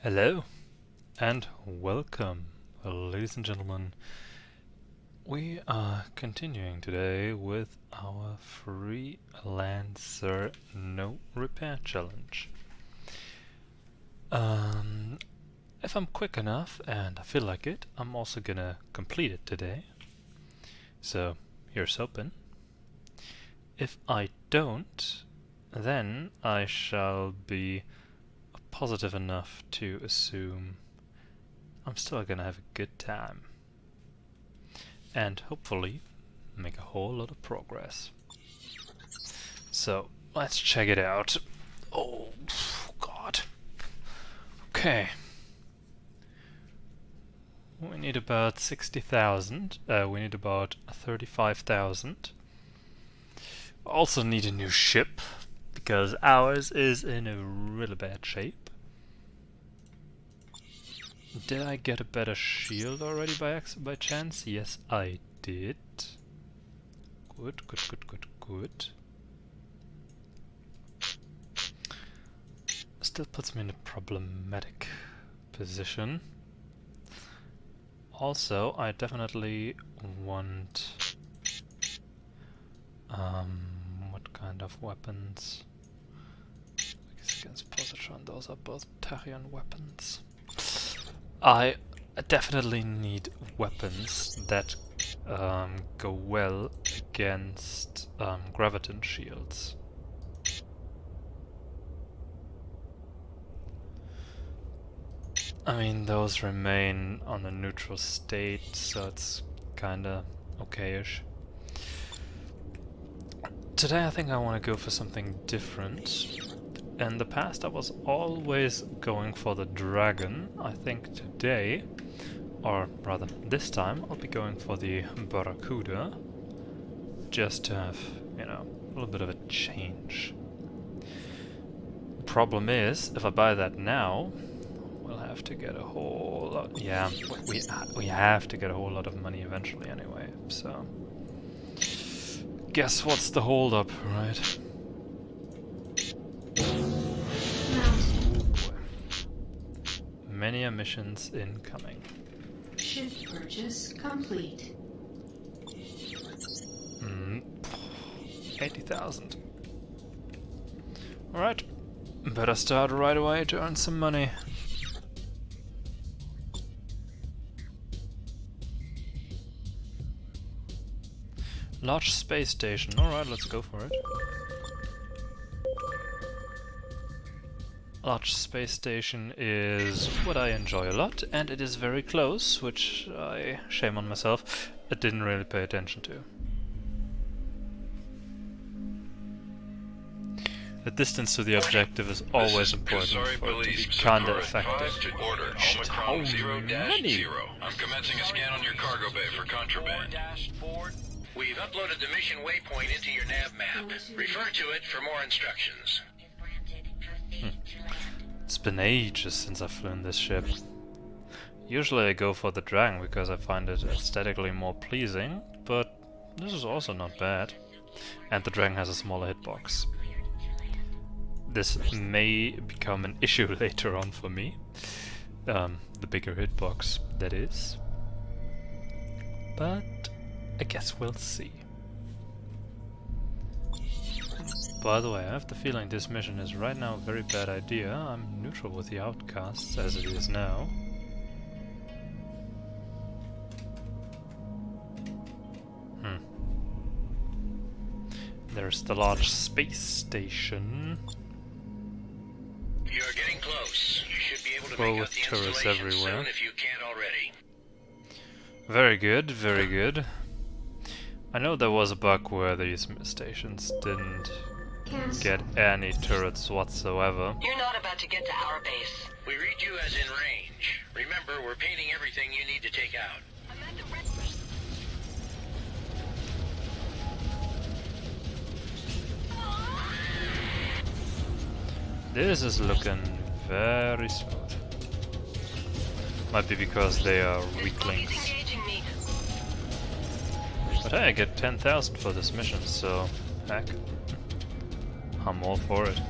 Hello and welcome, ladies and gentlemen. We are continuing today with our Freelancer no repair challenge. If I'm quick enough and I feel like it, I'm also gonna complete it today. So here's hoping. If I don't, then I shall be positive enough to assume I'm still gonna have a good time and hopefully make a whole lot of progress. So let's check it out. Oh god. Okay. We need about 60,000. We need about 35,000. Also need a new ship because ours is in a really bad shape. Did I get a better shield already by chance? Yes, I did. Good, good, good, good, good. Still puts me in a problematic position. Also, I definitely want... what kind of weapons? Against positron, those are both Tachyon weapons. I definitely need weapons that go well against graviton shields. I mean, those remain on a neutral state, so it's kinda okayish. Today I think I want to go for something different. In the past I was always going for the dragon. I think today, or rather this time, I'll be going for the barracuda. Just to have, you know, a little bit of a change. Problem is, if I buy that now, we'll have to get a whole lot... Yeah, we have to get a whole lot of money eventually anyway, so... Guess what's the hold up, right? Many emissions incoming. Ship purchase complete. 80,000. Alright, better start right away to earn some money. Large space station, alright, let's go for it. Large space station is what I enjoy a lot, and it is very close, which I, shame on myself, I didn't really pay attention to. The distance to the objective is always important for it to be kinda effective. Shit, how many? I'm commencing a scan on your cargo bay for contraband. We've uploaded the mission waypoint into your nav map. Refer to it for more instructions. It's been ages since I've flown this ship. Usually I go for the dragon because I find it aesthetically more pleasing, but this is also not bad. And the dragon has a smaller hitbox. This may become an issue later on for me. The bigger hitbox, that is. But I guess we'll see. By the way, I have the feeling this mission is right now a very bad idea. I'm neutral with the outcasts as it is now. There's the large space station. You're getting close. You should be able to Full make out with the turrets installation everywhere. soon if you can't already. Very good, very good. I know there was a bug where these stations didn't get any turrets whatsoever. You're not about to get to our base. We read you as in range. Remember, we're painting everything you need to take out. This is looking very smooth. Might be because they are weaklings. Engaging me. But hey, I get 10,000 for this mission, so heck, I'm all for it.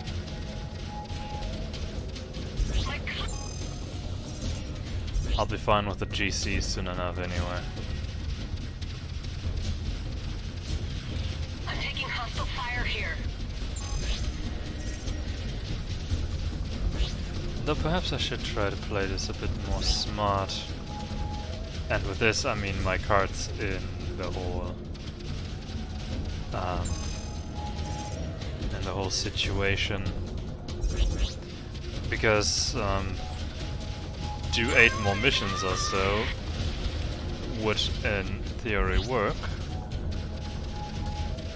I'll be fine with the GC soon enough anyway. I'm taking hostile fire here. Though perhaps I should try to play this a bit more smart. And with this, I mean my cards in the whole situation. Because do 8 more missions or so would in theory work.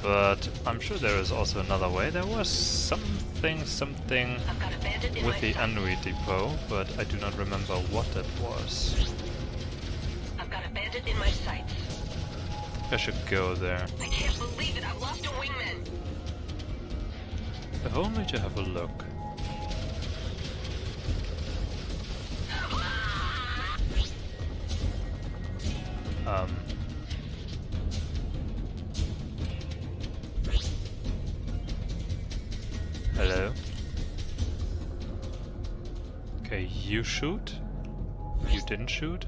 But I'm sure there is also another way. There was something I've got a bandit in with my the sights. Anui depot, but I do not remember what that was. I've got a bandit in my sights. I should go there. I can't believe it. I've lost a wingman. If only to have a look. Hello? Okay, you shoot? You didn't shoot?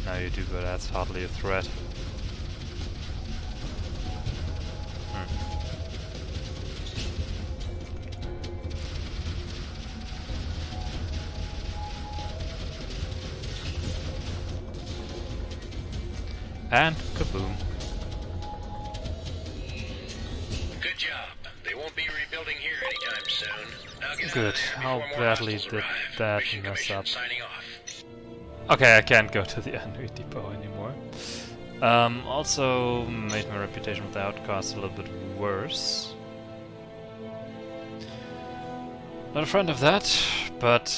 Now you do, but that's hardly a threat. And kaboom. Good job. They won't be rebuilding here anytime soon. Now get out Good. of there How before more badly hostiles did arrive. that Mission mess Commission up? signing off. Okay, I can't go to the Anui depot anymore. Also made my reputation with the outcast a little bit worse. Not a friend of that, but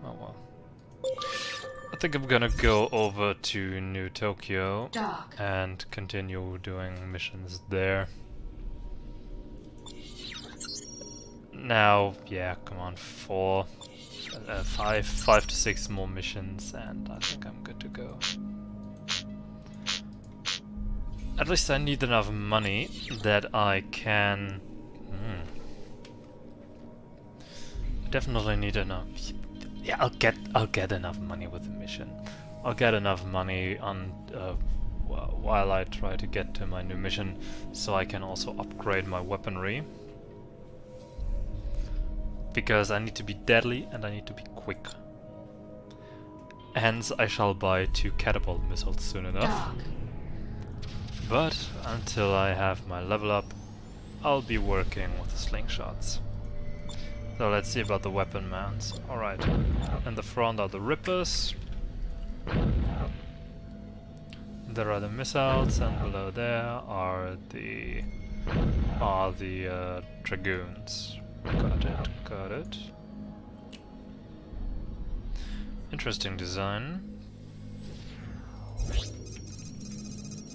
oh well. I think I'm gonna go over to New Tokyo Dock. and continue doing missions there. Now, yeah, come on, 5 to 6 more missions, and I think I'm good to go. At least I need enough money that I can. Definitely need enough. Yeah, I'll get enough money with the mission. I'll get enough money on while I try to get to my new mission, so I can also upgrade my weaponry. Because I need to be deadly and I need to be quick. Hence, I shall buy 2 catapult missiles soon enough. Dock. But until I have my level up, I'll be working with the slingshots. So let's see about the weapon mounts. Alright, in the front are the Rippers. There are the missiles, and below there are the Dragoons. Got it. Interesting design.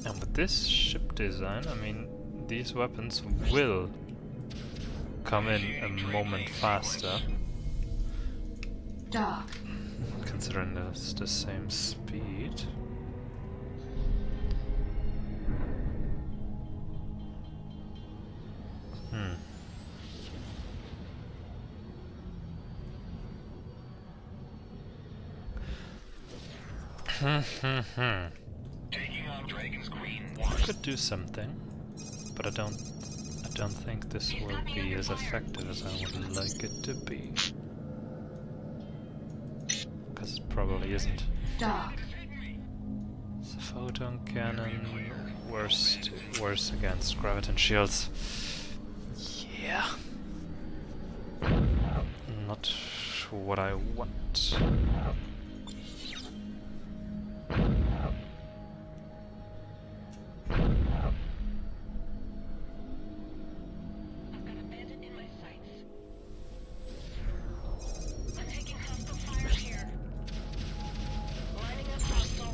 And with this ship design, I mean, these weapons will come in a moment faster, Dock. considering it's the same speed. Taking on Dragon's Queen 1. Could do something, but I don't think this will be as effective as I would like it to be. Because it probably isn't. Dock. It's a photon cannon, worse against graviton shields. Yeah. Not what I want. I've got a bandit in my sights. I'm taking hostile fire here. Lining up hostile.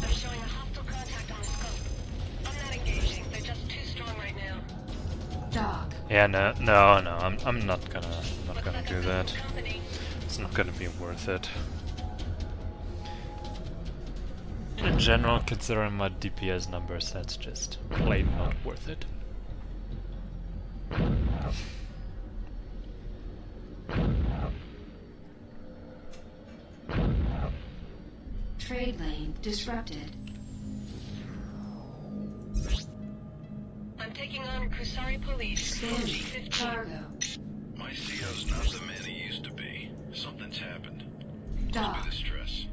I'm showing a hostile contact on the scope. I'm not engaging. They're just too strong right now. Dock. Yeah, no, I'm not gonna do that. Company. It's not gonna be worth it. In general, considering my DPS numbers, that's just plain not worth it. trade lane disrupted. I'm taking on Kusari Police. Expanding cargo. My CO's not the man he used to be. Something's happened. Dock. The stress.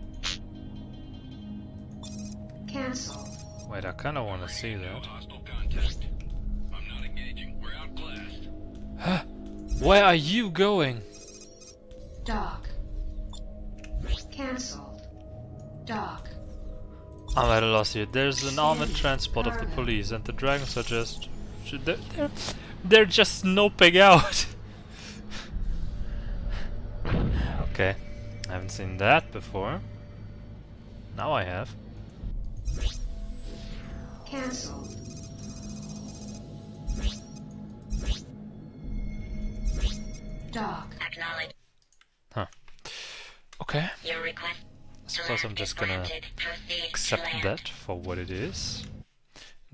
Cancel. Wait, I kinda wanna see that. Hostile contact. I'm not engaging. We're outclassed. Huh? Where are you going? Dock. Cancelled. Dock. I'm at a loss here. There's an armored transport of the police, and the dragons are just... They're just snoping out! Okay. I haven't seen that before. Now I have. Cancelled. Dock. Acknowledge. Huh. Okay. Your request. I suppose I'm just gonna accept that for what it is.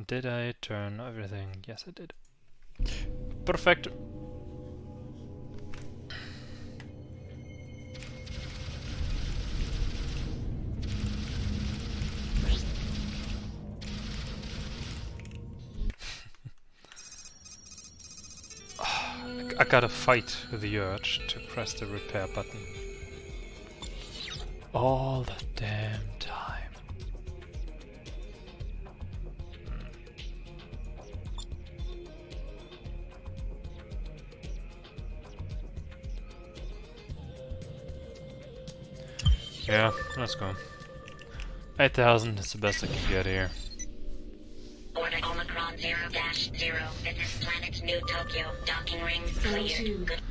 Did I turn everything? Yes, I did. Perfect. I gotta fight the urge to press the repair button. All the damn time. Yeah, let's go. 8,000 is the best I can get here. Order Omicron 0-0. This is Planet New Tokyo. Docking ring clear. Good.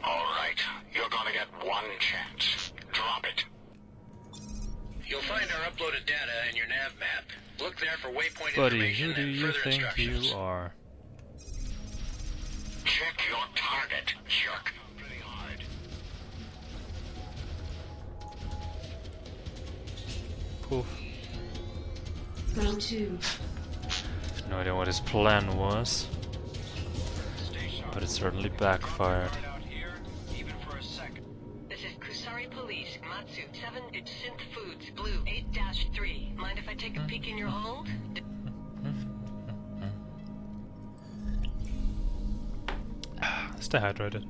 Alright, you're gonna get one chance. Drop it. You'll find our uploaded data in your nav map. Look there for waypoint Buddy, information who do and you further think instructions. you are? Check your target, jerk. Pretty hard. Poof. Go to. No idea what his plan was, but it certainly backfired. This is Kusari Police, Matsu 7, it's Synth Foods, Blue 8-3. Mind if I take a peek in your hold? Stay hydrated.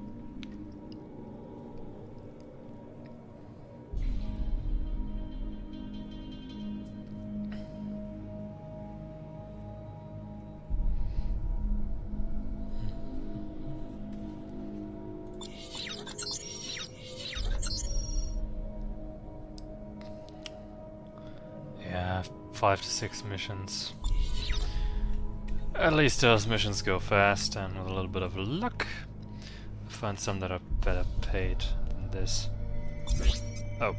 Yeah, 5 to 6 missions. At least those missions go fast, and with a little bit of luck, find some that are better paid than this. Oh,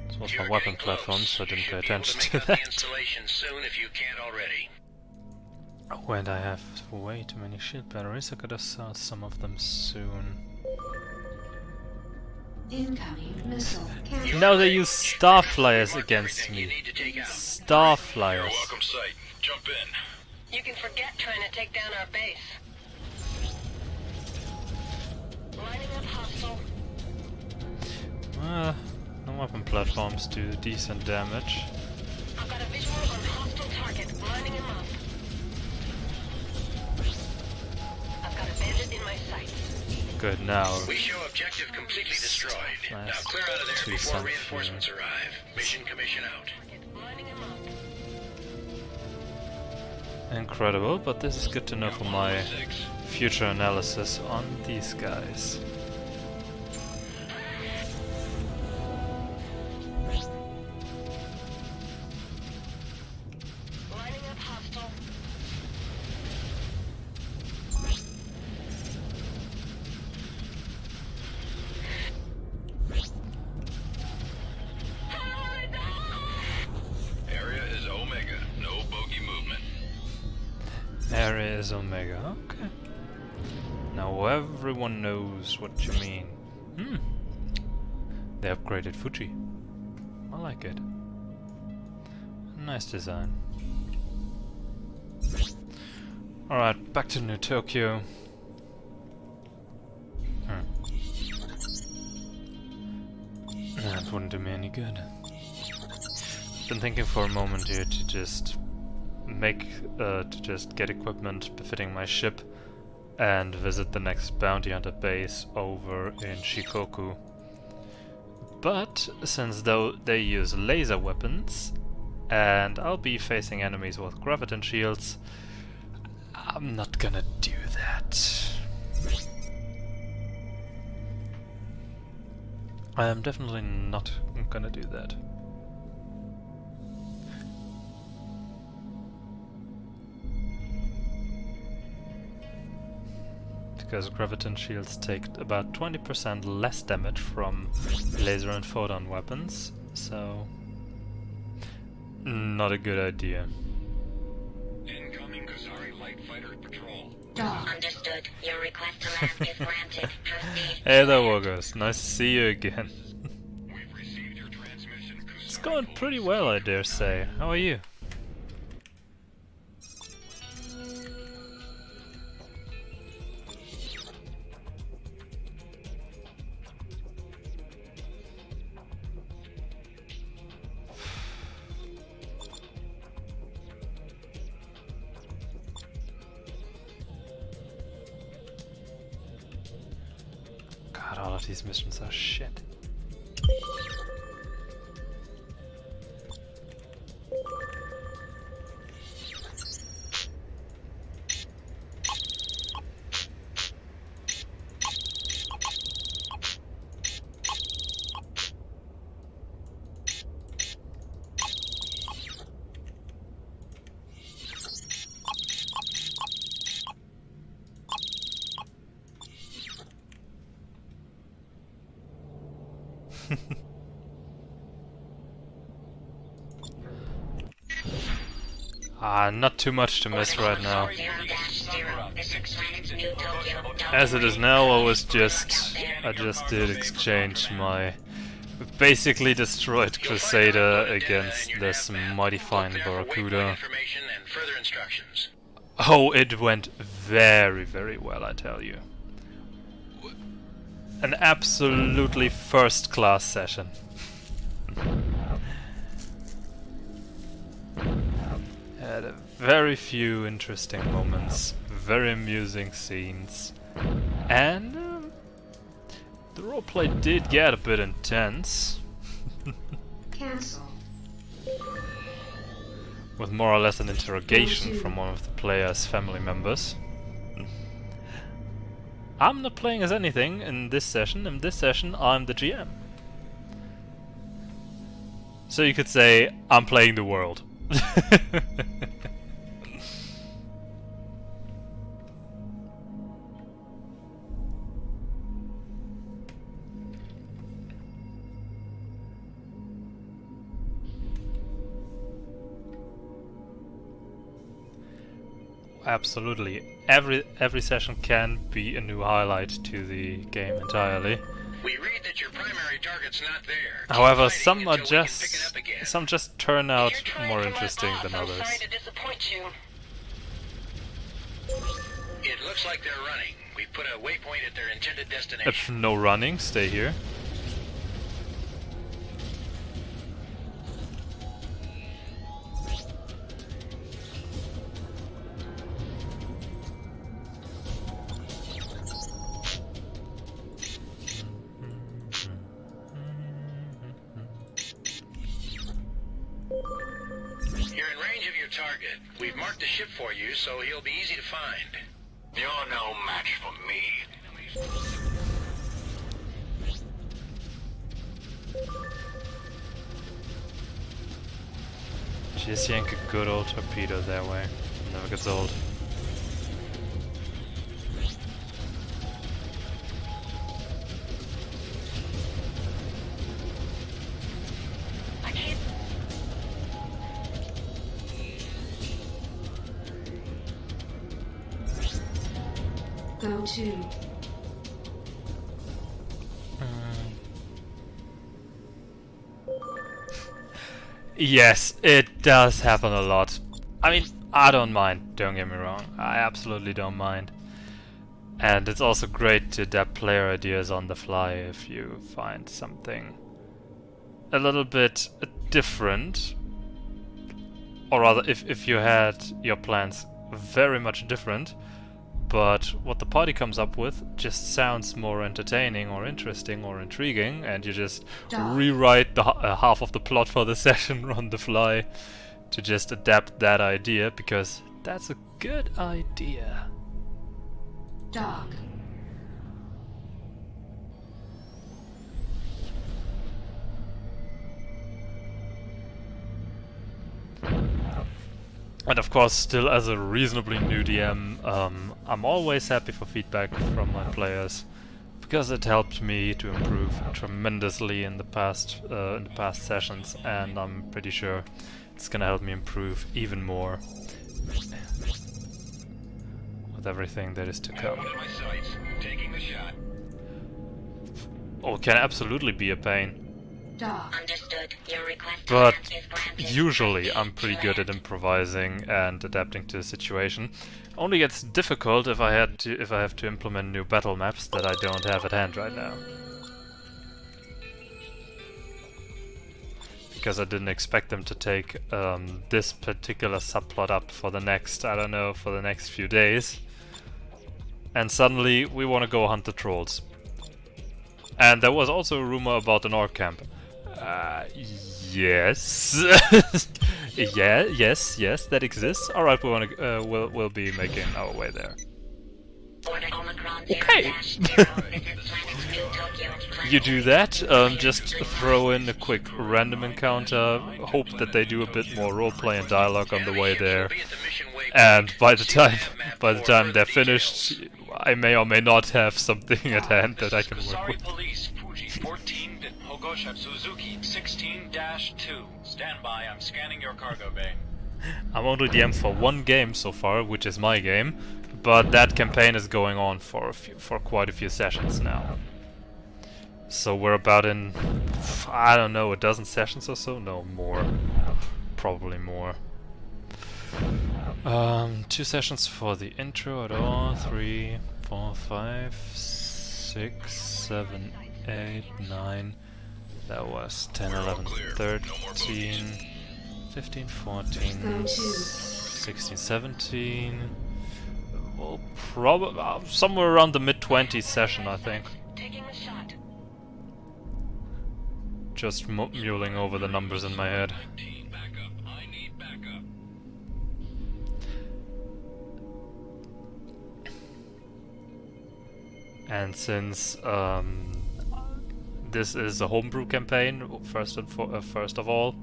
this was my weapon platform, so I didn't pay attention to that. Soon if you can't already. Oh, and I have way too many shield batteries. I gotta sell some of them soon. Incoming missile. Cancelled. Now they use starflyers against me. Starflyers. Welcome site. Jump in. You can forget trying to take down our base. Lining up hostile. The weapon platforms do decent damage. I've got a visual on hostile target. Lining him up. I've got a bandit in my sights. Good, now. We show objective completely destroyed. Now clear out of there before reinforcements arrive. Mission commission out. Lining him up. Incredible, but this is good to know for my future analysis on these guys. Lining up hostile. Area is Omega. No bogey movement. Area is Omega, okay. Now everyone knows what you mean. They upgraded Fuji. I like it. Nice design. Alright, back to New Tokyo. That wouldn't do me any good. been thinking for a moment here to just get equipment befitting my ship and visit the next bounty hunter base over in Shikoku. But since though they use laser weapons and I'll be facing enemies with graviton shields, I'm not gonna do that. I am definitely not gonna do that. Because graviton shields take about 20% less damage from laser and photon weapons, so not a good idea. Incoming Kazari light fighter patrol. Dock. Understood. Your request to land is granted. Proceed. Hey there, Wargos. Nice to see you again. We've received your transmission, Kazari. It's going pretty well, I dare say. How are you? God, all of these missions are shit. Not too much to miss right now. 0-0. This is planet New Tokyo. As it is now, I just did exchange my basically destroyed Crusader against this mighty fine Barracuda. Information and further instructions. Oh, it went very, very well, I tell you. An absolutely first-class session. Had a very few interesting moments, very amusing scenes, and the roleplay did get a bit intense. Cancel. With more or less an interrogation from one of the player's family members. I'm not playing as anything in this session. In this session, I'm the GM. So you could say, I'm playing the world. Absolutely. Every session can be a new highlight to the game entirely. We read that your primary target's not there. Keep However, fighting some are until we can pick it up again. some just turn out You're trying more to let interesting off. than I'm others. sorry to disappoint you. It looks like they're running. We've put a waypoint at their intended destination. If no running, stay here. You're in range of your target. We've marked the ship for you, so he'll be easy to find. You're no match for me. Just yank a good old torpedo that way. Never gets old. I can't. Go to. Yes, it does happen a lot. I mean, I don't mind, don't get me wrong. I absolutely don't mind. And it's also great to adapt player ideas on the fly if you find something a little bit different or rather, if you had your plans very much different, but what the party comes up with just sounds more entertaining or interesting or intriguing, and you just rewrite the half of the plot for the session on the fly to just adapt that idea, because that's a good idea. Dog. And of course, still as a reasonably new DM, I'm always happy for feedback from my players, because it helped me to improve tremendously in the past sessions, and I'm pretty sure it's gonna help me improve even more with everything that is to come. Oh, it can absolutely be a pain. Dog. Understood. Your request But is granted. usually I'm pretty good at improvising and adapting to the situation. Only gets difficult if I have to implement new battle maps that I don't have at hand right now. Because I didn't expect them to take this particular subplot up for the next, I don't know, for the next few days. And suddenly we want to go hunt the trolls. And there was also a rumor about an orc camp. Yes. Yes, that exists. All right, we'll be making our way there. Okay. You do that. Just throw in a quick random encounter. Hope that they do a bit more roleplay and dialogue on the way there. And by the time they're finished, I may or may not have something at hand that I can work with. Police, Fuji 14, Hogosha Suzuki 16-2. Stand by, I'm scanning your cargo bay. I'm only DM for one game so far, which is my game, but that campaign is going on for quite a few sessions now. So we're about in, I don't know, a dozen sessions or so? No, more. Probably more. 2 sessions for the intro at all. 3, 4, 5, 6, 7, 8, 9. That was 10, 11, 13, 15, 14, 16, 17. Well, probably somewhere around the mid-20s session, I think. Taking a shot. Just mulling over the numbers in my head. And since this is a homebrew campaign, first of all,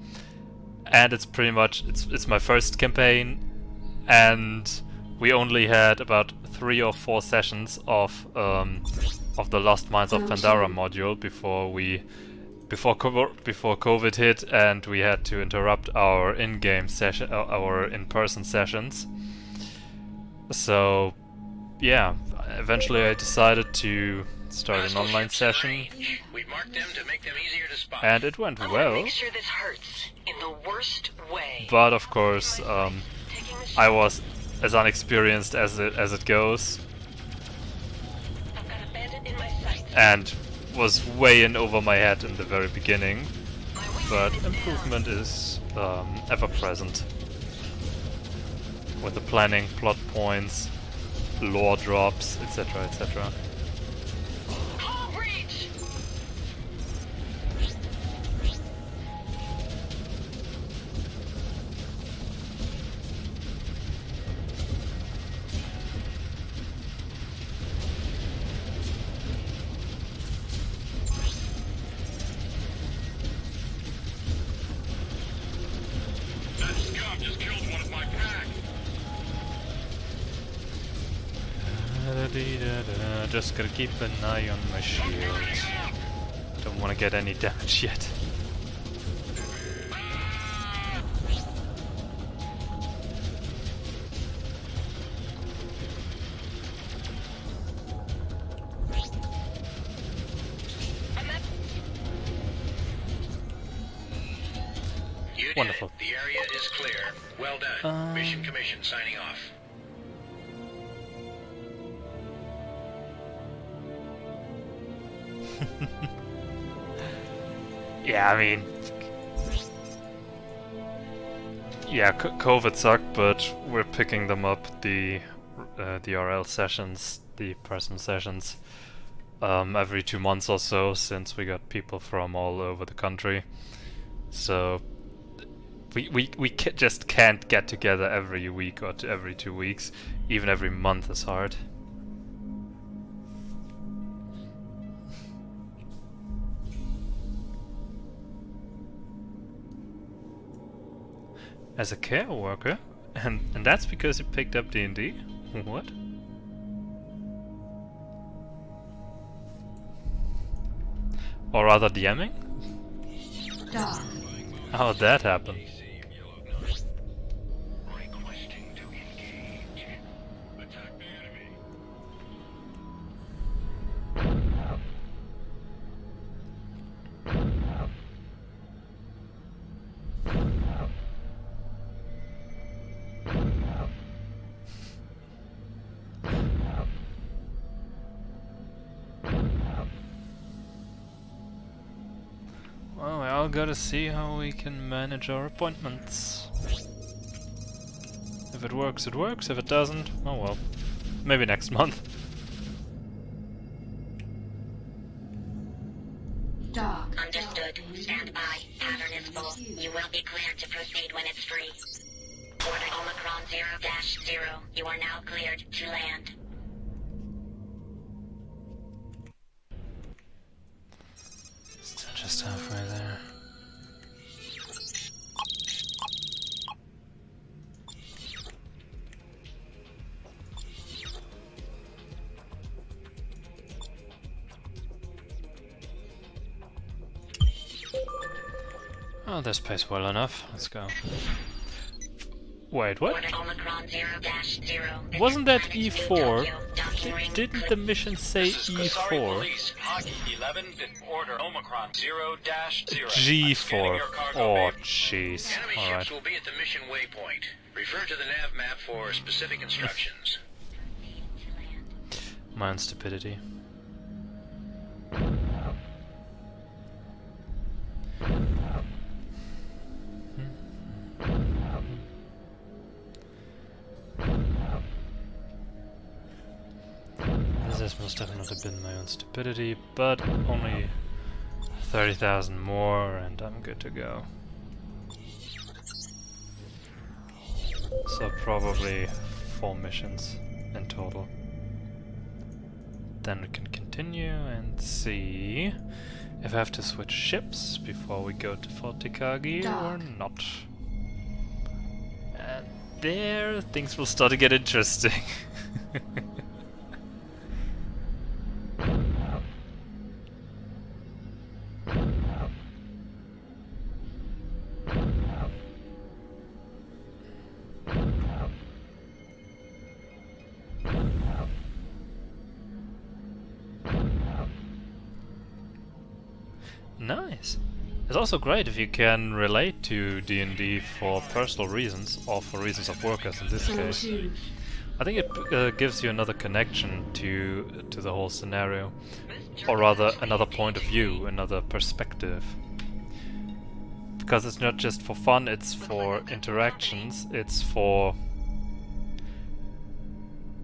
and it's pretty much it's my first campaign, and we only had about 3 or 4 sessions of the Lost Mines of Pandora module before COVID hit, and we had to interrupt our in-game session, our in-person sessions. So yeah, eventually I decided to start an online session, We marked them to make them easier to spot. and it went I'm gonna well. make sure this hurts in the worst way. But of course, Taking a shot. I was as unexperienced as it goes, I've got a bandit in my sights. and was way in over my head in the very beginning. My wingman But is down. improvement is ever present. With the planning, plot points, lore drops, etc., etc. Call breach! That scum just killed one of my pack. Just gotta keep an eye on my shield. Don't want to get any damage yet. You did Wonderful. it. The area is clear. Well done. Mission Commission signing off. Yeah, I mean, Yeah, COVID sucked, but we're picking them up, the RL sessions, the present sessions, every 2 months or so, since we got people from all over the country. So we just can't get together every week or every 2 weeks. Even every month is hard. As a care worker? And that's because you picked up D&D? What? Or rather DMing? Dog. How'd that happen? Requesting to engage. Attack the enemy. Well, we all gotta see how we can manage our appointments. If it works, it works. If it doesn't, oh well. Maybe next month. Dog. Understood. Stand by. Pattern is full. You will be cleared to proceed when it's free. Order Omicron 0-0. You are now cleared to land. Still just halfway there. Oh, this pays well enough. Let's go. Wait, what? Order Omicron 0-0. Wasn't that Planet's new E4? Tokyo. Docking ring Didn't the mission say This is Kasari E4? Police. Hockey 11 bit order Omicron 0-0. I'm G4. scanning your cargo Oh, bay. jeez. Enemy Alright. ships will be at the mission waypoint. Refer to the nav map for specific instructions. My own stupidity. This must have not been my own stupidity, but only 30,000 more and I'm good to go. So probably 4 missions in total. Then we can continue and see if I have to switch ships before we go to Fortikagi or not. And there things will start to get interesting. Nice. It's also great if you can relate to D&D for personal reasons or for reasons of work, as in this case. I think it gives you another connection to the whole scenario, or rather another point of view, another perspective. Because it's not just for fun, it's for interactions, it's for...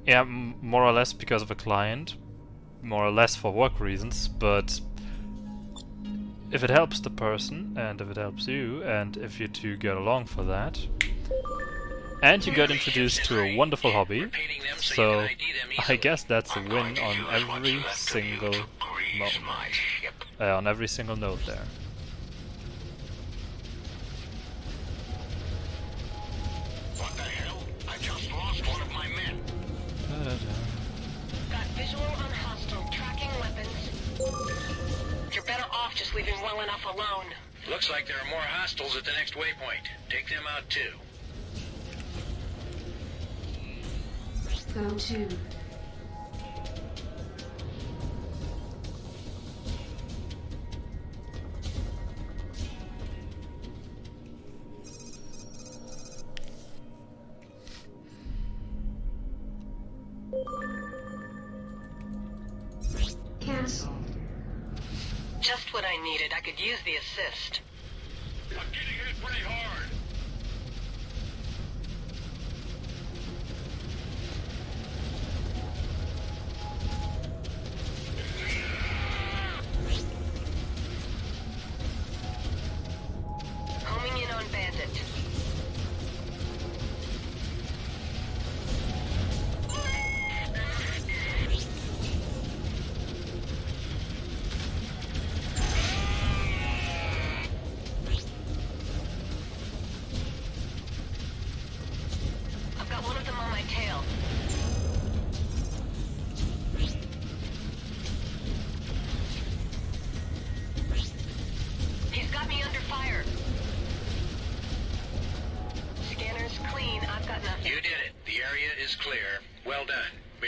yeah, more or less because of a client, more or less for work reasons, but if it helps the person, and if it helps you, and if you two get along for that, and you get introduced to a wonderful hobby, so I guess that's a win on every single on every single note there. What the hell? I just lost one of my men. Got visual on hostile tracking weapons. You're better off just leaving well enough alone. Looks like there are more hostiles at the next waypoint. Take them out too. Go to. Cancel. Just what I needed. I could use the assist. I'm getting hit pretty hard.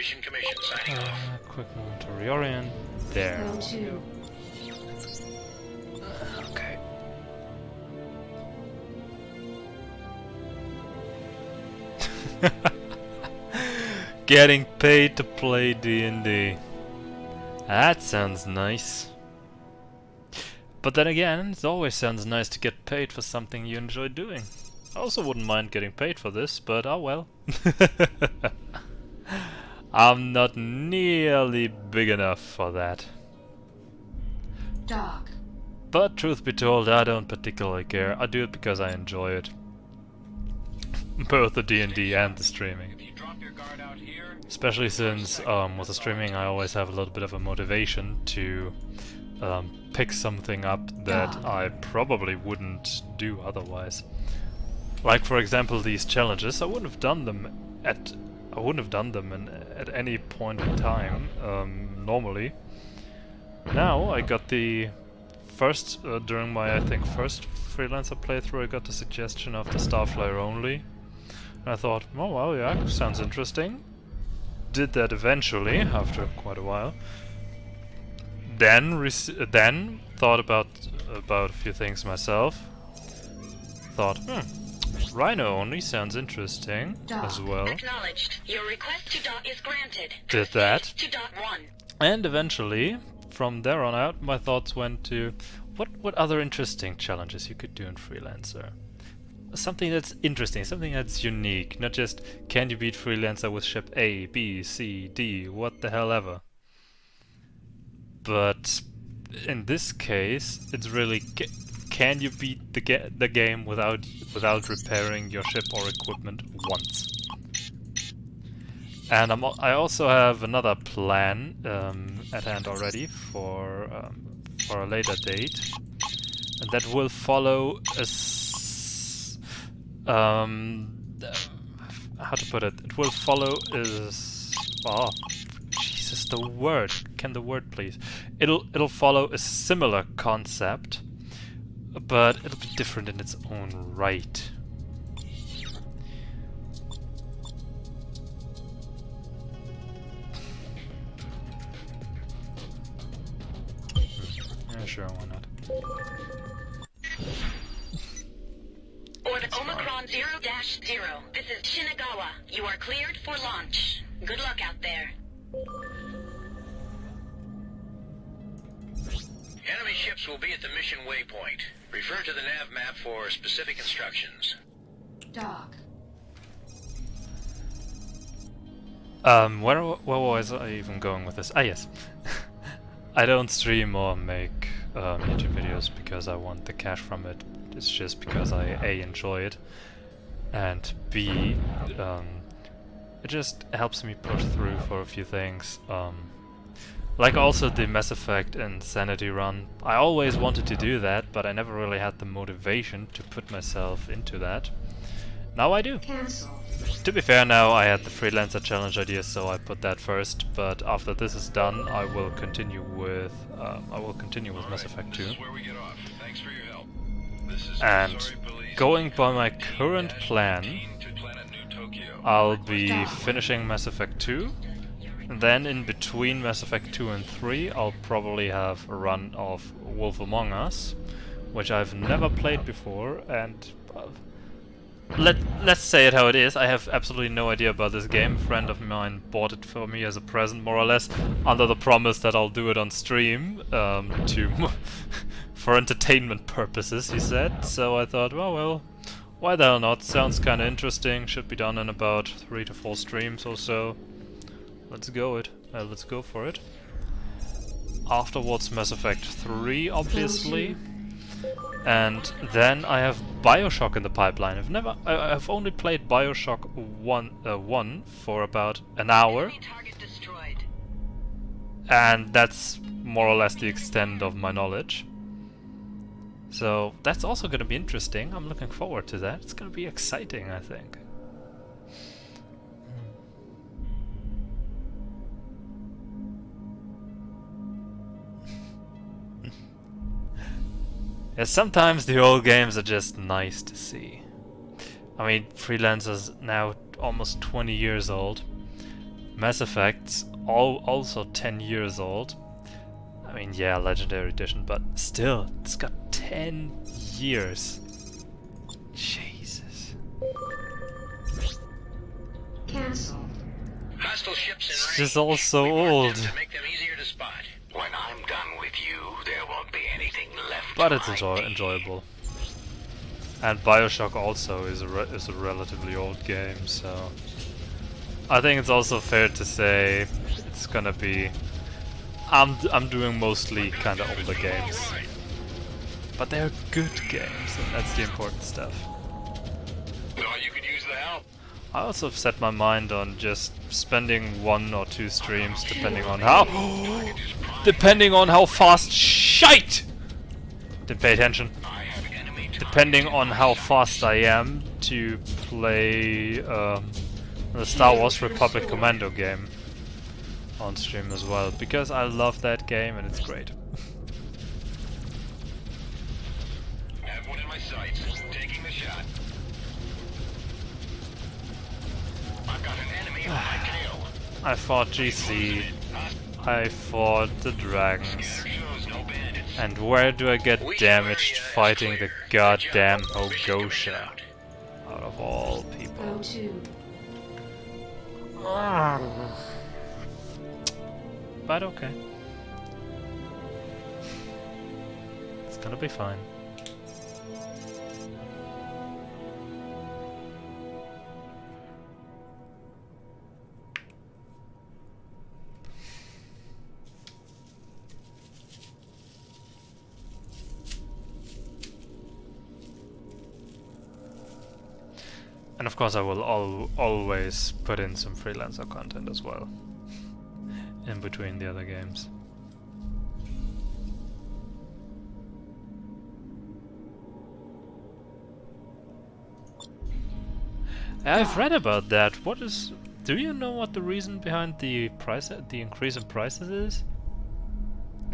Mission Commission signing off. Quick moment to reorient. There. Go to Okay. Getting paid to play D&D. That sounds nice. But then again, it always sounds nice to get paid for something you enjoy doing. I also wouldn't mind getting paid for this, but oh well. I'm not nearly big enough for that. dock. But truth be told, I don't particularly care. I do it because I enjoy it. Both the D&D and the streaming. If you drop your guard out here, Especially since with the streaming I always have a little bit of a motivation to pick something up that I probably wouldn't do otherwise. Like for example these challenges, I wouldn't have done them at any point in time normally. Now I got the first during my first Freelancer playthrough I got the suggestion of the Starflyer only. And I thought, oh well, yeah, sounds interesting. Did that eventually after quite a while. Then thought about a few things myself. Thought, Rhino only sounds interesting as well. Acknowledged. Your request to dock is granted. Did that. To dock 1. And eventually, from there on out, my thoughts went to what other interesting challenges you could do in Freelancer. Something that's interesting, something that's unique, not just can you beat Freelancer with ship A, B, C, D, what the hell ever. But in this case, it's really can you beat the game without repairing your ship or equipment once. And I also have another plan at hand already for a later date, and that will follow a how to put it? It will follow Jesus, the word. Can the word please? It'll follow a similar concept, but it'll be different in its own right. Yeah, sure, why not? Orbit Omicron 0-0. This is Shinagawa. You are cleared for launch. Good luck out there. Enemy ships will be at the mission waypoint. Refer to the nav map for specific instructions. dock. Where was I even going with this? Ah, yes. I don't stream or make YouTube videos because I want the cash from it. It's just because I A, enjoy it, and B, it just helps me push through for a few things. Like also the Mass Effect Insanity run. I always wanted to do that, but I never really had the motivation to put myself into that. Now I do. Cancel. To be fair, now I had the Freelancer challenge idea, so I put that first. But after this is done, I will continue with Mass Effect 2. this is where we get off. Thanks for your help. This is And Missouri Police. going by my current plan, 18 to Planet New Tokyo. I'll be finishing Mass Effect 2. And then in between Mass Effect 2 and 3, I'll probably have a run of Wolf Among Us, which I've never played before, and let's say it how it is. I have absolutely no idea about this game. A friend of mine bought it for me as a present, more or less, under the promise that I'll do it on stream for entertainment purposes, he said. So I thought, well, why the hell not? Sounds kind of interesting. Should be done in about 3 to 4 streams or so. Let's go for it. Afterwards, Mass Effect 3, obviously. And then I have BioShock in the pipeline. I've only played BioShock 1 for about an hour, Enemy target destroyed. and that's more or less the extent of my knowledge. So that's also going to be interesting. I'm looking forward to that. It's going to be exciting, I think. Yeah, sometimes the old games are just nice to see. I mean, Freelancer's now almost 20 years old. Mass Effect's also 10 years old. I mean, yeah, Legendary Edition, but still, it's got 10 years. Jesus. Cancel. Hostile ships in It's range. just all so We marked them old. to make them easier to spot. When I'm done with you, there won't be anything left. But it's enjoyable. And Bioshock also is a relatively old game, so I think it's also fair to say it's gonna be. I'm doing mostly kind of older games, but they're good games, and that's the important stuff. Thought you could use the help. I also have set my mind on just spending 1 or 2 streams, depending on how fast shite. Didn't pay attention. I have enemy Depending on how fast I am to play the Star Wars Republic Commando game on stream as well, because I love that game and it's great. Have one in my sights. Taking the shot. I've got an enemy on my tail. I fought GC, I fought the dragons, Shows no bandits. and where do I get damaged fighting the goddamn Hogosha? Out of all people. Go to. But okay. It's gonna be fine. And of course I will always put in some Freelancer content as well. In between the other games. I've read about that. Do you know what the reason behind the increase in prices is?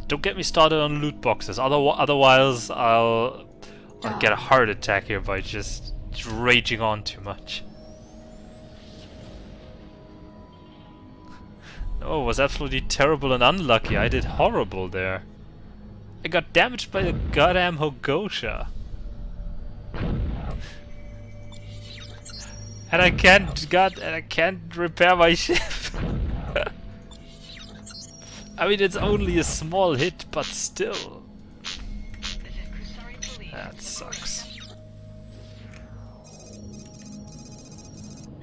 Don't get me started on loot boxes. Otherwise I'll get a heart attack here by just raging on too much. Oh, it was absolutely terrible and unlucky. I did horrible there. I got damaged by the goddamn Hogosha. And I can't repair my ship. I mean, it's only a small hit, but still. That sucks.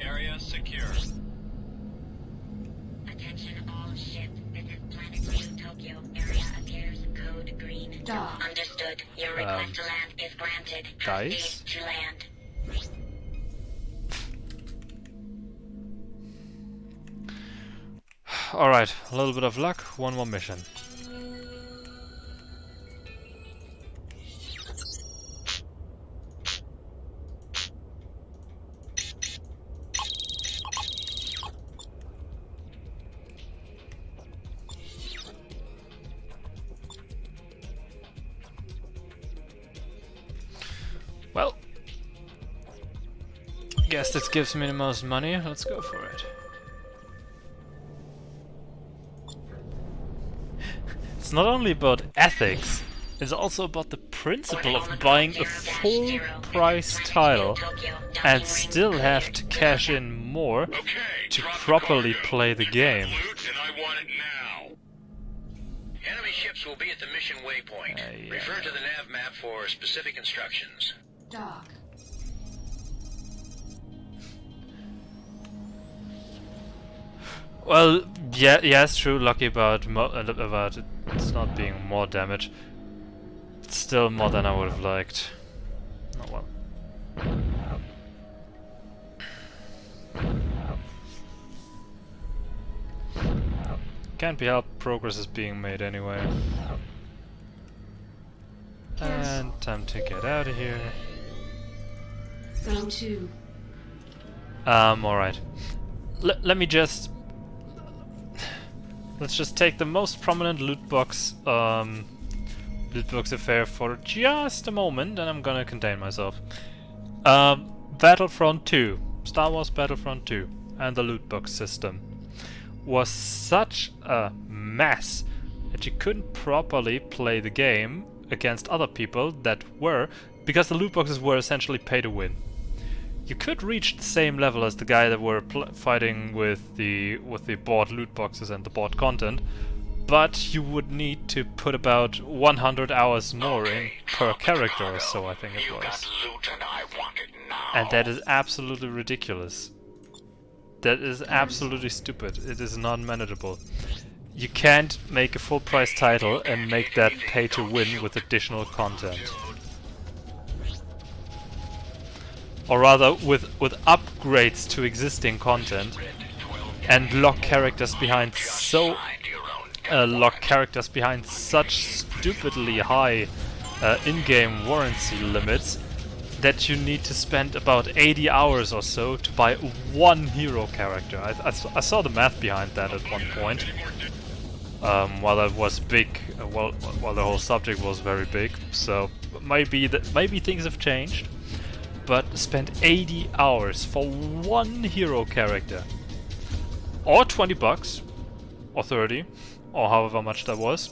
Area secure. Attention all ships. This is Planet View, Tokyo. Area appears code green. Dock. Understood. Your request to land is granted. Dice? Proceed to land. Alright, a little bit of luck, one more mission. Well, guess this gives me the most money, let's go for it. It's not only about ethics, it's also about the principle of buying a full price title and still have to cash in more to properly play the game. Loot, and I want it now. Enemy ships will be at the mission waypoint. Yeah. Refer to the nav map for specific instructions. Dock. Well, yeah, it's true. Lucky about it's not being more damage. It's still more than I would have liked. Oh well. Can't be helped. Progress is being made anyway. And time to get out of here. Go to. Alright. Let me just... Let's just take the most prominent loot box affair for just a moment, and I'm gonna contain myself. Battlefront 2. Star Wars Battlefront 2. And the loot box system. was such a mess that you couldn't properly play the game against other people that were, because the loot boxes were essentially pay to win. You could reach the same level as the guy that were fighting with the bought loot boxes and the bought content, but you would need to put about 100 hours more in per character or so, I think it You was. got loot and I want it now. And that is absolutely ridiculous. That is absolutely stupid. It is not manageable. You can't make a full price title and make that pay to win with additional content. Or rather, with upgrades to existing content, and lock characters behind such stupidly high in-game warranty limits that you need to spend about 80 hours or so to buy one hero character. I saw the math behind that at one point. While it was big, while the whole subject was very big, so maybe things have changed. But spend 80 hours for one hero character, or 20 bucks, or 30, or however much that was.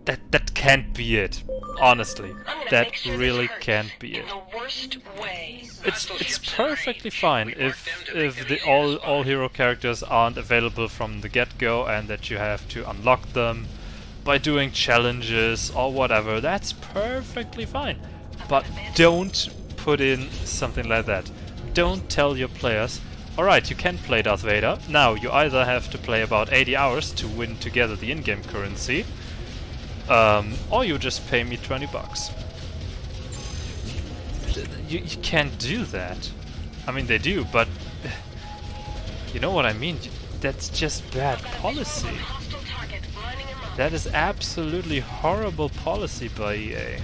That can't be it. Honestly, that really can't be it. In the worst way. It's perfectly fine if the all hero characters aren't available from the get-go and that you have to unlock them by doing challenges or whatever. That's perfectly fine. But don't put in something like that. Don't tell your players, alright, you can play Darth Vader. Now you either have to play about 80 hours to win together the in-game currency, or you just pay me 20 bucks. You can't do that. I mean, they do, but you know what I mean? That's just bad policy. Hostile target running amok. That is absolutely horrible policy by EA.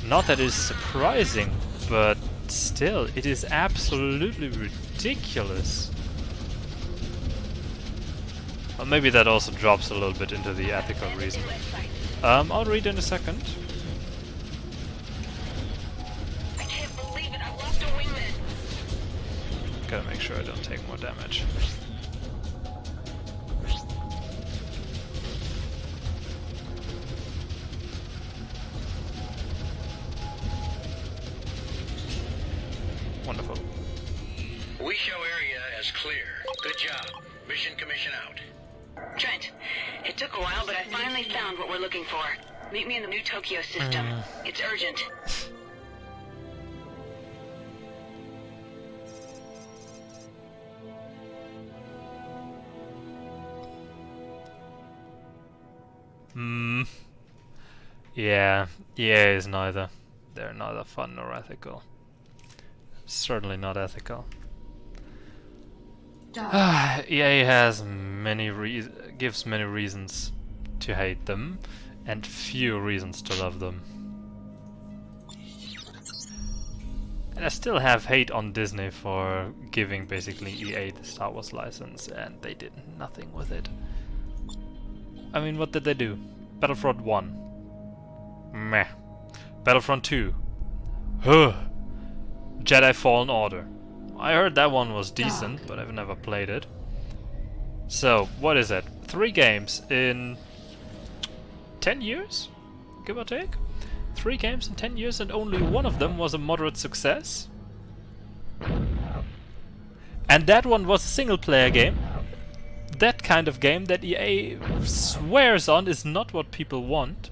Not that it's surprising, but still, it is absolutely ridiculous. Well, maybe that also drops a little bit into the ethical reason. I'll read in a second. I can't believe it. I lost a wingman. Gotta make sure I don't take more damage. Wonderful. We show area as clear. Good job. Mission commission out. Trent, it took a while, but I finally found what we're looking for. Meet me in the new Tokyo system. It's urgent. Yeah, EA is neither. They're neither fun nor ethical. Certainly not ethical. Dog. EA has gives many reasons to hate them, and few reasons to love them. And I still have hate on Disney for giving basically EA the Star Wars license, and they did nothing with it. I mean, what did they do? Battlefront 1. Meh. Battlefront 2. Huh. Jedi Fallen Order. I heard that one was decent, but I've never played it. So, what is it? 3 games in 10 years? Give or take? 3 games in 10 years and only one of them was a moderate success? And that one was a single player game? That kind of game that EA swears on is not what people want.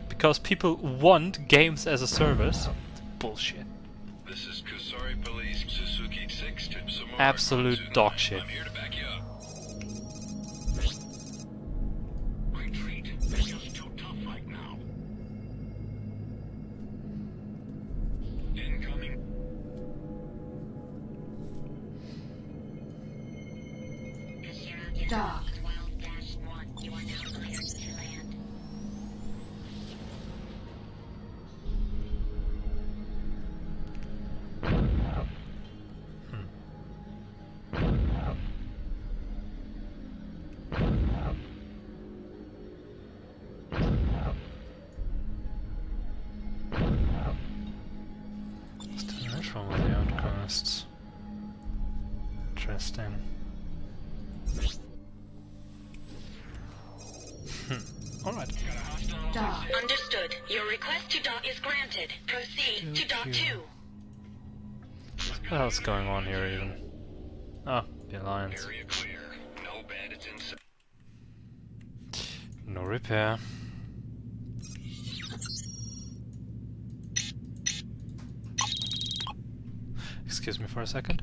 Because people want games as a service. Bullshit. This is Kusari Police, Suzuki 6 to Samora. Absolute dog shit. I'm here to back you up. Retreat. They're just too tough right now. Incoming. Dog. 12-1. You are now cleared to land. Still not wrong with the outcasts. Interesting. Alright. Dock. Understood. Your request to dock is granted. Proceed to dock 2. What the hell's going on here even? Ah, the Alliance. Area clear. No bandits inside. No repair. Excuse me for a second.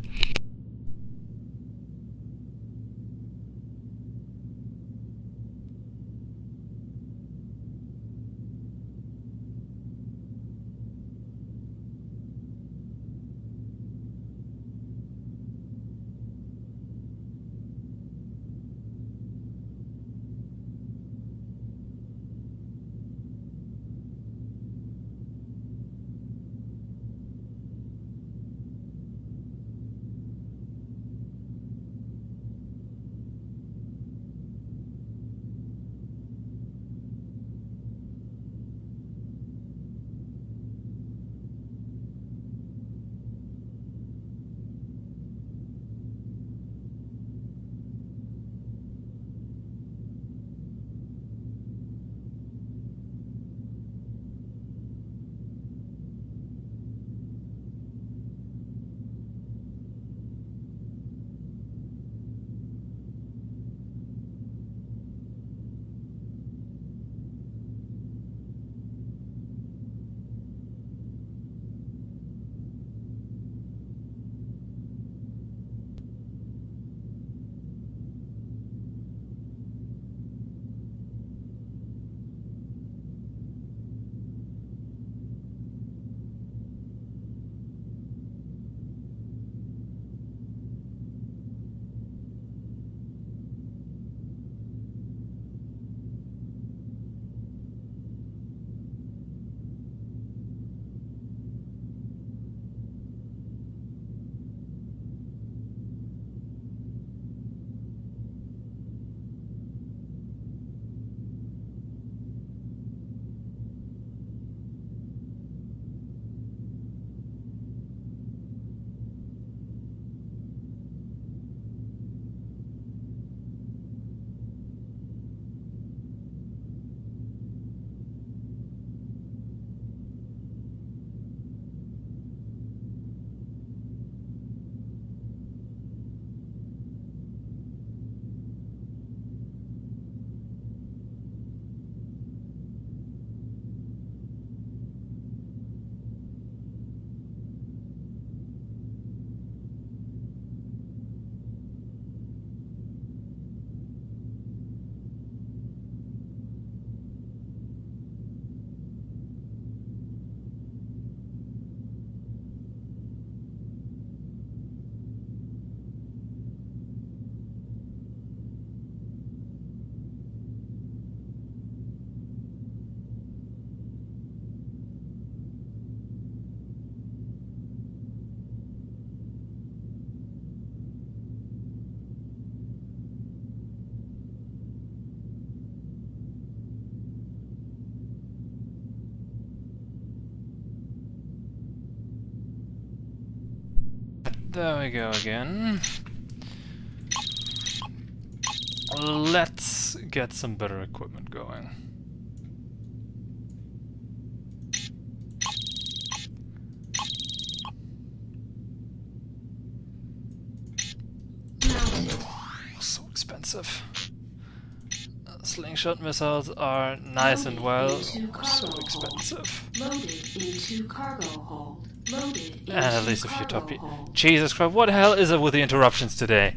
There we go again. Let's get some better equipment going. So expensive. Slingshot missiles are nice and well, so expensive. Loaded into cargo hold. Loaded into And at least a few top. cargo hold. Jesus Christ, what the hell is it with the interruptions today?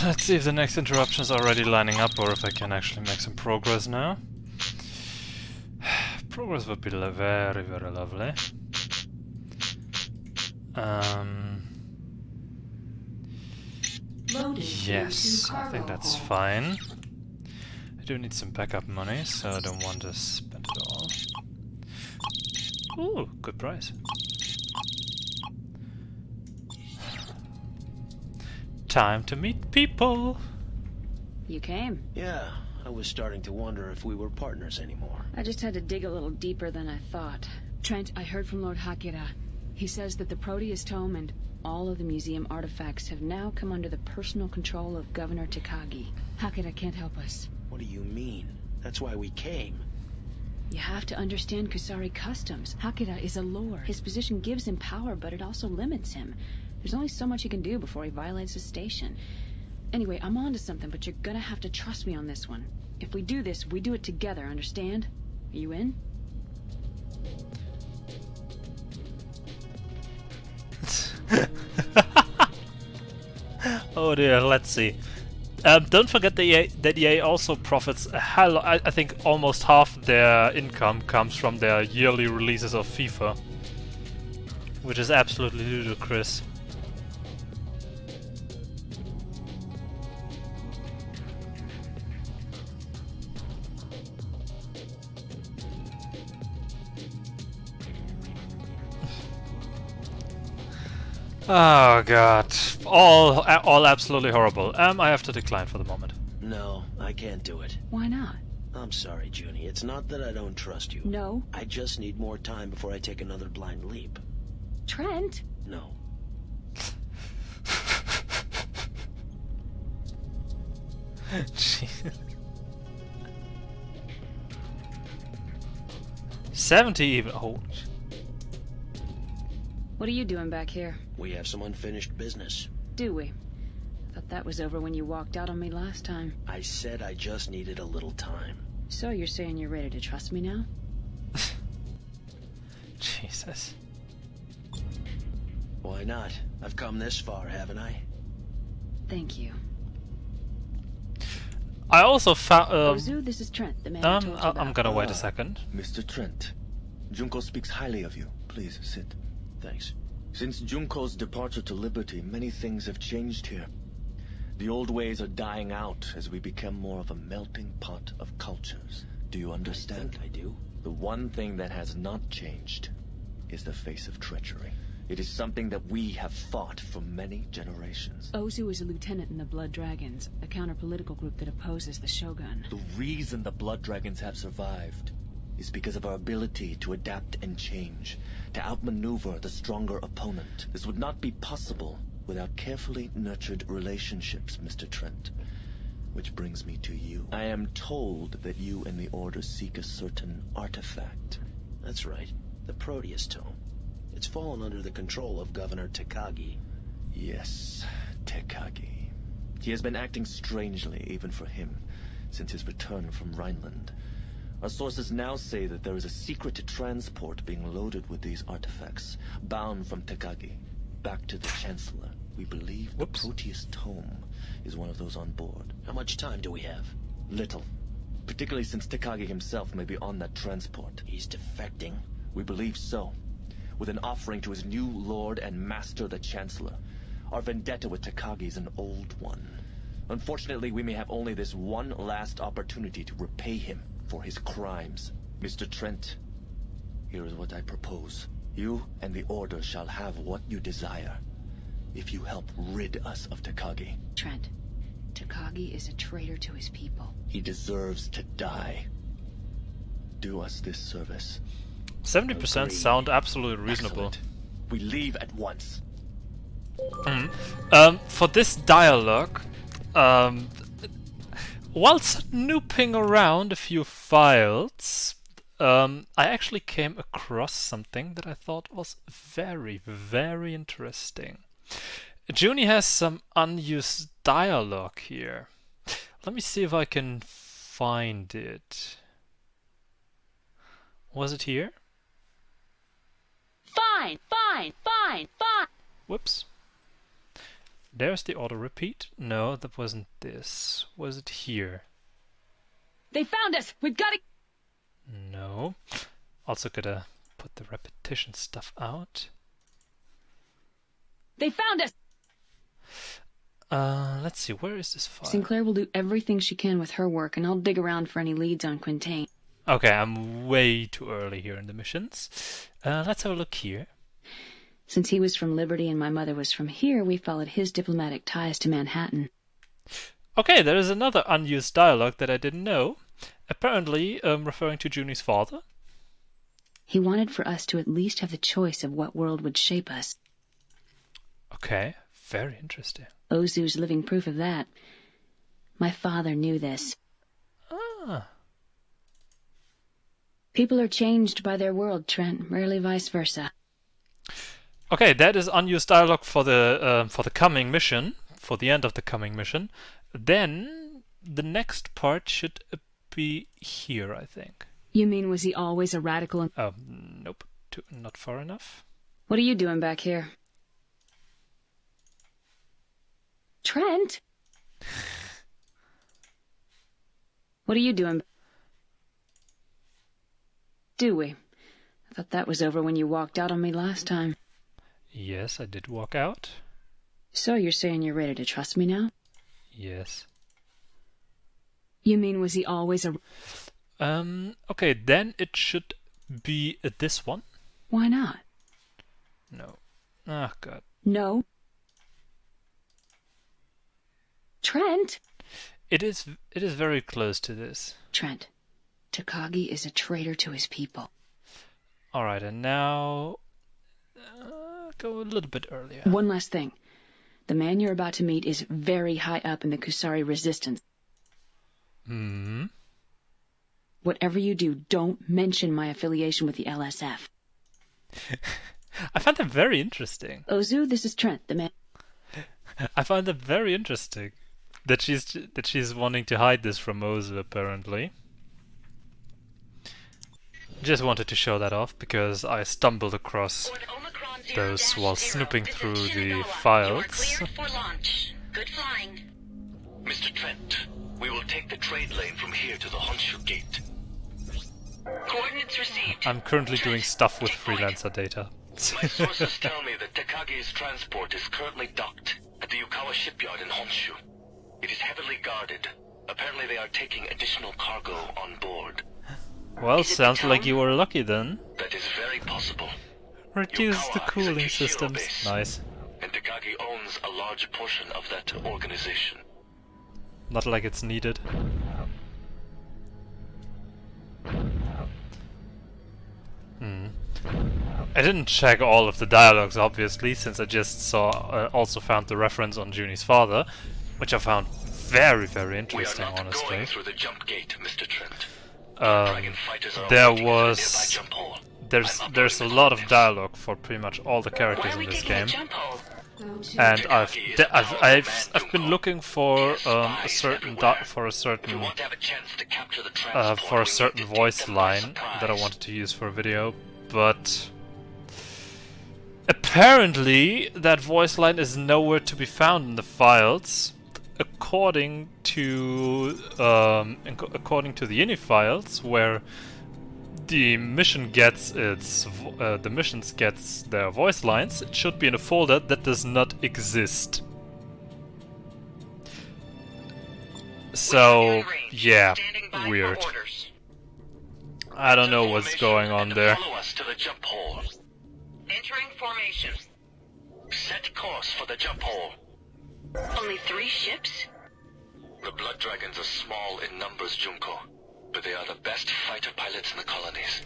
Let's see if the next interruption is already lining up or if I can actually make some progress now. Progress would be very, very lovely. Loaded Yes, into I think cargo that's hold. fine. I do need some backup money, so I don't want to spend it all. Ooh, good price. Time to meet people! You came. Yeah, I was starting to wonder if we were partners anymore. I just had to dig a little deeper than I thought. Trent, I heard from Lord Hakira. He says that the Proteus Tome and all of the museum artifacts have now come under the personal control of Governor Takagi. Hakira can't help us. What do you mean? That's why we came. You have to understand Kusari customs. Hakira is a lord. His position gives him power, but it also limits him. There's only so much he can do before he violates his station. Anyway, I'm onto something, but you're gonna have to trust me on this one. If we do this, we do it together, understand? Are you in? Oh dear, let's see. Don't forget that EA also profits a hell. I think almost half their income comes from their yearly releases of FIFA, which is absolutely ludicrous. Oh god, all absolutely horrible. I have to decline for the moment. No, I can't do it. Why not? I'm sorry, Junie. It's not that I don't trust you. No. I just need more time before I take another blind leap. Trent? No. Jeez. 70 even. Oh. What are you doing back here? We have some unfinished business. Do we? I thought that was over when you walked out on me last time. I said I just needed a little time. So you're saying you're ready to trust me now? Jesus. Why not? I've come this far, haven't I? Thank you. I also found. Ozu, this is Trent, the man I told you about. I'm gonna wait a second. Mr. Trent, Junko speaks highly of you. Please sit. Thanks. Since Junko's departure to Liberty, many things have changed here. The old ways are dying out as we become more of a melting pot of cultures. Do you understand? I think I do. The one thing that has not changed is the face of treachery. It is something that we have fought for many generations. Ozu is a lieutenant in the Blood Dragons, a counter-political group that opposes the Shogun. The reason the Blood Dragons have survived is because of our ability to adapt and change, to outmaneuver the stronger opponent. This would not be possible without carefully nurtured relationships, Mr. Trent. Which brings me to you. I am told that you and the Order seek a certain artifact. That's right. The Proteus Tome. It's fallen under the control of Governor Takagi. Yes, Takagi. He has been acting strangely, even for him, since his return from Rhineland. Our sources now say that there is a secret transport being loaded with these artifacts, bound from Takagi, back to the Chancellor. We believe the Proteus Tome is one of those on board. How much time do we have? Little. Particularly since Takagi himself may be on that transport. He's defecting. We believe so. With an offering to his new lord and master, the Chancellor. Our vendetta with Takagi is an old one. Unfortunately, we may have only this one last opportunity to repay him for his crimes. Mr. Trent, here is what I propose. You and the Order shall have what you desire, if you help rid us of Takagi. Trent, Takagi is a traitor to his people. He deserves to die. Do us this service. 70% sound absolutely reasonable. Excellent. We leave at once. For this dialogue, while snooping around a few files, I actually came across something that I thought was very, very interesting. Junie has some unused dialogue here. Let me see if I can find it. Was it here? Fine. Whoops. There's the auto repeat. No, that wasn't this. Was it here? They found us! We've got to... No. Also gotta put the repetition stuff out. They found us! Let's see, where is this file? Sinclair will do everything she can with her work, and I'll dig around for any leads on Quintain. Okay, I'm way too early here in the missions. Let's have a look here. Since he was from Liberty and my mother was from here, we followed his diplomatic ties to Manhattan. Okay, there is another unused dialogue that I didn't know. Apparently, referring to Junie's father. He wanted for us to at least have the choice of what world would shape us. Okay, very interesting. Ozu's living proof of that. My father knew this. Ah. People are changed by their world, Trent, rarely vice versa. Okay, that is unused dialogue for the coming mission, for the end of the coming mission. Then the next part should be here, I think. You mean, was he always a radical and... Oh, nope, not far enough. What are you doing back here? Trent? What are you doing? Do we? I thought that was over when you walked out on me last time. Yes, I did walk out. So you're saying you're ready to trust me now? Yes. You mean, was he always a... Okay, then it should be this one. Why not? No. Ah, God. No. Trent? It is very close to this. Trent, Takagi is a traitor to his people. Alright, and now... go a little bit earlier. One last thing. The man you're about to meet is very high up in the Kusari resistance. Hmm? Whatever you do, don't mention my affiliation with the LSF. I find that very interesting. Ozu, this is Trent, the man... I find that very interesting. That she's wanting to hide this from Ozu, apparently. Just wanted to show that off, because I stumbled across those while snooping through the files. Good flying. Mr. Trent, we will take the trade lane from here to the Honshu Gate. Coordinates received. I'm currently doing stuff with Freelancer data. My sources tell me that Takagi's transport is currently docked at the Yukawa shipyard in Honshu. It is heavily guarded. Apparently they are taking additional cargo on board. Well, sounds like you were lucky then. That is very possible. Reduce the Yukawa cooling is a Kishiro systems. base, Nice. and Takagi owns a large portion of that organization. Not like it's needed. I didn't check all of the dialogues, obviously, since I just saw, also found the reference on Junie's father, which I found very, very interesting, We are not honestly. going through the jump gate, Mr. Trent. Um, Fighters are there waiting at the was... nearby jump hole. There's a lot of dialogue for pretty much all the Why characters are we in this taking game. a jump hole? Go to And I've been looking for He has a spies certain everywhere. for a If you certain want to have a chance to capture the transport, for a we certain need to take voice them by line that I surprise. wanted to use for a video, but apparently that voice line is nowhere to be found in the files. According to the ini files, where the mission gets the missions gets their voice lines, it should be in a folder that does not exist. So yeah, Standing by for weird. orders. I don't know what's going on there. Follow us to the jump hole. Entering formation. Set course for the jump hole. Only 3 ships? The Blood Dragons are small in numbers, Junko, but they are the best fighter pilots in the colonies.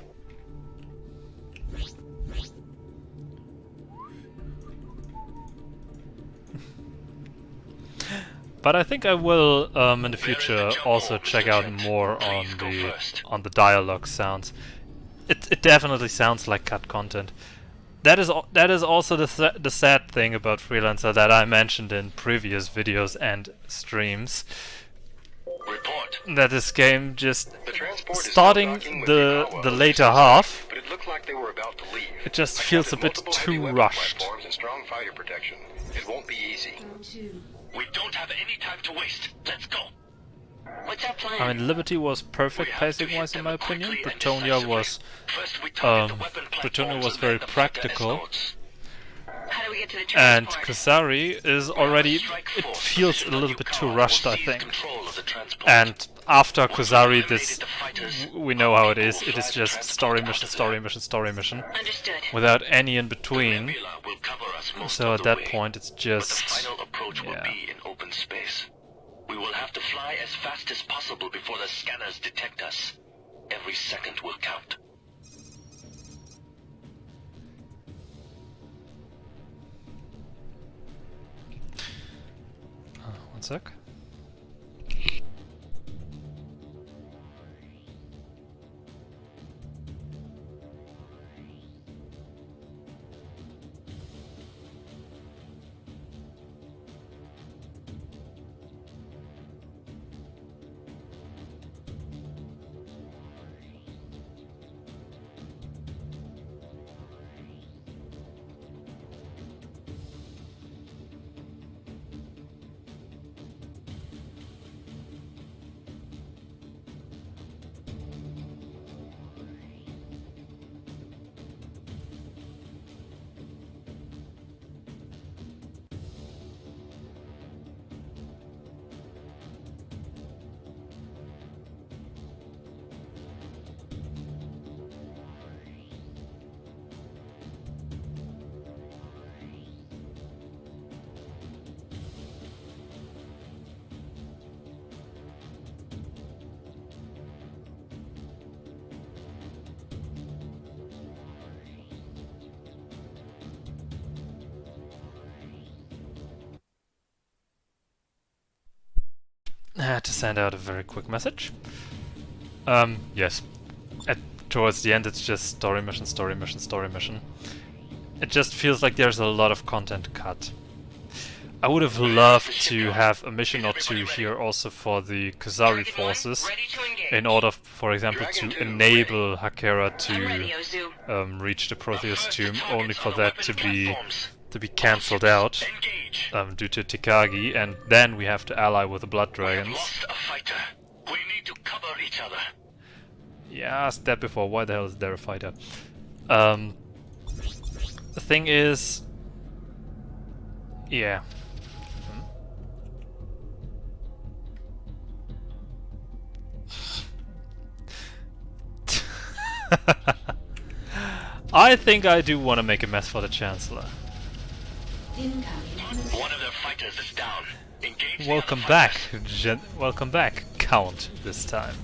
But I think I will in the future also check out more on the dialogue sounds. It definitely sounds like cut content. That is also the sad thing about Freelancer that I mentioned in previous videos and streams. Report. That this game just The transport is starting now docking with the Yukawa. later half, But it It looked like they were about to leave. It just I feels a counted bit multiple too heavy weapon rushed. platforms and strong fighter protection. It won't be easy. We don't have any time to waste. Let's go. What's our plan? I mean, Liberty was perfect We have to pacing-wise hit in my them opinion. quickly and Britannia decisively. was First we target the weapon Britannia platforms was and very then the fighter practical, escorts. How do we get to the and transport? Kasari is already. Strike It force feels a positioned on little bit too Yukon rushed, will I seize think. control of the transport. And after Once we've Kasari, eliminated this the fighters, we know how it is. will It is fly the just transport story after mission, them. story mission, story mission, Understood. without any in The between. nebula will cover us most So of at the that way, point, it's but the just final approach will yeah. be in open space. We will have to fly as fast as possible before the scanners detect us. Every second will count. One sec. I had to send out a very quick message. Yes. Towards the end, it's just story mission, story mission, story mission. It just feels like there's a lot of content cut. I would have loved to have a mission or two here also for the Kasari forces, Ready to engage. in order, for example, Dragon to 2 enable Hakera I'm ready, to Ozu. reach the Protheus First tomb, targets only for on the that weapon to be platforms. cancelled out Engage. due to Tikagi, and then we have to ally with the Blood We have Dragons. lost a fighter. We need to cover each other. Yeah, I asked that before. Why the hell is there a fighter? The thing is, yeah. I think I do want to make a mess for the Chancellor. One of their fighters is down. Engage the Welcome other back, fighters. welcome back, Count, this time.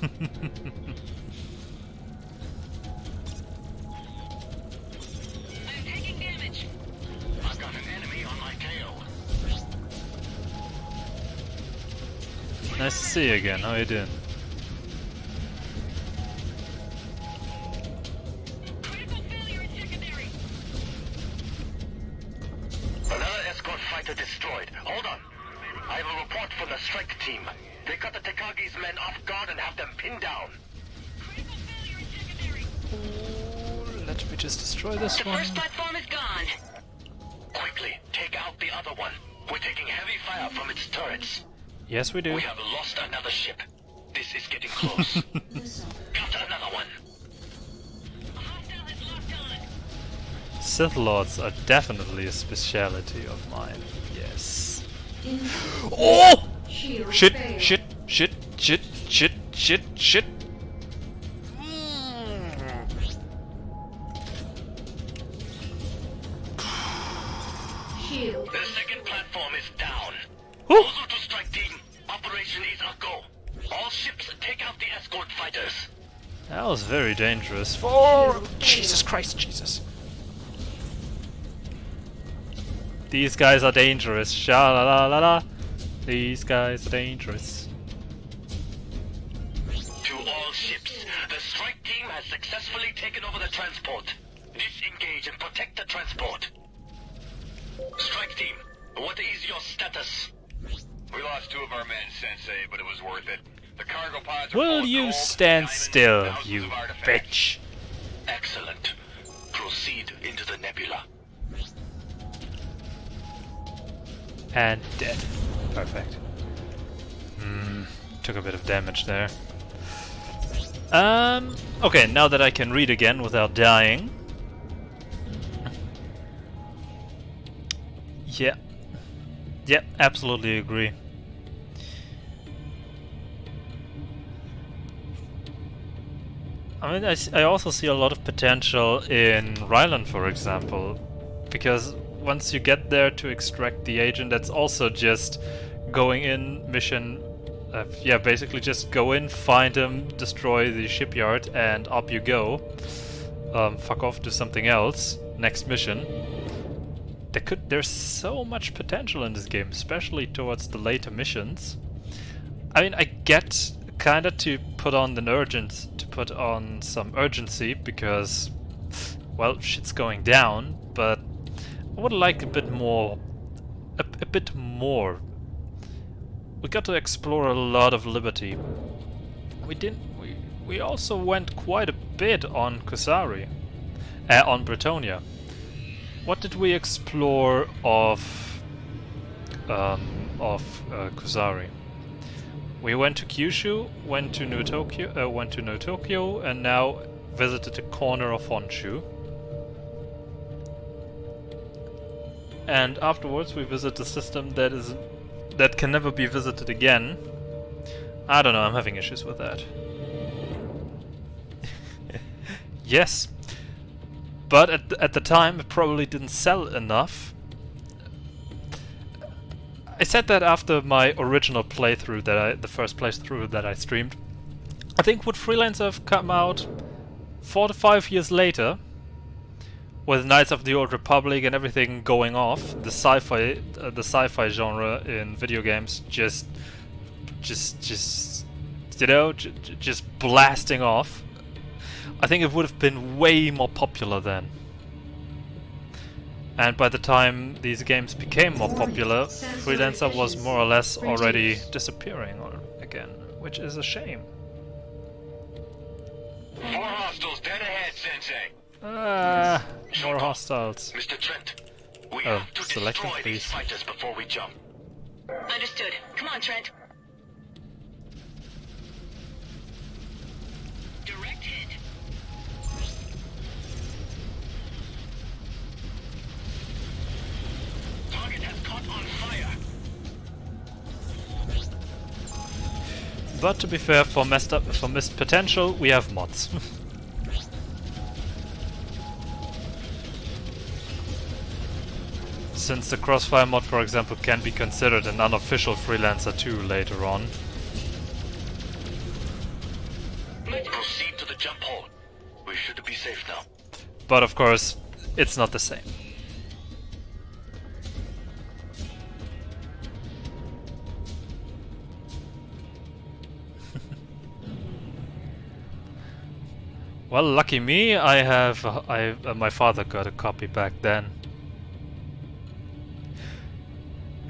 I'm taking damage. I've got an enemy on my tail. Nice to see you again. How you doing? Critical failure in secondary. Another escort fighter destroyed. Hold on. I have a report from the strike team. They got the Takagi's men off guard and have them pinned down. Critical failure in secondary. Let me just destroy this The one. first platform is gone. Quickly, take out the other one. We're taking heavy fire from its turrets. Yes, we do. We have lost another ship. This is getting close. Got another one. A hostile has locked on. Sith Lords are definitely a speciality of mine. Yes. Oh! Shit! Shit! Shit! Shit! Shit! Shit! Shit! The second platform is down. Whew. Ozu to strike team. Operation is a go. All ships take out the escort fighters. That was very dangerous. For Jesus Christ, Jesus! These guys are dangerous. Sha la la la la. These guys are dangerous. To all ships, the strike team has successfully taken over the transport. Disengage and protect the transport. Strike team, what is your status? We lost 2 of our men, Sensei, but it was worth it. The cargo pods are full Will of you gold, stand diamonds, still, thousands you of artifacts. bitch? Excellent. Proceed into the nebula. And dead. Perfect. Took a bit of damage there. Okay, now that I can read again without dying. Yeah. Yeah, absolutely agree. I mean, I also see a lot of potential in Ryland, for example, because once you get there to extract the agent, that's also just going in, mission, yeah, basically just go in, find him, destroy the shipyard, and up you go. Fuck off, do something else. Next mission. There's so much potential in this game, especially towards the later missions. I mean, I get kinda to put on some urgency because, well, shit's going down, but I would like a bit more. A bit more. We got to explore a lot of liberty. We also went quite a bit on Kusari, on Bretonia. What did we explore of Kusari? We went to Kyushu, went to New Tokyo, and now visited the corner of Honshu. And afterwards we visit a system that can never be visited again. I don't know, I'm having issues with that. Yes, but at the time it probably didn't sell enough. I said that after my original playthrough, the first playthrough that I streamed. I think would Freelancer have come out 4 to 5 years later, with Knights of the Old Republic and everything going off, the sci-fi genre in video games just you know, just blasting off. I think it would have been way more popular then. And by the time these games became more popular, Freelancer was more or less already disappearing again, which is a shame. 4 hostiles dead ahead, Sensei. More hostiles. Mr. Trent, we have to selecting, destroy these please. fighters before we jump. Understood. Come on, Trent. Direct hit. Target has caught on fire. But to be fair, for missed potential, we have mods. Since the Crossfire mod, for example, can be considered an unofficial Freelancer 2 later on. Proceed to the jump hole. We should be safe now. But of course, it's not the same. Well, lucky me, my father got a copy back then.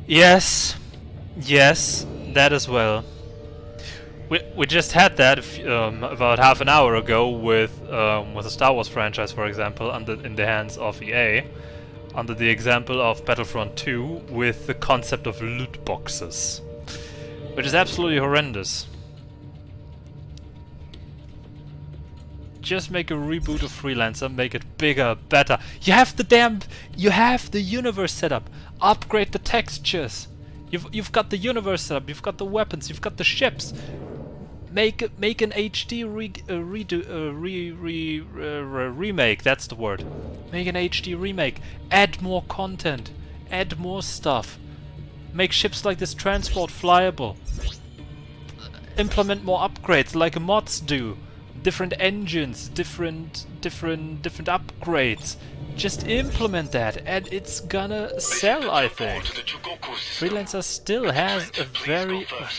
Yes, that as well. We just had that about half an hour ago with the Star Wars franchise, for example, in the hands of EA, under the example of Battlefront 2 with the concept of loot boxes, which is absolutely horrendous. Just make a reboot of Freelancer, make it bigger, better. You have the universe set up. Upgrade the textures. You've got the universe set up. You've got the weapons. You've got the ships. Make an HD remake. That's the word. Make an HD remake. Add more content. Add more stuff. Make ships like this transport flyable. Implement more upgrades like mods do. Different engines, different upgrades. Just implement that, and it's gonna sell, I think. Freelancer still has a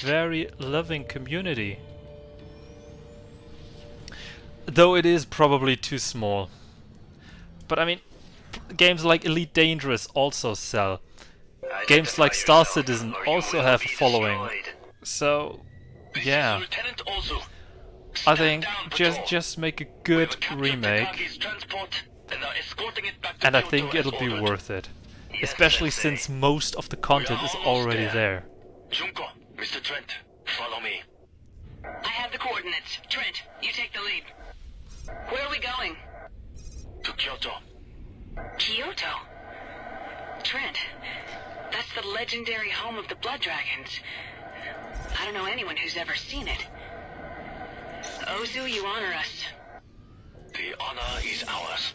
very loving community. Though it is probably too small. But I mean, games like Elite Dangerous also sell. Games like Star Citizen also have a following. So, yeah. Lieutenant Ozu, I Stand think down, patrol. just make a We good have captured remake, Takagi's transport and are escorting it back to and I Kyoto think as it'll be ordered. worth it. Yes, Especially Sensei. since most of the We content are is almost already there. Junko, Mr. Trent, follow me. I have the coordinates. Trent, you take the lead. Where are we going? To Kyoto. Kyoto? Trent, that's the legendary home of the Blood Dragons. I don't know anyone who's ever seen it. Ozu, you honor us. The honor is ours.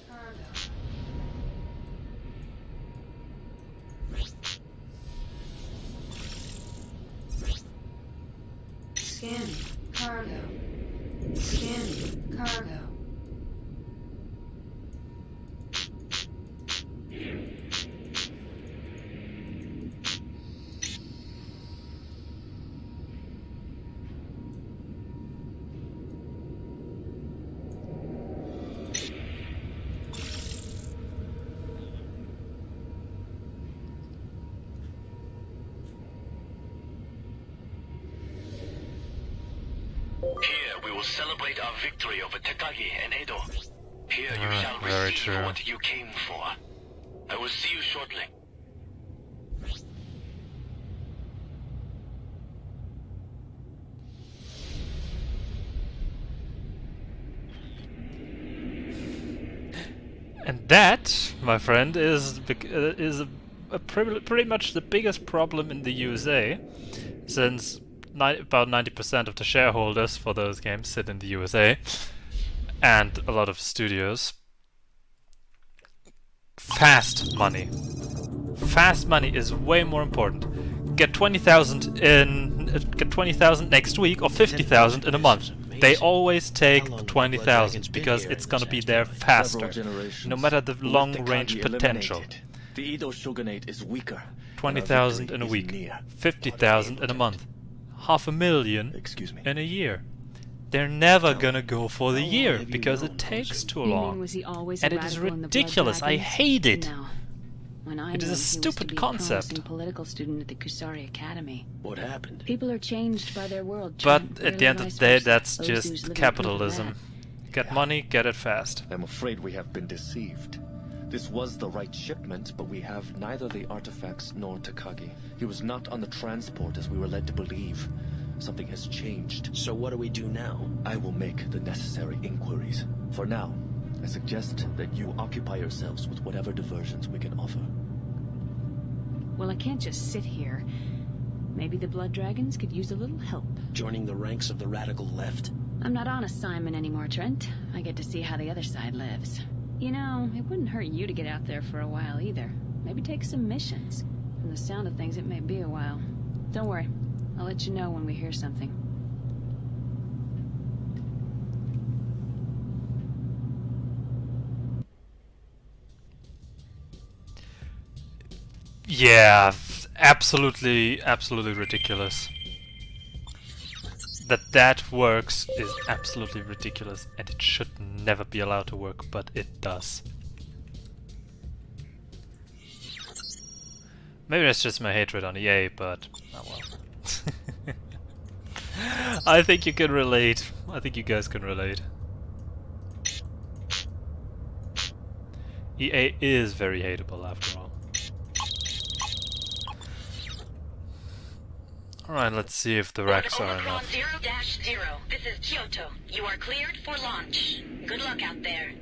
Scanning cargo. Scanning cargo. Here we will celebrate our victory over Takagi and Edo. Here you shall very receive true. what you came for. I will see you shortly. And that, my friend, is pretty much the biggest problem in the USA, since about 90% of the shareholders for those games sit in the USA, and a lot of studios. Fast money. Fast money is way more important. Get 20,000 get 20,000 next week or 50,000 in a month. They always take 20,000 because it's gonna be there faster, no matter the long-range potential. The Edo shogunate is weaker. 20,000 in a week, 50,000 in a month, 500,000 Excuse me. in a year. They're never gonna go for the year because it takes too You mean, long. was he always And a it is radical in the Blood ridiculous. I Dragons? hate it. No. When I It is knew a him, he was to stupid be concept. promising political student at the Kusari Academy. What happened? People are changed by their world. But Trent. at the Really end of vice the day, versa. that's Ozu's just living proof of capitalism. Get money, get it fast. I'm afraid we have been deceived. This was the right shipment, but we have neither the artifacts nor Takagi. He was not on the transport as we were led to believe. Something has changed. So what do we do now? I will make the necessary inquiries. For now, I suggest that you occupy yourselves with whatever diversions we can offer. Well, I can't just sit here. Maybe the Blood Dragons could use a little help. Joining the ranks of the radical left? I'm not on assignment anymore, Trent. I get to see how the other side lives. You know, it wouldn't hurt you to get out there for a while either. Maybe take some missions. From the sound of things, it may be a while. Don't worry. I'll let you know when we hear something. Yeah, absolutely ridiculous. That works is absolutely ridiculous, and it should never be allowed to work, but it does. Maybe that's just my hatred on EA, but oh well. I think you can relate. I think you guys can relate. EA is very hateable after all. Alright, let's see if the racks are Omicron enough. 0-0. This is Kyoto. You are cleared for launch. Good luck out there.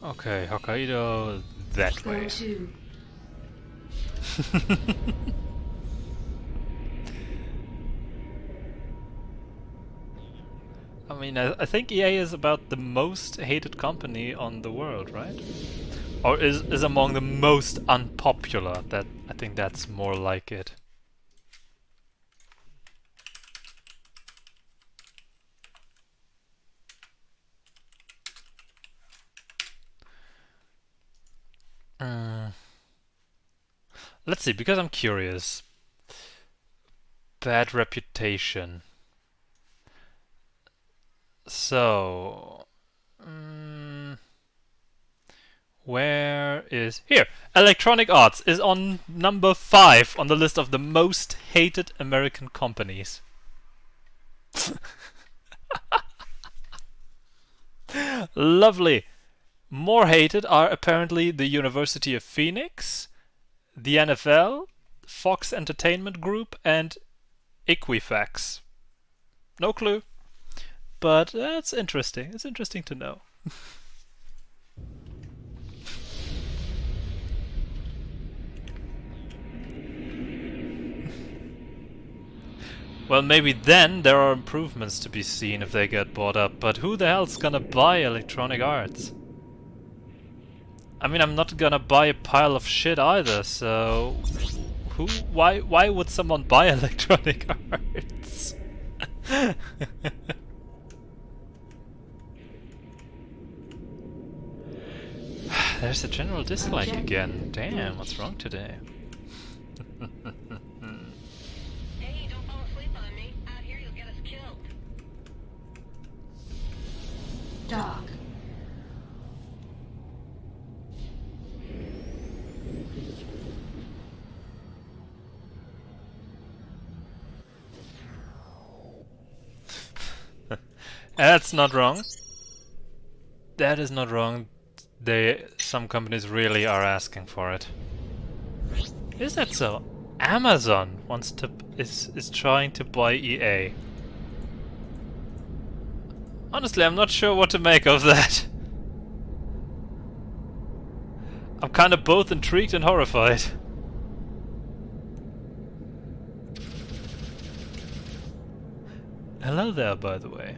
Okay, Hokkaido that way. Two. I mean, I think EA is about the most hated company on the world, right? Or is among the most unpopular. That I think that's more like it. Let's see, because I'm curious. Bad reputation. So, Where is... Here! Electronic Arts is on number 5 on the list of the most hated American companies. Lovely! More hated are apparently the University of Phoenix, the NFL, Fox Entertainment Group, and Equifax. No clue. But that's interesting. It's interesting to know. Well, maybe then there are improvements to be seen if they get bought up, but who the hell's gonna buy Electronic Arts? I mean, I'm not gonna buy a pile of shit either, so... Why would someone buy Electronic Arts? There's a general dislike again. Damn, what's wrong today? Hey, don't fall asleep on me. Out here you'll get us killed. Dock. That's not wrong. That is not wrong. Some companies really are asking for it. Is that so? Amazon is trying to buy EA. Honestly, I'm not sure what to make of that. I'm kind of both intrigued and horrified. Hello there, by the way.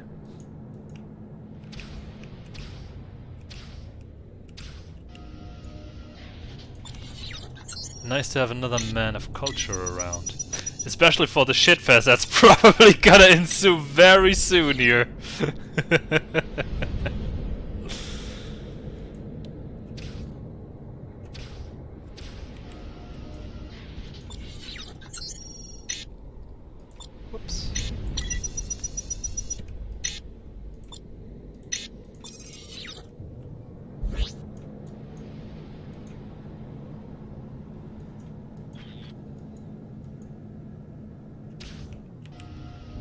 Nice to have another man of culture around. Especially for the shitfest that's probably gonna ensue very soon here. Whoops.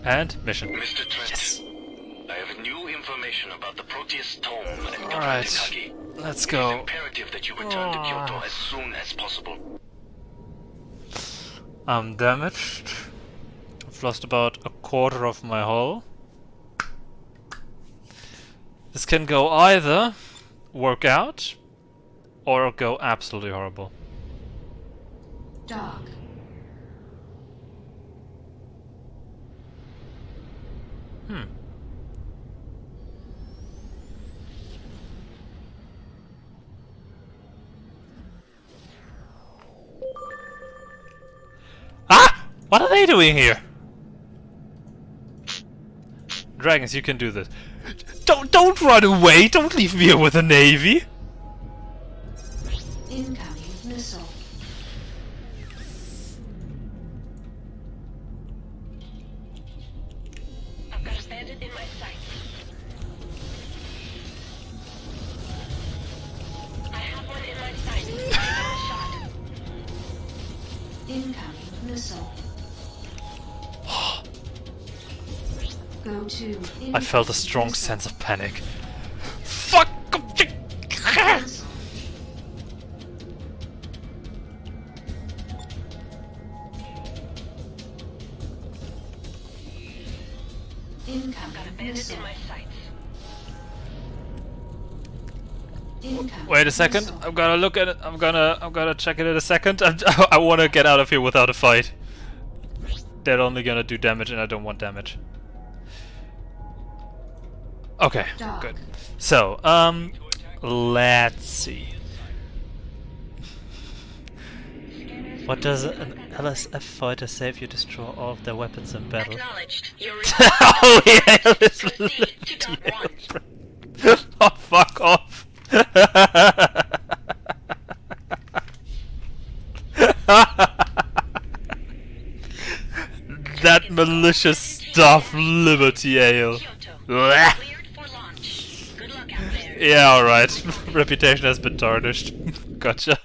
And mission. Mr. Trent, Yes. I have new information about the Proteus Tome and Governor Alright, Takagi. let's It is go. imperative that you return to Kyoto as soon as possible. I'm damaged. I've lost about a quarter of my hull. This can go either work out or go absolutely horrible. Dock. Ah! What are they doing here? Dragons, you can do this. Don't run away! Don't leave me here with the Navy! Incoming missile. I've got a bandit in my sights. I have one in my sights. Give him a shot. Incoming missile. Go to. I felt a strong sense of panic. Fuck! Cancel. Incoming Bandit missile. in my sights. Incoming Wait a second, missile. I'm gonna look at it. I'm gonna check it in a second. I want to get out of here without a fight. They're only gonna do damage, and I don't want damage. Okay, Dock. good. So, let's see. What does an LSF fighter say if you destroy all of their weapons in battle? Acknowledged. You're Oh yeah, this Proceed to Dock 1. Oh, fuck off. That malicious stuff, Liberty Ale. Kyoto. Blech. Cleared for launch. Good luck out there. Yeah, alright. Reputation has been tarnished. Gotcha.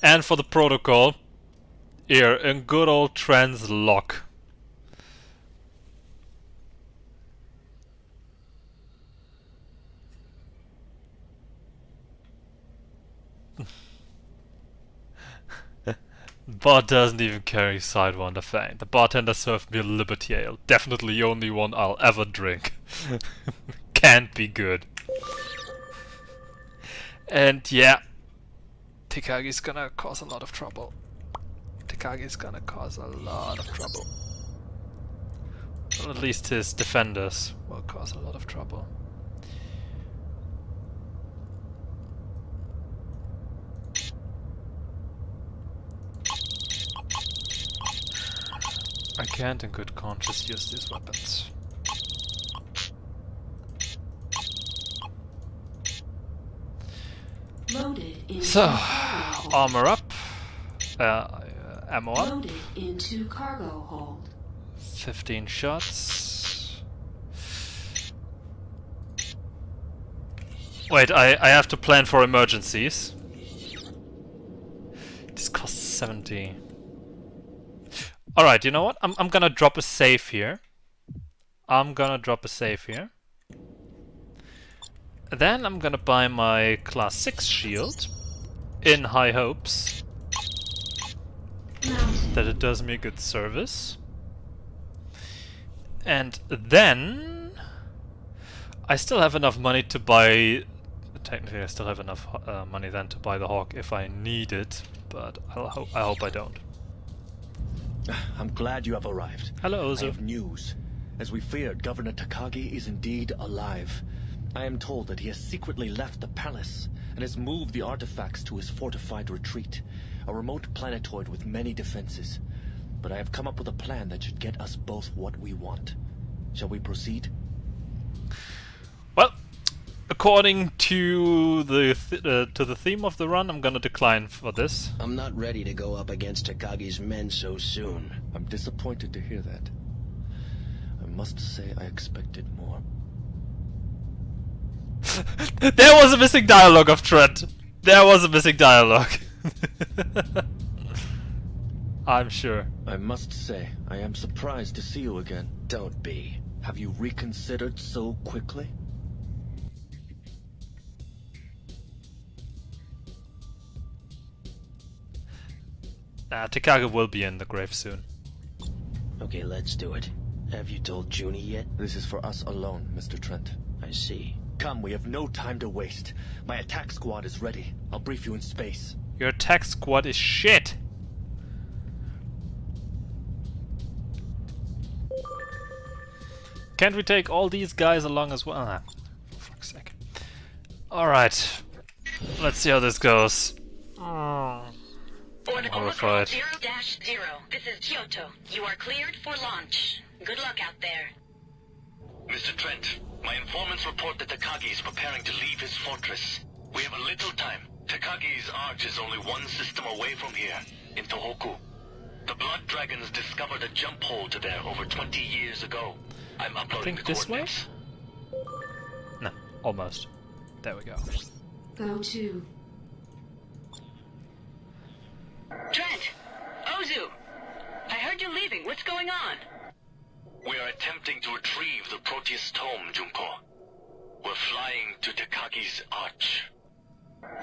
And for the protocol, here, in good old Trent's log. Bot doesn't even carry Sidewinder Fang. The bartender served me a Liberty Ale. Definitely the only one I'll ever drink. Can't be good. And yeah, Tikagi's gonna cause a lot of trouble. Tikagi's gonna cause a lot of trouble. Well, at least his defenders will cause a lot of trouble. I can't in good conscience use these weapons. Loaded into So, cargo hold. armor up, ammo up, Loaded into cargo hold. 15 shots. Wait, I have to plan for emergencies. This costs 70. Alright, you know what? I'm gonna drop a save here. Then I'm gonna buy my class 6 shield in high hopes that it does me a good service. And then I still have enough money to buy. Technically, I still have enough money then to buy the Hawk if I need it, but I hope I don't. I'm glad you have arrived. Hello, I Ozu. have news. As we feared, Governor Takagi is indeed alive. I am told that he has secretly left the palace and has moved the artifacts to his fortified retreat, a remote planetoid with many defenses. But I have come up with a plan that should get us both what we want. Shall we proceed? Well, according to the theme of the run, I'm gonna decline for this. I'm not ready to go up against Takagi's men so soon. I'm disappointed to hear that. I must say I expected more. There was a missing dialogue of Trent. There was a missing dialogue. I'm sure. I must say, I am surprised to see you again. Don't be. Have you reconsidered so quickly? Takagi will be in the grave soon. Okay, let's do it. Have you told Junie yet? This is for us alone, Mr. Trent. I see. Come, we have no time to waste. My attack squad is ready. I'll brief you in space. Your attack squad is shit. Can't we take all these guys along as well? Ah, for fuck's sake. Alright. Let's see how this goes. Orbital Horrified. 0-0. This is Kyoto. You are cleared for launch. Good luck out there. Mr. Trent, my informants report that Takagi is preparing to leave his fortress. We have a little time. Takagi's arch is only one system away from here, in Tohoku. The Blood Dragons discovered a jump hole to there over 20 years ago. I'm uploading the this way? coordinates. No, almost. There we go. Go to. Trent! Ozu! I heard you're leaving. What's going on? We are attempting to retrieve the Proteus tome, Junko. We're flying to Takagi's arch.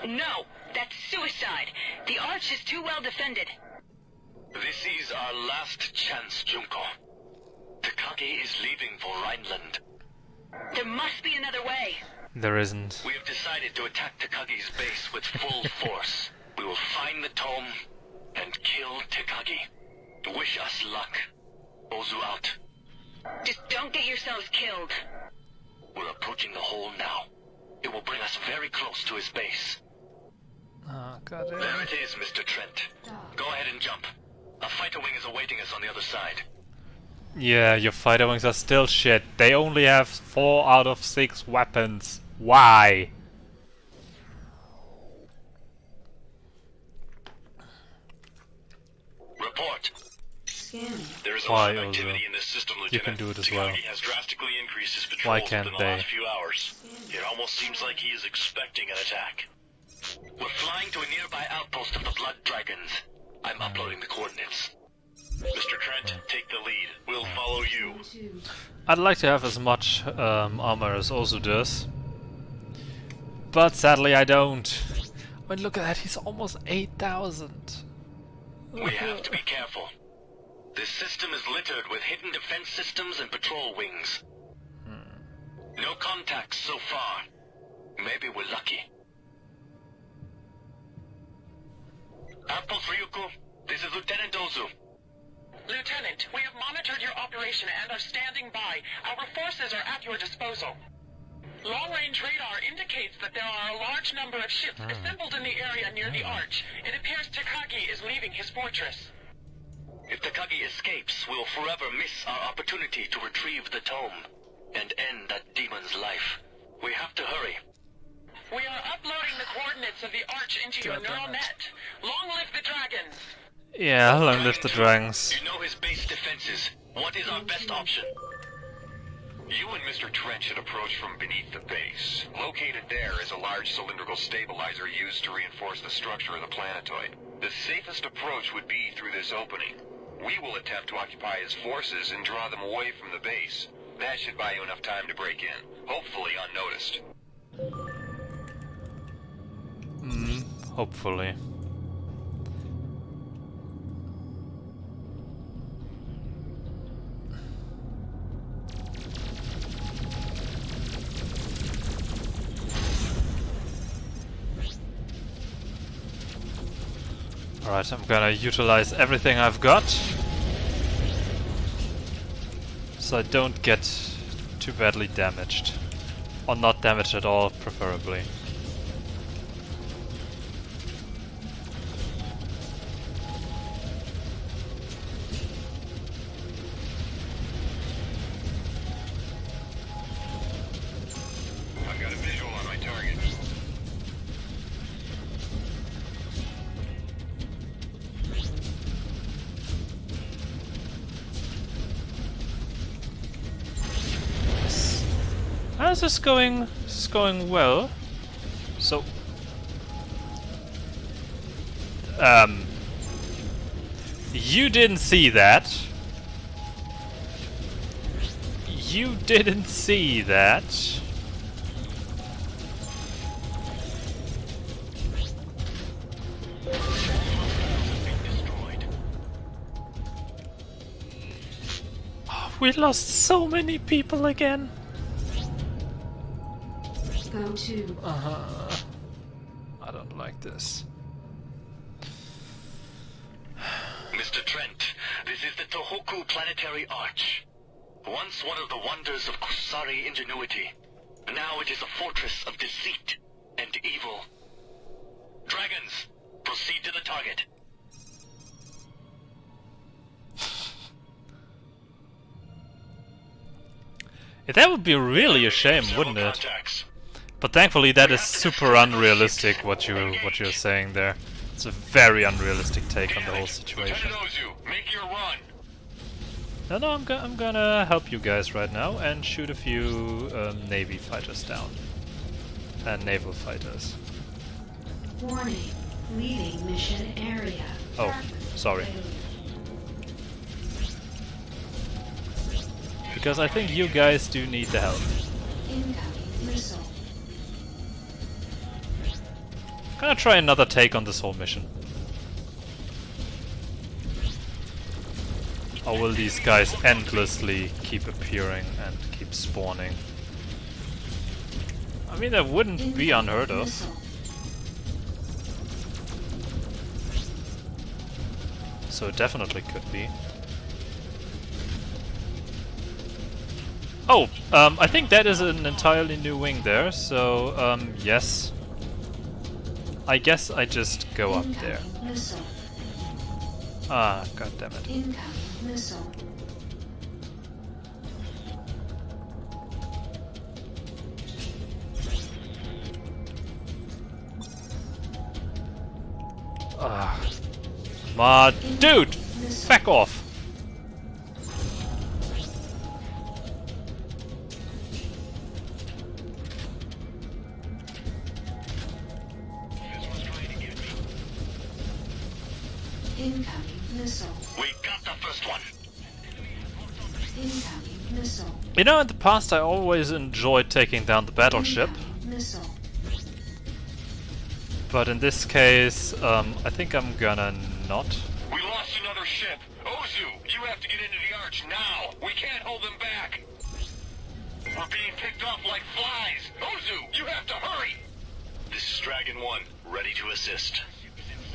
No! That's suicide! The arch is too well defended. This is our last chance, Junko. Takagi is leaving for Rhineland. There must be another way. There isn't. We have decided to attack Takagi's base with full force. We will find the tome and kill Takagi. Wish us luck. Ozu out. Just don't get yourselves killed. We're approaching the hole now. It will bring us very close to his base. Oh, God. There it is, Mr. Trent. Go ahead and jump. A fighter wing is awaiting us on the other side. Yeah, your fighter wings are still shit. They only have 4 out of 6 weapons. Why? Report. Scanning. There is a Why, lot of activity Ozo? in this system, You Lieutenant. can do it as well. Takagi has drastically increased his Why patrols can't within the they? last few hours. It almost seems like he is expecting an attack. We're flying to a nearby outpost of the Blood Dragons. I'm uploading the coordinates. Mr. Trent, take the lead. We'll follow you. 2. I'd like to have as much armor as Ozu does, but sadly I don't. I mean, look at that, he's almost 8,000. We have to be careful. This system is littered with hidden defense systems and patrol wings. No contacts so far. Maybe we're lucky. Outpost Ryuko, this is Lieutenant Ozu. Lieutenant, we have monitored your operation and are standing by. Our forces are at your disposal. Long-range radar indicates that there are a large number of ships assembled in the area near the Arch. It appears Takagi is leaving his fortress. If Takagi escapes, we'll forever miss our opportunity to retrieve the tome and end that demon's life. We have to hurry. We are uploading the coordinates of the Arch into your neural net. Long live the dragons! Yeah, long live the dragons. You know his base defenses. What is our best option? You and Mr. Trent should approach from beneath the base. Located there is a large cylindrical stabilizer used to reinforce the structure of the planetoid. The safest approach would be through this opening. We will attempt to occupy his forces and draw them away from the base. That should buy you enough time to break in, hopefully unnoticed. Hopefully. Alright, I'm gonna utilize everything I've got, so I don't get too badly damaged. Or not damaged at all, preferably. I've got a visual on my target. This is going well. So you didn't see that. You didn't see that. Oh, we lost so many people again. Go to. I don't like this. Mr. Trent, this is the Tohoku Planetary Arch. Once one of the wonders of Kusari ingenuity. Now it is a fortress of deceit and evil. Dragons, proceed to the target. Yeah, that would be really a shame, wouldn't it? But thankfully that is super unrealistic what you're saying there. It's a very unrealistic take on the whole situation. Make your run. No, I'm gonna help you guys right now and shoot a few Navy fighters down. And naval fighters. Warning. Leaving mission area. Oh, sorry. Because I think you guys do need the help. Incoming missile. Gonna try another take on this whole mission. Or will these guys endlessly keep appearing and keep spawning? I mean, that wouldn't be unheard of. Missile. So it definitely could be. Oh, I think that is an entirely new wing there, so, yes. I guess I just go up there. Incoming missile. Ah, god damn it. Incoming missile. Ah. Ma, dude! Back off! Incoming missile. We got the first one. Incoming missile. You know, in the past I always enjoyed taking down the battleship, Incoming missile. but in this case, I think I'm gonna not. We lost another ship. Ozu, you have to get into the arch now. We can't hold them back. We're being picked off like flies. Ozu, you have to hurry. This is Dragon 1, ready to assist.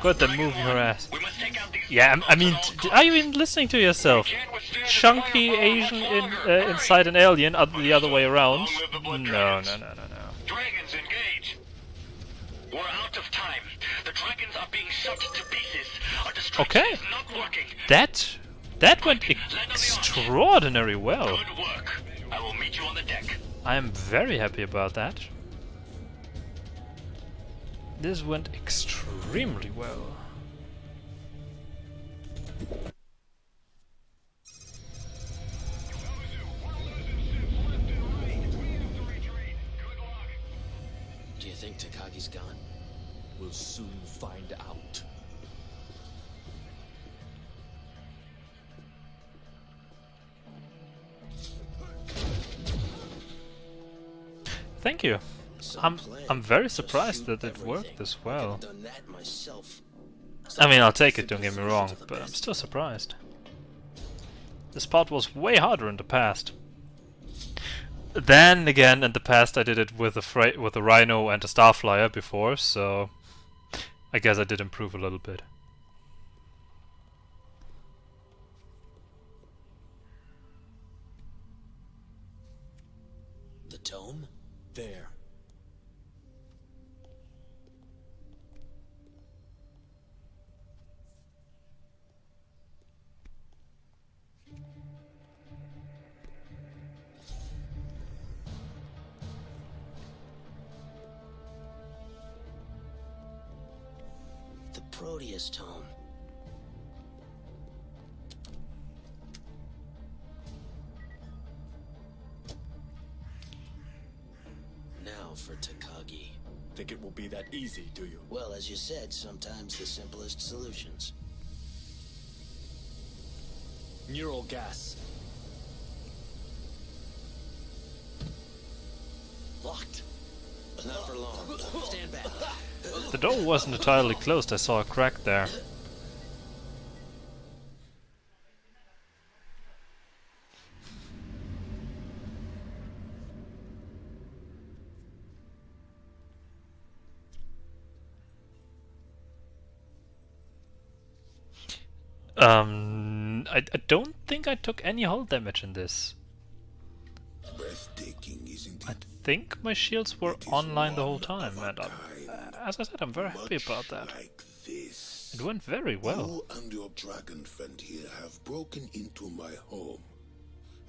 Good, then move your ass. We must take out these Yeah, I gunboats mean, at all costs. are you even listening to yourself? Can't withstand the Chunky firepower Asian much longer. inside an alien, the other way around? Long live the blood No, dragons. no. Dragons engage. We're out of time. The dragons are being shot to pieces. Our destruction Okay. is not working. That went extraordinary well. Good work. I will meet you on the deck. I am very happy about that. This went extremely well. Do you think Takagi's gone? We'll soon find out. Thank you. I'm very surprised that it worked this well. Done that myself. I mean, I'll take it, don't get me wrong, but I'm still surprised. This part was way harder in the past. Then again, in the past I did it with a Rhino and a Starflyer before, so I guess I did improve a little bit. The tome? There. The Proteus tome. Now for Takagi. Think it will be that easy, do you? Well, as you said, sometimes the simplest solutions. Neural gas. Locked. Not for long. Stand back. The door wasn't entirely closed, I saw a crack there. I don't think I took any hull damage in this. Breathtaking, isn't I it? think my shields were online the whole time, and as I said, I'm very happy about that. Like this. It went very well. You and your dragon friend here have broken into my home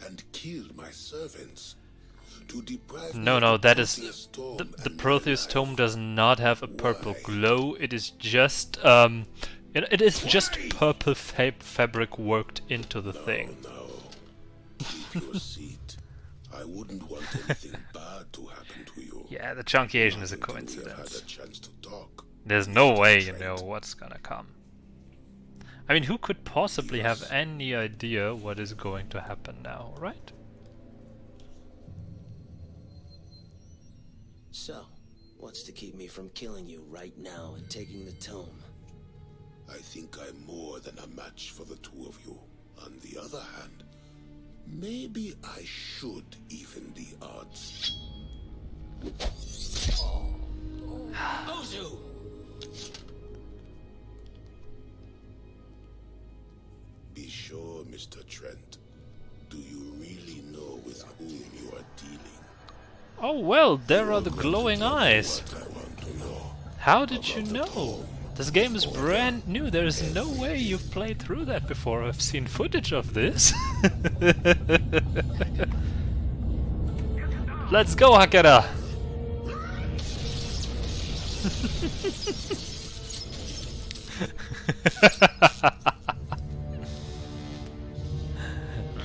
and killed my servants to deprive me No, of that is Proteus tome the and Proteus my tome life. does not have a purple Why? glow. It is just it is just purple fabric worked into the thing. No. Keep your seat. I wouldn't want anything bad to happen to you. Yeah, the chunky Asian is a Until we have had coincidence. a chance to talk. There's no way you know what's gonna come. I mean, who could possibly have any idea what is going to happen now, right? So, what's to keep me from killing you right now and taking the tome? I think I'm more than a match for the two of you. On the other hand, maybe I should even the odds. Ozu! Be sure, Mr. Trent. Do you really know with whom you are dealing? Oh well, there are the glowing eyes. What I want to know. How did you know? This game is brand new. There is no way you've played through that before. I've seen footage of this. Let's go, Hakeda!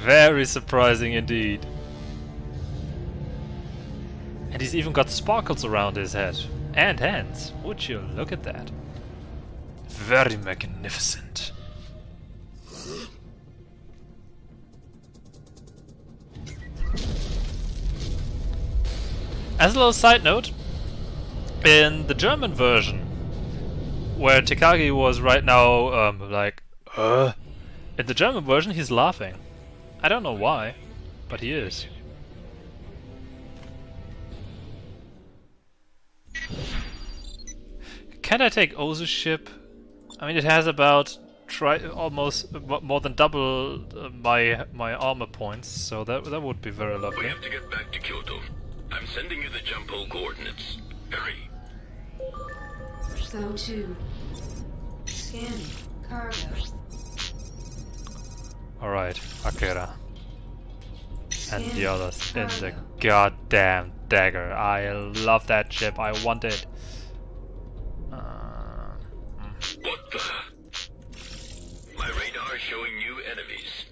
Very surprising indeed. And he's even got sparkles around his head. And hands. Would you look at that? Very magnificent. As a little side note, in the German version, where Takagi was right now like, in the German version he's laughing. I don't know why, but he is. Can I take Ozu's ship? I mean, it has about almost more than double my armor points, so that would be very lovely. We have to get back to Kyoto. I'm sending you the jump hole coordinates. Hurry. Go to. Scanning. Cargo. Alright, Akira. And the others in the goddamn dagger. I love that ship, I want it. What the? My radar showing new enemies.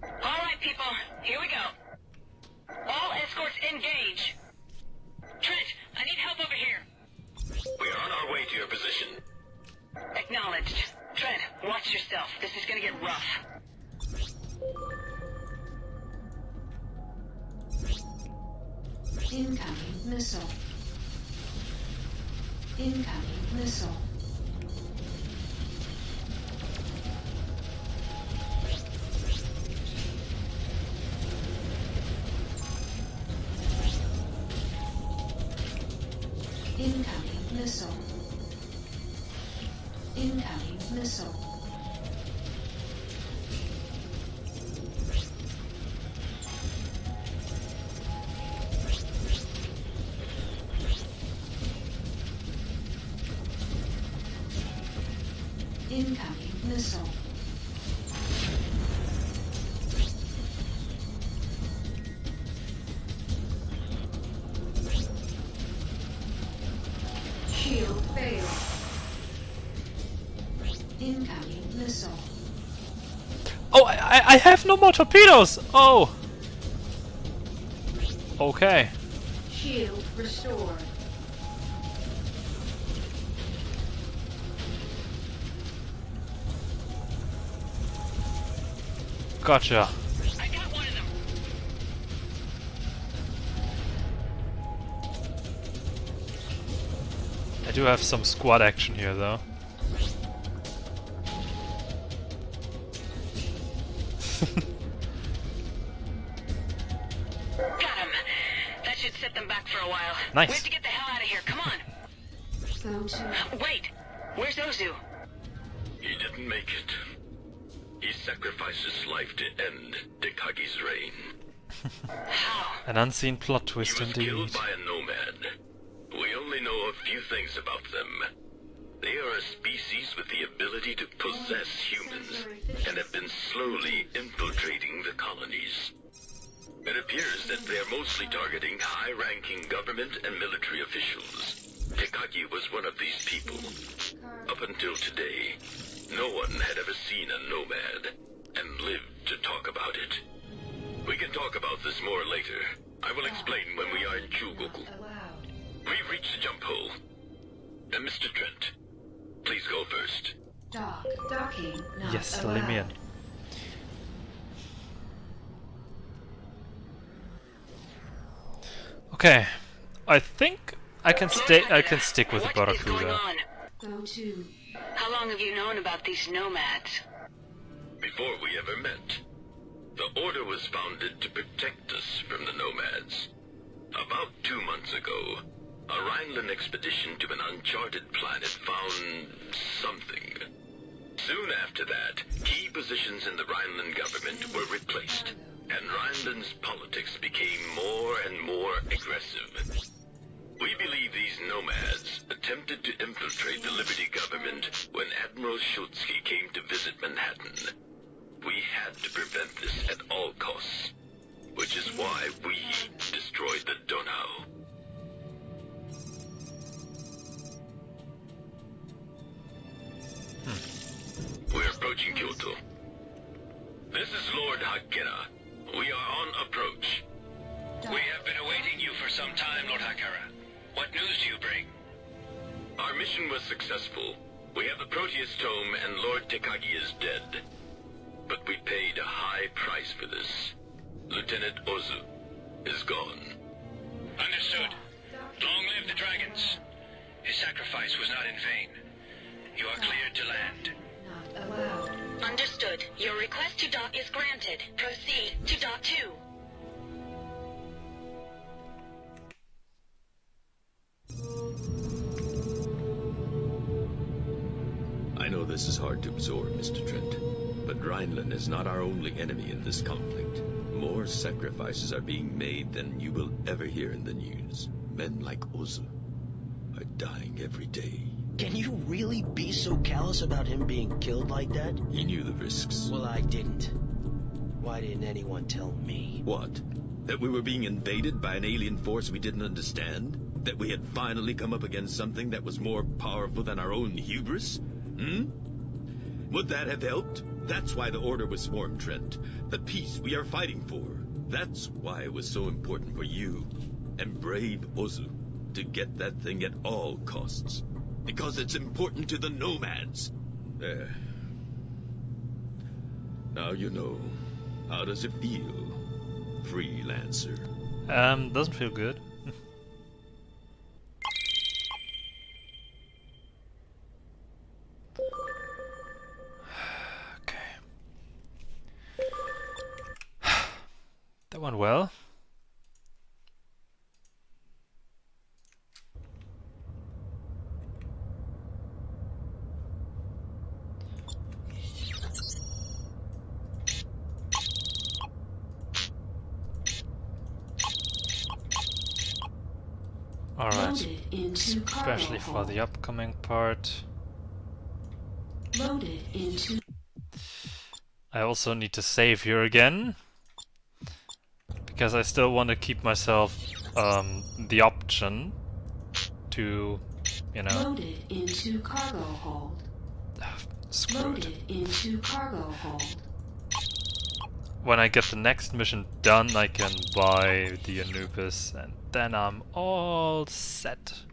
Alright, people, here we go. All escorts engage. Trent, I need help over here. We are on our way to your position. Acknowledged. Trent, watch yourself. This is gonna get rough. Incoming missile. Incoming missile. Incoming missile. Incoming missile. Incoming missile. Shield failed. Incoming missile. Oh, I have no more torpedoes! Oh! Okay. Shield restored. Gotcha. I got one of them. I do have some squad action here though. Got him. That should set them back for a while. Nice. We have to get the hell out of here. Come on. Go to. Wait. Where's Ozu? He didn't make it. He sacrificed his life to end Takagi's reign. How? An unseen plot twist He was indeed. killed by a nomad. We only know a few things about them. They are a species with the ability to possess humans and have been slowly infiltrating the colonies. It appears that they are mostly targeting high-ranking government and military officials. Takagi was one of these people. Up until today, no one had ever seen a nomad and lived to talk about it. We can talk about this more later. I will explain when we are in Chugoku. We've reached the jump hole. And Mr. Trent, please go first. Docking not Yes, allowed. let me in. Okay, I think I can stay. I can stick with the What is Barakuda. going on? Go to. How long have you known about these nomads? Before we ever met, the Order was founded to protect us from the nomads. About 2 months ago, a Rhineland expedition to an uncharted planet found something. Soon after that, key positions in the Rhineland government were replaced, and Rhineland's politics became more and more aggressive. We believe these nomads attempted to infiltrate the Liberty government when Admiral Schultzky came to visit Manhattan. We had to prevent this at all costs, which is why we destroyed the Donau. We're approaching Kyoto. This is Lord Hakera. We are on approach. We have been awaiting you for some time, Lord Hakara. What news do you bring? Our mission was successful. We have the Proteus Tome and Lord Takagi is dead. We paid a high price for this. Lieutenant Ozu is gone. Understood. Long live the dragons. His sacrifice was not in vain. You are cleared to land. Not allowed. Understood. Your request to dock is granted. Proceed to dock 2. I know this is hard to absorb, Mr. Trent, but Rhineland is not our only enemy in this conflict. More sacrifices are being made than you will ever hear in the news. Men like Ozu are dying every day. Can you really be so callous about him being killed like that? He knew the risks. Well, I didn't. Why didn't anyone tell me? What? That we were being invaded by an alien force we didn't understand? That we had finally come up against something that was more powerful than our own hubris? Would that have helped? That's why the Order was formed, Trent. The peace we are fighting for. That's why it was so important for you and brave Ozu to get that thing at all costs. Because it's important to the nomads. There. Now you know. How does it feel, Freelancer? Doesn't feel good. That went well. Alright, especially for the upcoming part. Loaded into. I also need to save here again, because I still want to keep myself the option to, you know. Loaded into cargo hold. Screw Loaded it. into cargo hold. When I get the next mission done, I can buy the Anubis, and then I'm all set.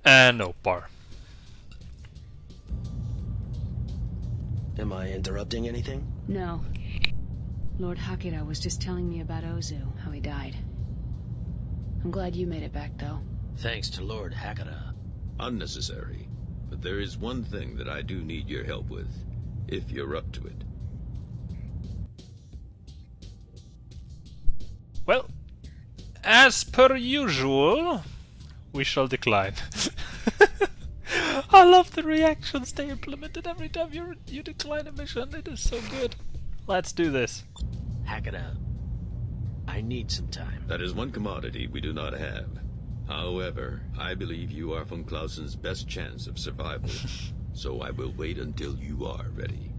And no bar. Am I interrupting anything? No. Lord Hakira was just telling me about Ozu, how he died. I'm glad you made it back, though. Thanks to Lord Hakira. Unnecessary. But there is one thing that I do need your help with, if you're up to it. Well, as per usual, we shall decline. I love the reactions they implemented every time you decline a mission. It is so good. Let's do this. Hakira, I need some time. That is one commodity we do not have. However, I believe you are von Clausen's best chance of survival, so I will wait until you are ready.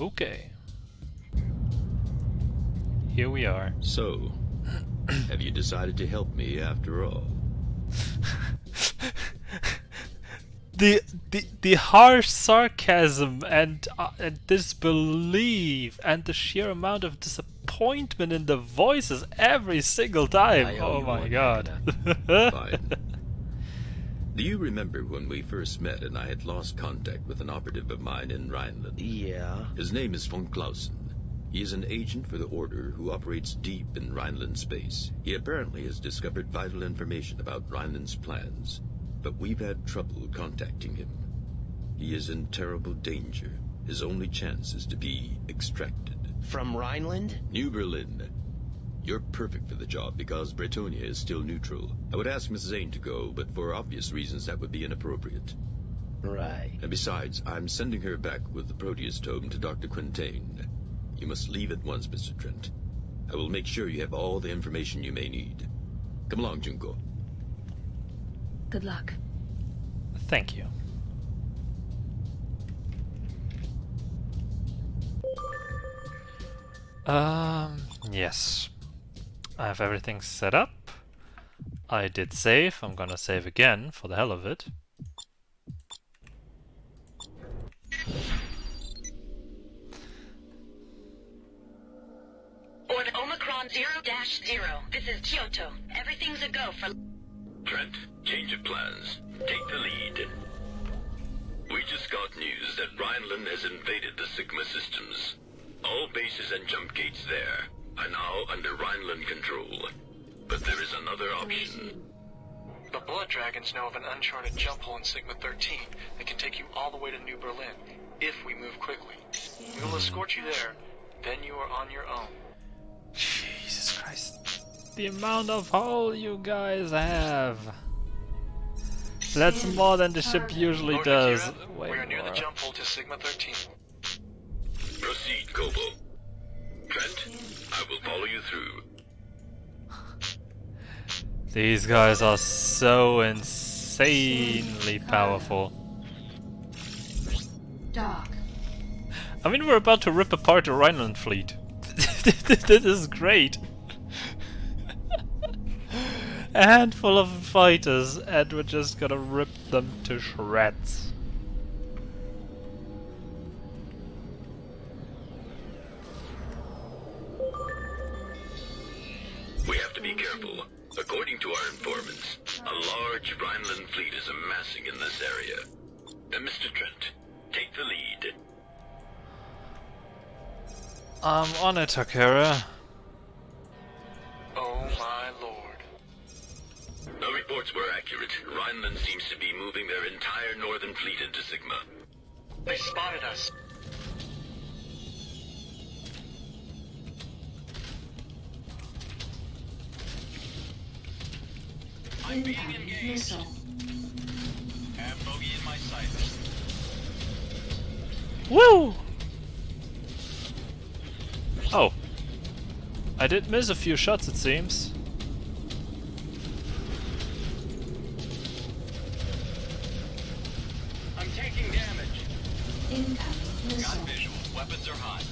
Okay. Here we are. So, have you decided to help me after all? The harsh sarcasm and disbelief and the sheer amount of disappointment in the voices every single time. Oh my god. Fine. Do you remember when we first met and I had lost contact with an operative of mine in Rhineland? Yeah. His name is von Clausen. He is an agent for the Order who operates deep in Rhineland space. He apparently has discovered vital information about Rhineland's plans, but we've had trouble contacting him. He is in terrible danger. His only chance is to be extracted. From Rhineland? New Berlin. You're perfect for the job because Bretonia is still neutral. I would ask Miss Zane to go, but for obvious reasons that would be inappropriate. Right. And besides, I'm sending her back with the Proteus tome to Dr. Quintain. You must leave at once, Mr. Trent. I will make sure you have all the information you may need. Come along, Junko. Good luck. Thank you. Yes. I have everything set up. I did save. I'm gonna save again for the hell of it. Order Omicron 0-0. This is Kyoto. Everything's a go for... Trent, change of plans. Take the lead. We just got news that Rhineland has invaded the Sigma systems. All bases and jump gates there are now under Rhineland control. But there is another option. The Blood Dragons know of an uncharted jump hole in Sigma 13 that can take you all the way to New Berlin, if we move quickly. We will escort you there, then you are on your own. Jesus Christ. The amount of hull you guys have. That's more than the ship usually Lord does. Akira, Way we are near more. the jump hole to Sigma 13. Proceed, Kobo. Trent, I will follow you through. These guys are so insanely powerful. Dock. I mean, we're about to rip apart the Rhineland fleet. This is great. A handful of fighters, and we're just gonna rip them to shreds. We have to be careful. According to our informants, a large Rhineland fleet is amassing in this area. Mr. Trent, take the lead. I'm on it, Takara. Oh my lord. Our reports were accurate. Rhineland seems to be moving their entire northern fleet into Sigma. They spotted us. I'm being engaged. Missile. Have bogey in my sights. Woo! Oh. I did miss a few shots, it seems. I'm taking damage. Incoming Got missile. visual. Weapons are hot.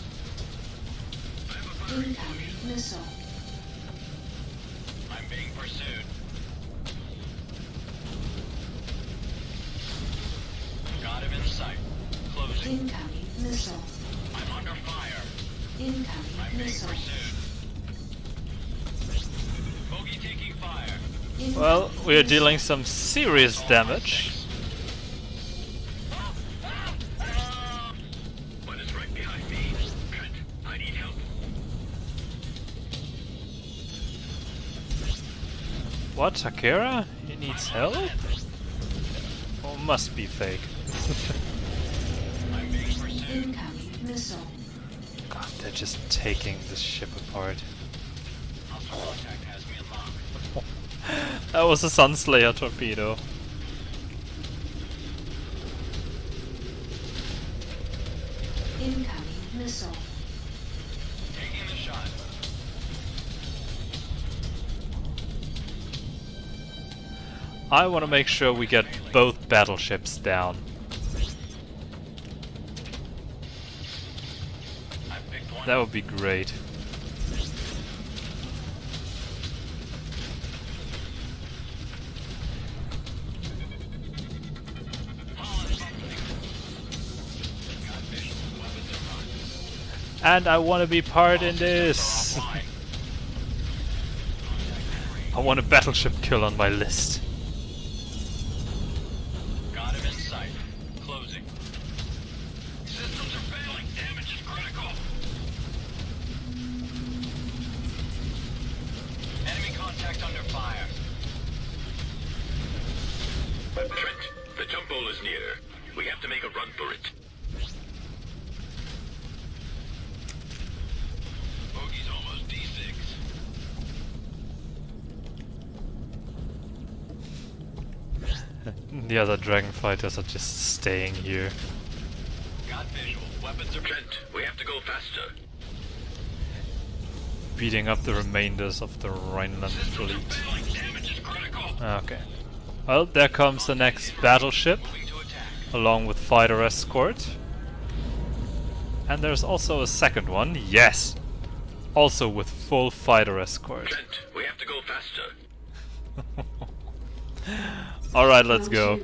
Incoming missile. I'm being pursued. Got him in sight. Closing. Incoming missile. I'm under fire. Incoming I'm being missile. pursued. Bogey taking fire. Well, we are dealing some serious damage. One is right behind me. Trent, I need help. What, Takara? He needs help? Oh, must be fake. I'm being pursued. Incoming missile. God, they're just taking this ship apart. Hostile contact has me unlocked. That was a Sunslayer torpedo. Incoming missile. Taking the shot. I want to make sure we get both battleships down. I picked one. That would be great. Got visual. Weapons are hot. And I want to be part in this. Offline. I want a battleship kill on my list. Got him in sight. Closing. Systems are failing. Damage is critical. Enemy contact under fire. Trent, the jump hole is near. We have to make a run for it. Bogey's almost D6. The other dragon fighters are just staying here. Got visual. Weapons are... Trent, we have to go faster. Beating up the remainders of the Rhineland Systems are fleet. failing. Damage is critical. Okay. Well, there comes the next battleship, Moving to attack. along with fighter escort. And there's also a second one, yes! Also with full fighter escort. Trent, we have to go faster. Alright, let's go.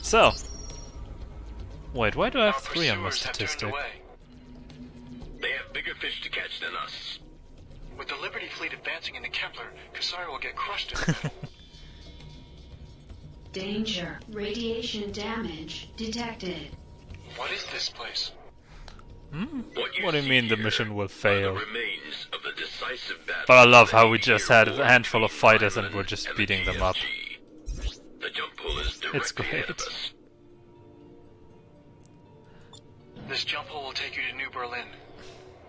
So, Wait, why do I have Our 3 on my pursuers have turned statistic? away. They have bigger fish to catch than us. With the Liberty fleet advancing into Kepler, Kasari will get crushed in the middle. Danger. Radiation damage detected. What is this place? What do you mean the mission will fail? Remains of the decisive battle. But I love how we just had a handful of fighters and we're just beating them up. The jump hole is It's directly ahead of great. us. This jump hole will take you to New Berlin.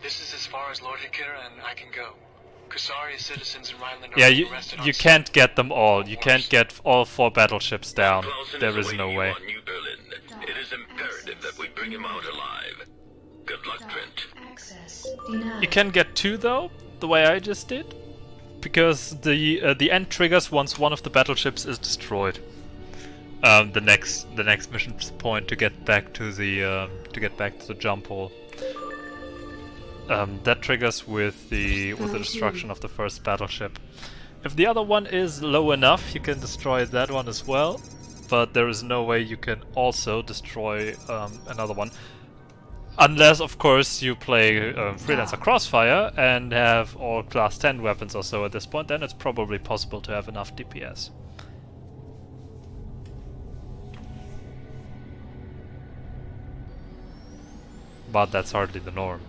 This is as far as Lord Hikira and I can go. Kasari's citizens in Rhineland are Yeah, being arrested on you sight. can't get them all. You can't get all 4 battleships down. There is no way. On New Berlin. It is imperative that we bring him out alive. Good luck, Trent. Access denied. You can get 2 though, the way I just did, because the end triggers once one of the battleships is destroyed. The next mission point to get back to the jump hole. That triggers with the destruction of the first battleship. If the other one is low enough, you can destroy that one as well. But there is no way you can also destroy another one. Unless, of course, you play Freelancer Crossfire and have all class 10 weapons or so at this point, then it's probably possible to have enough DPS. But that's hardly the norm.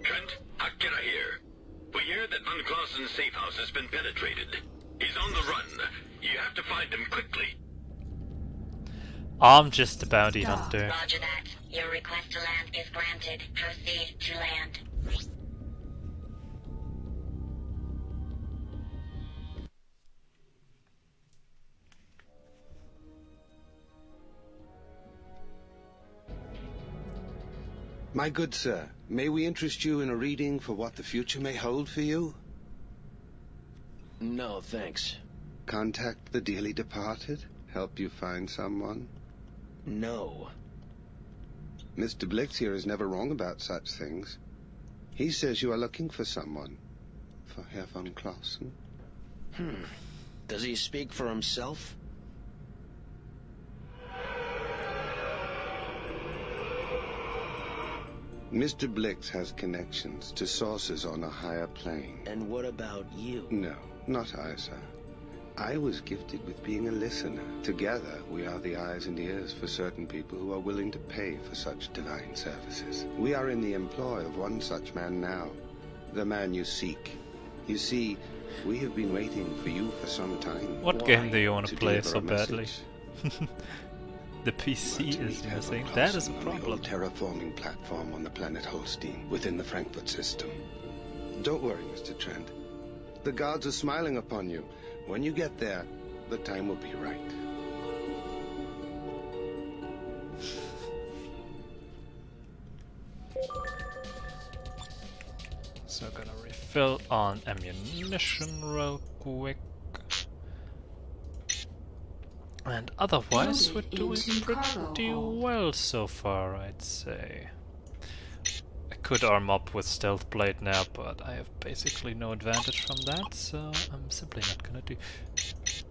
Trent, Akira here. We hear that Von Clausen's safe house has been penetrated. He's on the run. You have to find him quickly. I'm just a bounty hunter. Roger that. Your request to land is granted. Proceed to land. My good sir, may we interest you in a reading for what the future may hold for you? No, thanks. Contact the dearly departed? Help you find someone? No. Mr. Blix here is never wrong about such things. He says you are looking for someone. For Herr von Clausen? Does he speak for himself? Mr. Blix has connections to sources on a higher plane. And what about you? No, not I, sir. I was gifted with being a listener. Together, we are the eyes and ears for certain people who are willing to pay for such divine services. We are in the employ of one such man now, the man you seek. You see, we have been waiting for you for some time. What game do you want to play deliver so a badly? message. The PC is missing. Von That is a Clausen on the problem. old terraforming platform on the planet Holstein, within the Frankfurt system. Don't worry, Mr. Trent. The gods are smiling upon you. When you get there, the time will be right. So gonna refill on ammunition real quick. And otherwise, we're Loaded doing into cargo pretty hold. well so far, I'd say. I could arm up with Stealth Blade now, but I have basically no advantage from that, so I'm simply not gonna do...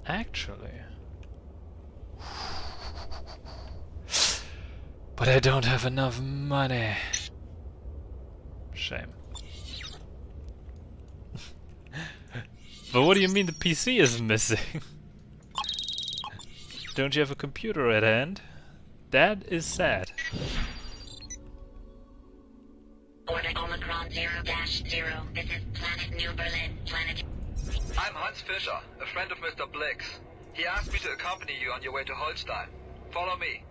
Actually... But I don't have enough money. Shame. But what do you mean the PC is missing? Don't you have a computer at hand? That is sad. Order Omicron 0-0. This is Planet New Berlin. Planet... I'm Hans Fischer, a friend of Mr. Blix. He asked me to accompany you on your way to Holstein. Follow me.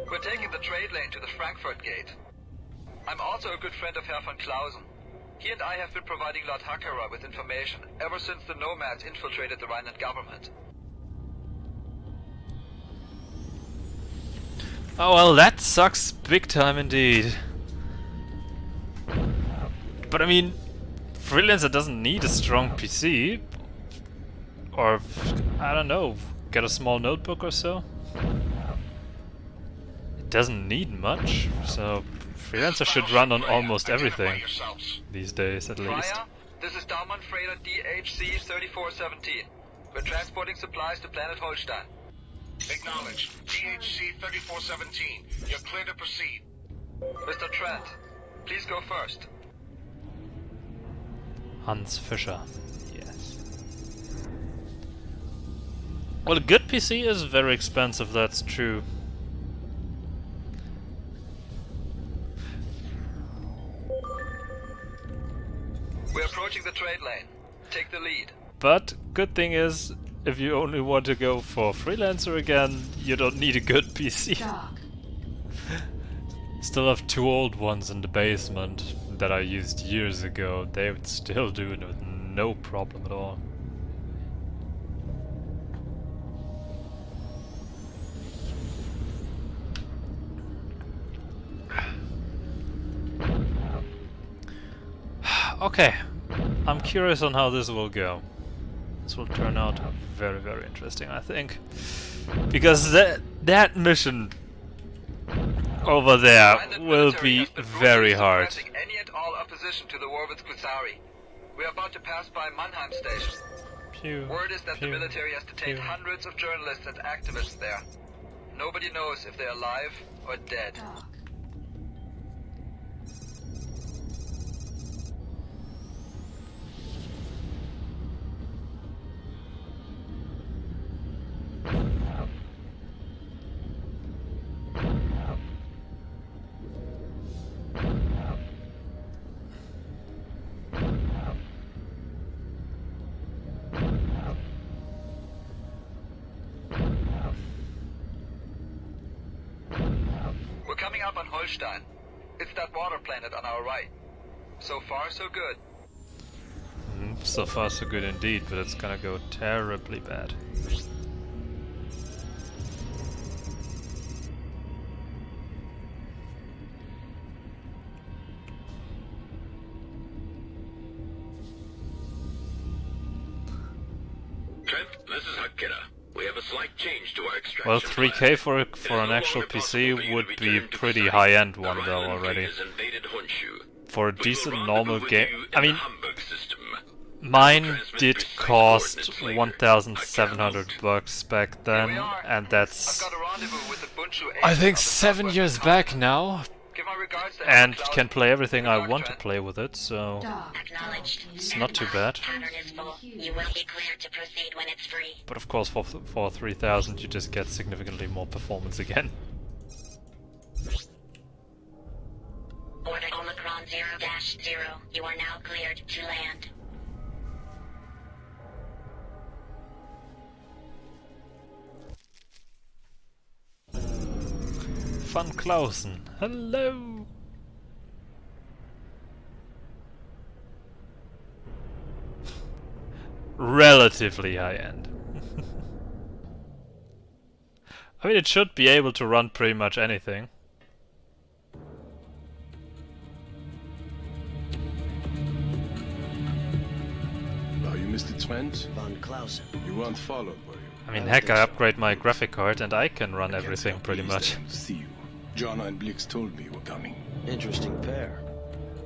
We're taking the trade lane to the Frankfurt Gate. I'm also a good friend of Herr von Clausen. He and I have been providing Lord Hakara with information ever since the nomads infiltrated the Rhineland government. Oh well, that sucks big time indeed. But I mean, Freelancer doesn't need a strong PC. Or, I don't know, get a small notebook or so. It doesn't need much, so Freelancer should run on almost everything. These days, at least. Prior, This is Daumann freighter DHC 3417. We're transporting supplies to planet Holstein. Acknowledged. DHC 3417. You're clear to proceed. Mr. Trent, please go first. Hans Fischer. Yes. Well, a good PC is very expensive, that's true. We're approaching the trade lane. Take the lead. But good thing is, if you only want to go for Freelancer again, you don't need a good PC. Still have 2 old ones in the basement that I used years ago. They would still do it with no problem at all. Okay, I'm curious on how this will go. This will turn out very, very interesting, I think. Because that mission over there will be very hard. Any and all opposition to the war with Kusari. We are about to pass by Mannheim Station. Word is that the military has detained hundreds of journalists and activists there. Nobody knows if they're alive or dead. We're coming up on Holstein. It's that water planet on our right. So far, so good. So far so good indeed, but it's gonna go terribly bad. Trent, this is Hakira. We have a slight change to our extraction. Well, 3K for an actual PC would be pretty high-end one though already. For a decent normal game, I mean, mine did cost 1,700 bucks back then, and that's, I think, 7 years back now, and can play everything I want to play with it, so it's not too bad. But of course, for 3,000 you just get significantly more performance again. Order Omicron 0-0. You are now cleared to land. Van Clausen, hello! Relatively high-end. I mean, it should be able to run pretty much anything. Are you Mr. Trent? Van Clausen. You weren't followed, were you? I mean, heck, I upgrade my graphic card and I can run everything pretty much. See you. Jana and Blix told me you were coming. Interesting pair.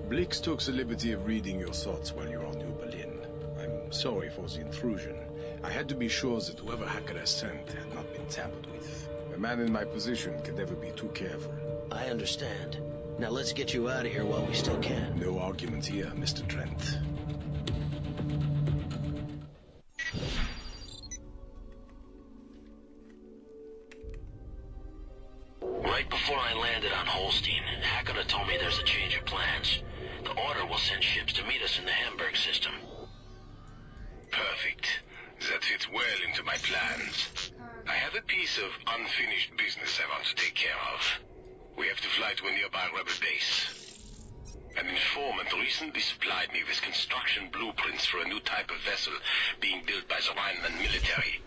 Blix took the liberty of reading your thoughts while you were on New Berlin. I'm sorry for the intrusion. I had to be sure that whoever Hakira sent had not been tampered with. A man in my position can never be too careful. I understand. Now let's get you out of here while we still can. No argument here, Mr. Trent. Right before I landed on Holstein, Hakira told me there's a change of plans. The Order will send ships to meet us in the Hamburg system. Perfect. That fits well into my plans. I have a piece of unfinished business I want to take care of. We have to fly to a nearby rebel base. An informant recently supplied me with construction blueprints for a new type of vessel being built by the Rhineland military.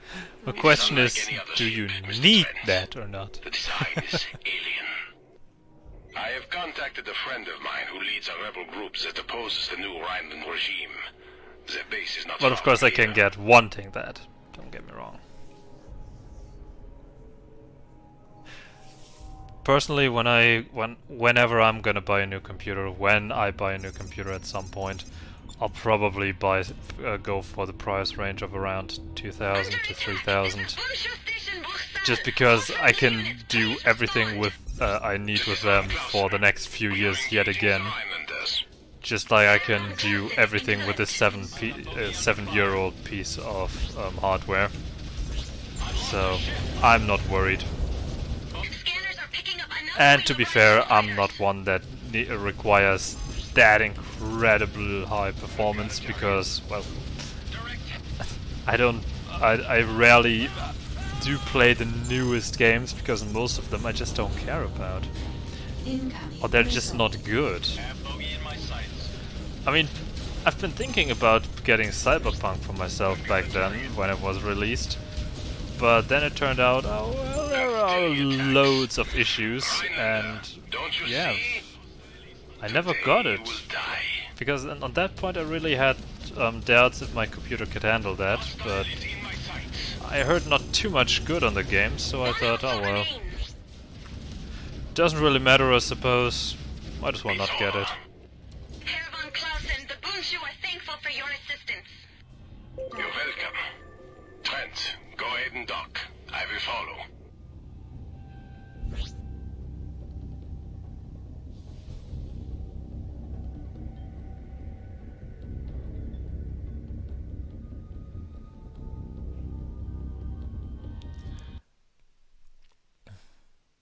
The question is, do you need that or not? The design is alien. I have contacted a friend of mine who leads a rebel group that opposes the new Rhineland regime. Their base is not But of course I can get wanting that, don't get me wrong. Personally, whenever I'm gonna buy a new computer, when I buy a new computer at some point, I'll probably go for the price range of around 2,000 to 3,000, just because I can do everything with I need with them for the next few years yet again. Just like I can do everything with this 7-year-old piece of hardware. So I'm not worried. And to be fair, I'm not one that requires that incredible high performance, because, well, I rarely do play the newest games, because most of them I just don't care about. Or they're just not good. I mean, I've been thinking about getting Cyberpunk for myself back then, when it was released. But then it turned out, oh well, there are loads of issues, and yeah, I never got it. Because on that point I really had doubts if my computer could handle that, but I heard not too much good on the game, so I thought, oh well. Doesn't really matter, I suppose. Might as well not get it. You're welcome. Trent, go ahead and dock. I will follow.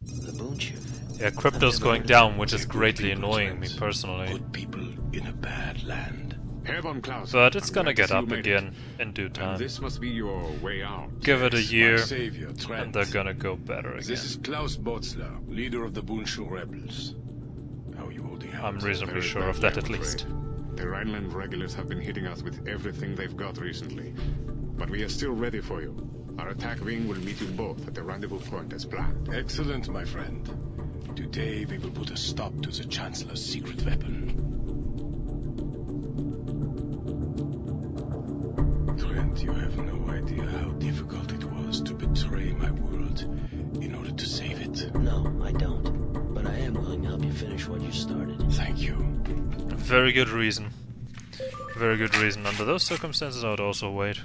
The boon ship. Yeah, crypto's going down, which is greatly annoying me personally. Good people in a bad land. But it's gonna get up again in due time. This must be your way out. Give it a year, Savior, and they're gonna go better again. This is Klaus Botzler, leader of the Bunshu rebels. How you holding out? I'm reasonably sure of that at least. The Rhineland regulars have been hitting us with everything they've got recently. But we are still ready for you. Our attack wing will meet you both at the rendezvous point as planned. Excellent, my friend. Today we will put a stop to the Chancellor's secret weapon. Trent, you have no idea how difficult it was to betray my world in order to save it. No, I don't. But I am willing to help you finish what you started. Thank you. Very good reason. Very good reason. Under those circumstances I would also wait.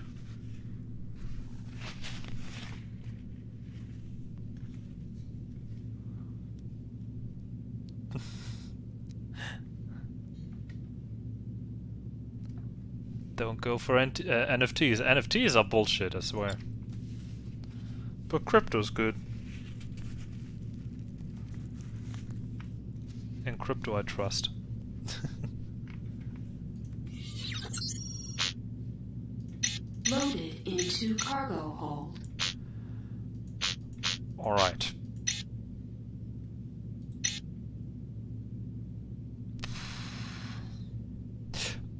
Don't go for NFTs. NFTs are bullshit, I swear. But crypto's good. In crypto I trust. Loaded into cargo hold. Alright.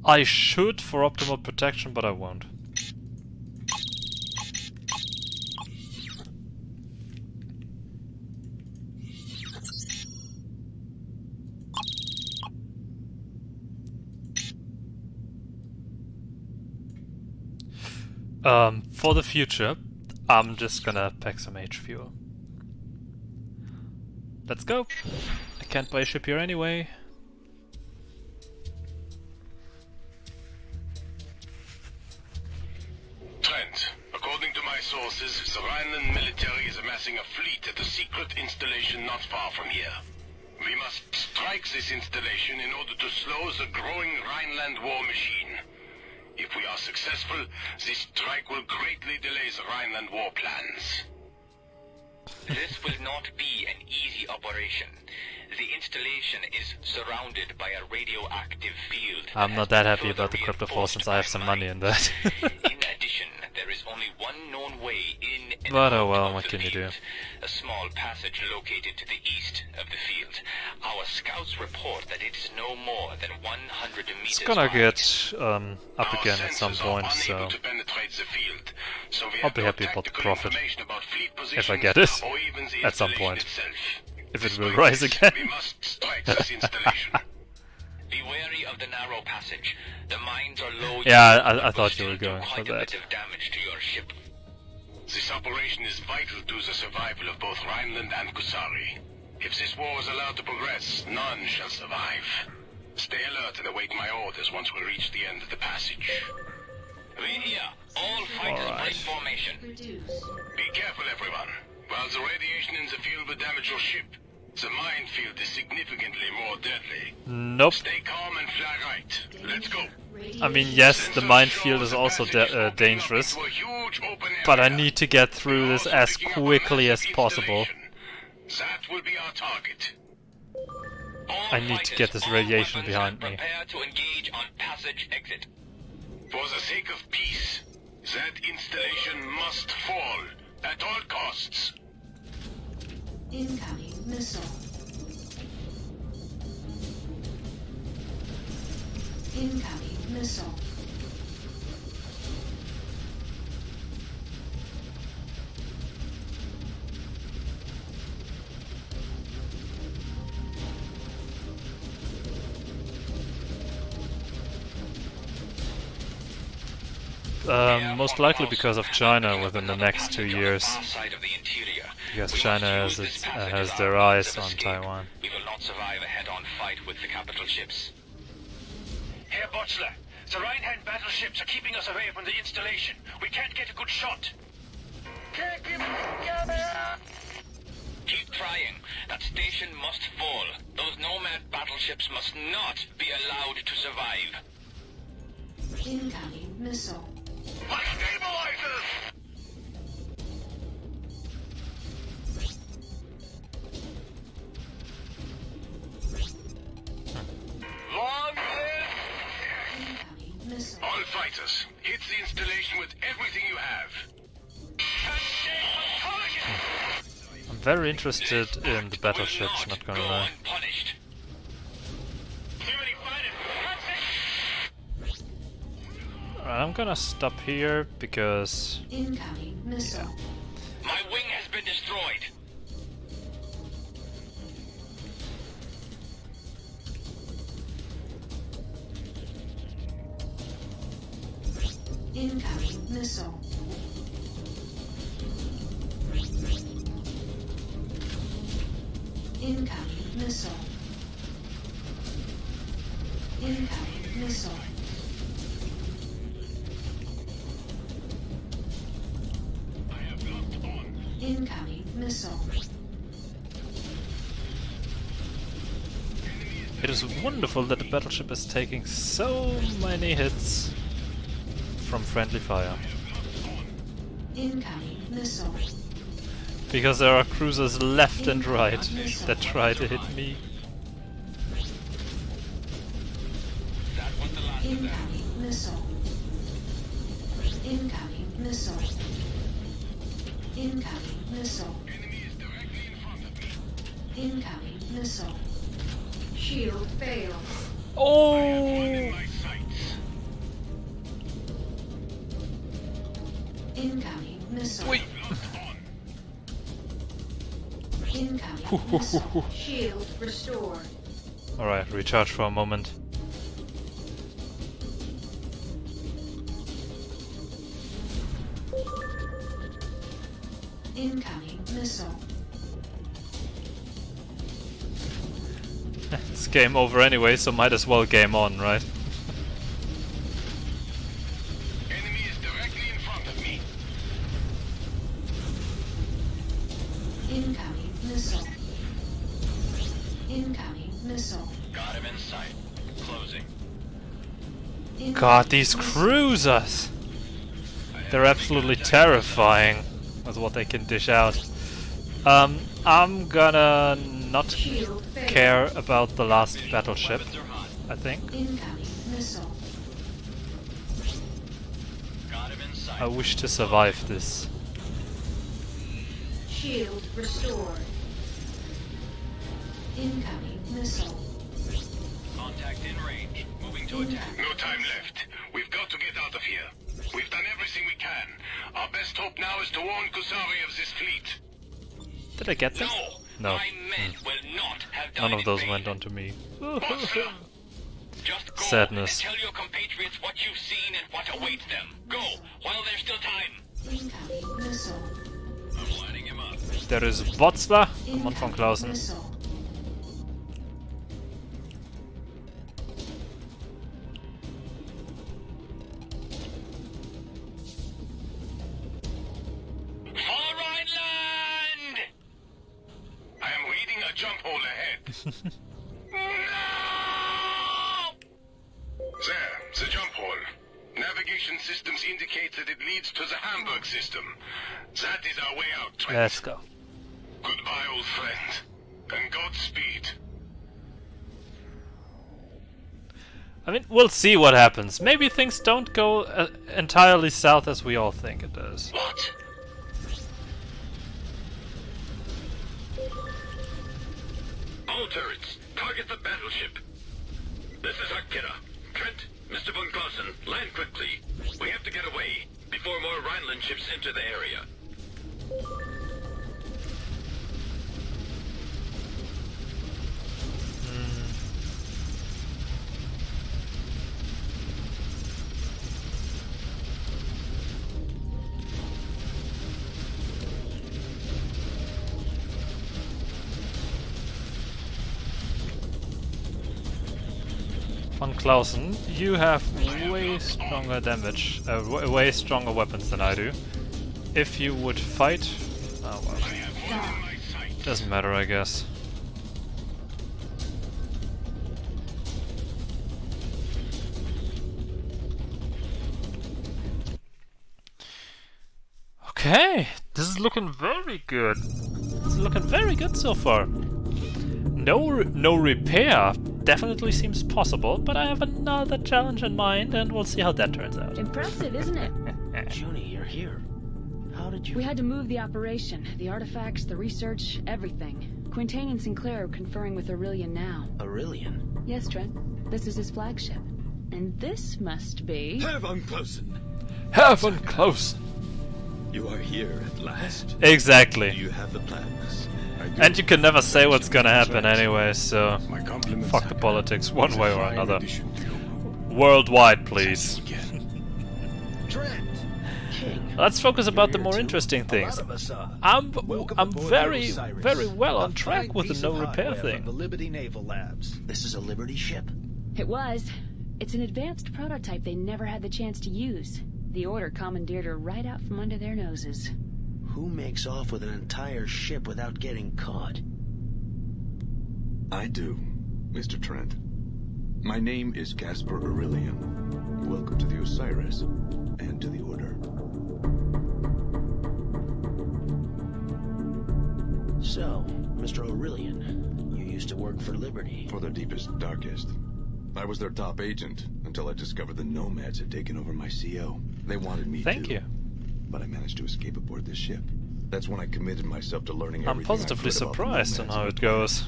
I should for optimal protection, but I won't. For the future, I'm just gonna pack some H fuel. Let's go! I can't buy a ship here anyway. Trent, according to my sources, the Rhineland military is amassing a fleet at a secret installation not far from here. We must strike this installation in order to slow the growing Rhineland war machine. If we are successful, this strike will greatly delay the Rhineland war plans. This will not be an easy operation. The installation is surrounded by a radioactive field. I'm not that happy about the crypto fall since I have some money in that. In addition, there is only one known way in and But oh out well, of what the can you do? field. A small passage located to the east of the field. Our scouts report that it is no more than 100 meters It's gonna wide. get up again at some point, so I'll be happy about the profit. If I get it, at some point. If it will rise again. Be wary of the narrow passage. The mines are low. Yeah, I thought you were going for quite a that. bit of damage to your ship. This operation is vital to the survival of both Rhineland and Kusari. If this war is allowed to progress, none shall survive. Stay alert and await my orders once we reach the end of the passage. Read here. All fighters break formation. Be careful, everyone. While the radiation in the field will damage your ship, the minefield is significantly more deadly. Nope. Stay calm and fly right. Let's go. I mean, yes, the minefield is also dangerous, but I need to get through this as quickly as possible. That will be our target. I need to get this radiation behind me. Prepare to engage on passage exit. For the sake of peace, that installation must fall at all costs. Incoming missile. Incoming missile. Most likely because of China within the next 2 years. Because China has their eyes on Taiwan. We will not survive a head-on fight with the capital ships. Herr Botzler, the Rheinland battleships are keeping us away from the installation. We can't get a good shot. Keep trying. That station must fall. Those nomad battleships must not be allowed to survive. Incoming missile. My stabilizers! Long live! All fighters, hit the installation with everything you have. I'm very interested in the battleships, not gonna lie. I'm gonna stop here because... Incoming missile. My wing has been destroyed. Incoming missile. Incoming missile. Incoming missile. Incoming missile. It is wonderful that the battleship is taking so many hits from friendly fire. Incoming missile. Because there are cruisers left and right that try to hit me. Incoming missile. Incoming missile. Incoming missile. Incoming missile. Shield failed. Oh! Incoming missile. Wait. Incoming missile. Shield restored. Alright, recharge for a moment. Incoming missile. It's game over anyway, so might as well game on, right? Enemy is directly in front of me. Incoming missile. Incoming missile. Got him in sight. Closing. God, these cruisers! They're absolutely terrifying with what they can dish out. I'm gonna not care about the last battleship, I think. Incoming missile. I wish to survive this. Shield restored. Incoming missile. Contact in range. Moving to attack. No time left. We've got to get out of here. We've done everything we can. Our best hope now is to warn Kusari of this fleet. Did I get them? No. My men will not have done None of those in went vain. onto me. Just go Sadness. and tell your compatriots what you've seen and what awaits them. Go, while there's still time. Incoming missile. I'm lining him up. There is Botzler. Come on, von Clausen. Missile. There, the jump hole. Navigation systems indicate that it leads to the Hamburg system. That is our way out, Trent. Let's go. Goodbye, old friend. And Godspeed. I mean, we'll see what happens. Maybe things don't go entirely south as we all think it does. What? All turrets, target the battleship. This is Akira. Trent, Mr. von Gossen, land quickly. We have to get away before more Rhineland ships enter the area. Von Clausen, you have way stronger damage, way stronger weapons than I do. If you would fight... oh well. Doesn't matter, I guess. Okay, this is looking very good. This is looking very good so far. No repair definitely seems possible, but I have another challenge in mind, and we'll see how that turns out. Impressive, isn't it? Junie, you're here. How did you... We had to move the operation, the artifacts, the research, everything. Quintain and Sinclair are conferring with Aurelian now. Aurelian? Yes, Trent. This is his flagship. And this must be... Herr von Clausen! Herr von Clausen! You are here at last. Exactly. Do you have the plans? And you can never say what's gonna happen anyway, so fuck the politics one way or another. Worldwide, please. Let's focus about the more interesting things. I'm very well on track with the no repair thing. The Liberty Naval Labs. This is a Liberty ship? It was. It's an advanced prototype they never had the chance to use. The Order commandeered her right out from under their noses. Who makes off with an entire ship without getting caught? I do, Mr. Trent. My name is Caspar Aurelian. Welcome to the Osiris, and to the Order. So, Mr. Aurelian, you used to work for Liberty. For their deepest, darkest. I was their top agent, until I discovered the Nomads had taken over my CO. They wanted me Thank you. But I managed to escape aboard this ship. That's when I committed myself to learning everything I'm positively I could about the surprised on Nomads how and it the planet. goes.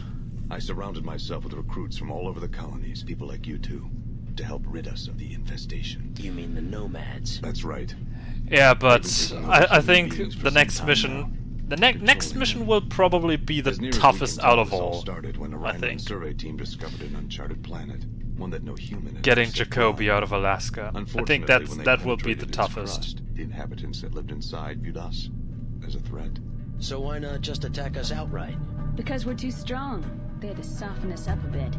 I surrounded myself with recruits from all over the colonies, people like you two, to help rid us of the infestation. You mean the Nomads? That's right. Yeah, but I think the next mission, the next mission will probably be the toughest out of all. Started when a I Rhineland think. survey team discovered an uncharted planet, one that no human had Getting ever set Jacoby foot on. out of Alaska. I think Unfortunately, when they that will be the penetrated its toughest. crust, the inhabitants that lived inside viewed us as a threat. So why not just attack us outright? Because we're too strong. They had to soften us up a bit.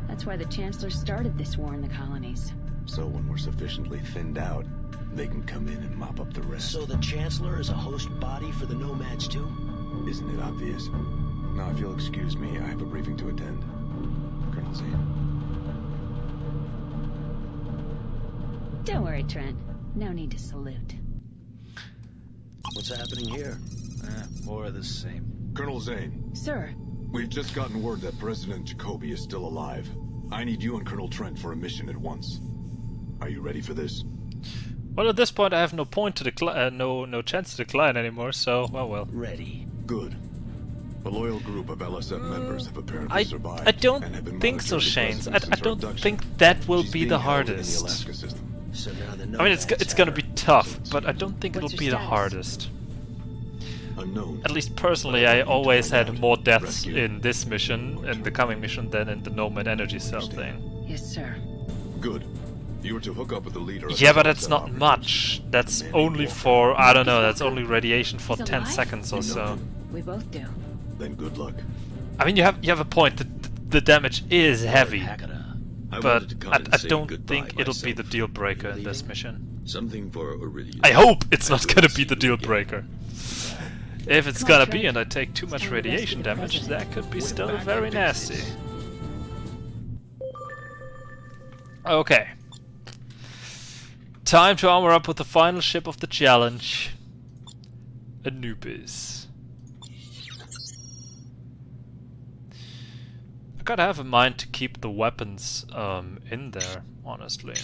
That's why the Chancellor started this war in the colonies. So when we're sufficiently thinned out, they can come in and mop up the rest. So the Chancellor is a host body for the Nomads too? Isn't it obvious? Now, if you'll excuse me, I have a briefing to attend. Colonel Zane. Don't worry, Trent. No need to salute. What's happening here? More of the same. Colonel Zane. Sir. We've just gotten word that President Jacoby is still alive. I need you and Colonel Trent for a mission at once. Are you ready for this? Well, at this point, I have no point to decline, no chance to decline anymore. So, well. Ready. Good. A loyal group of LSF members have apparently survived. I don't and have been think so, monitoring Shanes. the I president since her don't abduction. think that will She's be being the held in hardest. the Alaska system. So now the I mean, it's gonna be tough, but I don't think it'll What's be your the status? hardest. Unknown. At least personally, I always had more deaths in this mission, in the coming mission, than in the Nomad Energy Cell thing. Yes, sir. Good. You were to hook up with the leader. of Yeah, the but that's Starlancer not operation. much. That's only for, I don't know, that's only radiation for He's 10 alive? seconds or so. We both do. Then good luck. I mean, you have a point. The damage is heavy, I but wanted to come and I say don't goodbye think it'll be myself. the deal breaker You in this leaving? mission. Something for Aurelian. I hope it's I not will gonna see be the you deal again. breaker. If it's Come on, gonna Trent. be and I take too much Time to rescue radiation the damage, president. that could be We're still back very in nasty. business. Okay. Time to armor up with the final ship of the challenge. Anubis. I gotta have in mind to keep the weapons in there, honestly.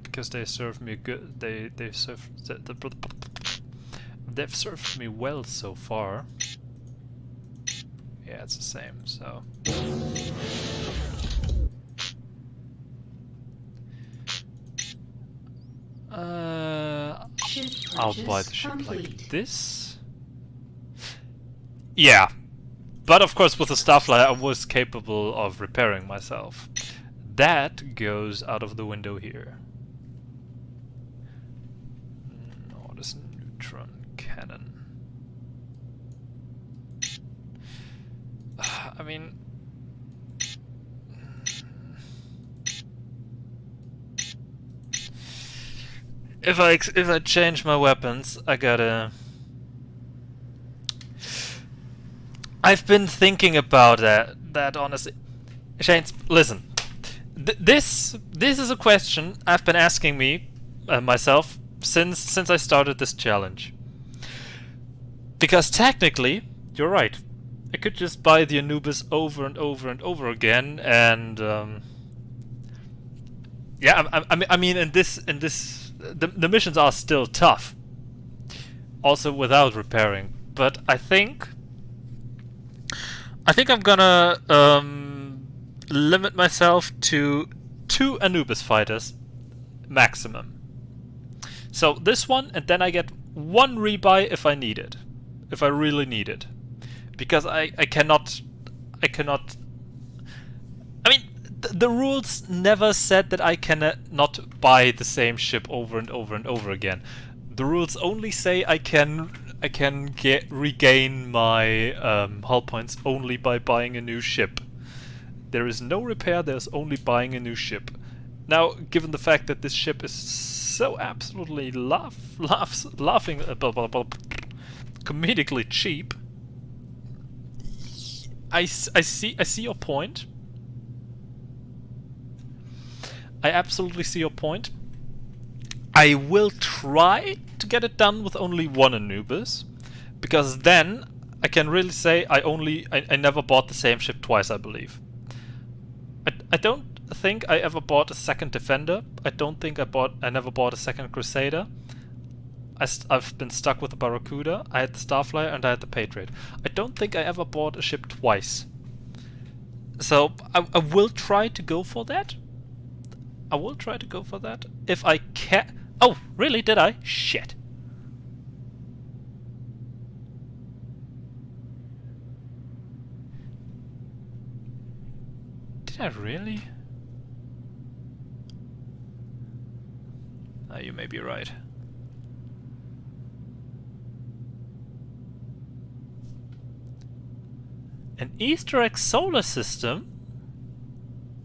Because they serve me good. They've served me well so far. Yeah, it's the same, so. I'll buy the ship like this. Yeah. But of course with the Starflyer I was capable of repairing myself. That goes out of the window here. Oh, this neutron cannon. I mean... If I change my weapons, I gotta... I've been thinking about that honestly. Shanes, listen. This is a question I've been asking me myself since I started this challenge. Because technically, you're right. I could just buy the Anubis over and over and over again, and yeah, I mean, in this, the missions are still tough. Also without repairing, but I think I'm gonna limit myself to 2 Anubis fighters maximum. So this one, and then I get 1 rebuy if I need it, if I really need it, because I cannot. I mean, the rules never said that I cannot buy the same ship over and over and over again. The rules only say I can regain my hull points only by buying a new ship. There is no repair, there's only buying a new ship. Now, given the fact that this ship is so absolutely laughing comedically cheap, I see your point. I absolutely see your point. I will try to get it done with only 1 Anubis, because then I can really say I never bought the same ship twice, I believe. I don't think I ever bought a second Defender. I don't think I never bought a second Crusader. I've been stuck with the Barracuda. I had the Starflyer and I had the Patriot. I don't think I ever bought a ship twice. So I will try to go for that. I will try to go for that if I can. Oh, really? Did I? Shit. Did I really? Ah, you may be right. An Easter egg solar system?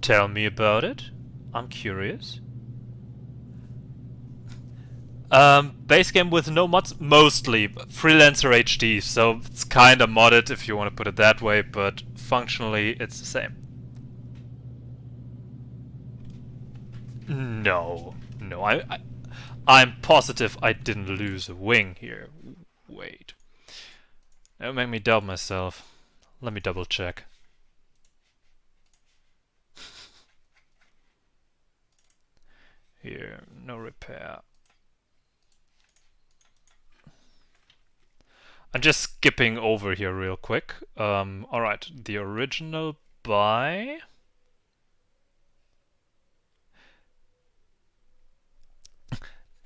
Tell me about it. I'm curious. Base game with no mods? Mostly. Freelancer HD, so it's kinda modded if you want to put it that way, but functionally it's the same. No. No, I'm positive I didn't lose a wing here. Wait. Don't make me doubt myself. Let me double check. Here, no repair. I'm just skipping over here real quick. Alright, the original buy.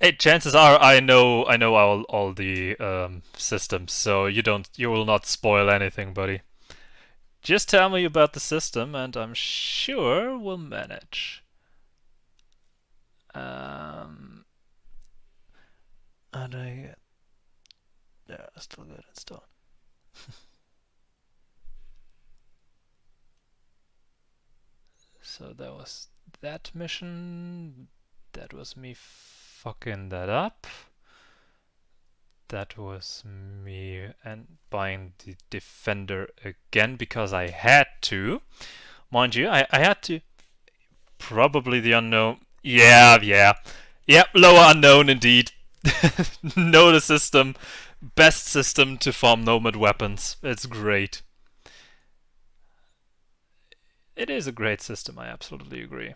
Hey, chances are I know all the systems, so you will not spoil anything, buddy. Just tell me about the system, and I'm sure we'll manage. How do I get? Yeah, still good installed. So that was that mission. That was me fucking that up. that was me and buying the Defender again because I had to. Mind you, I had to. Probably the unknown. Yeah, lower unknown indeed. Know the system. Best system to farm nomad weapons. It's great. It is a great system, I absolutely agree.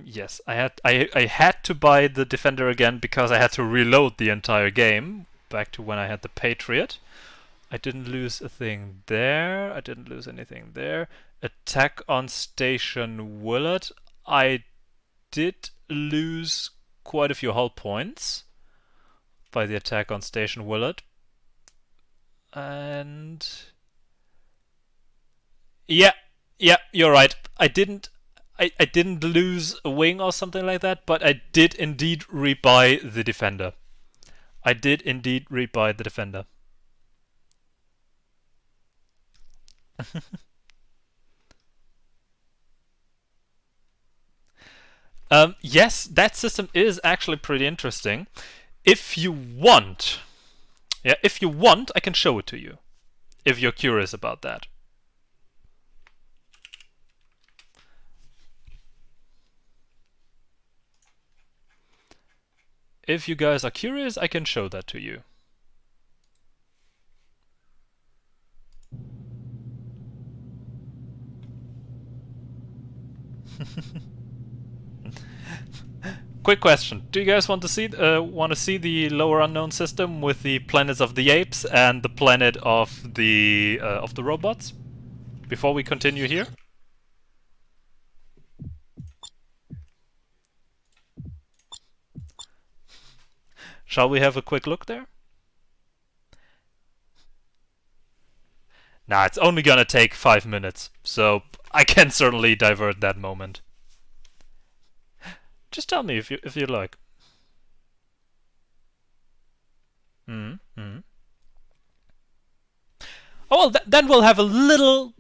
Yes, I had to buy the Defender again because I had to reload the entire game back to when I had the Patriot. I didn't lose a thing there. I didn't lose anything there. Attack on Station Willard. I did lose quite a few hull points by the attack on Station Willard. And yeah, you're right. I didn't lose a wing or something like that, but I did indeed rebuy the Defender. Yes, that system is actually pretty interesting. If you want, I can show it to you. If you're curious about that. If you guys are curious, I can show that to you. Quick question: do you guys want to see the lower unknown system with the planets of the apes and the planet of the robots? Before we continue here. Shall we have a quick look there? Nah, it's only gonna take 5 minutes, so I can certainly divert that moment. Just tell me if you like. Oh well, then we'll have a little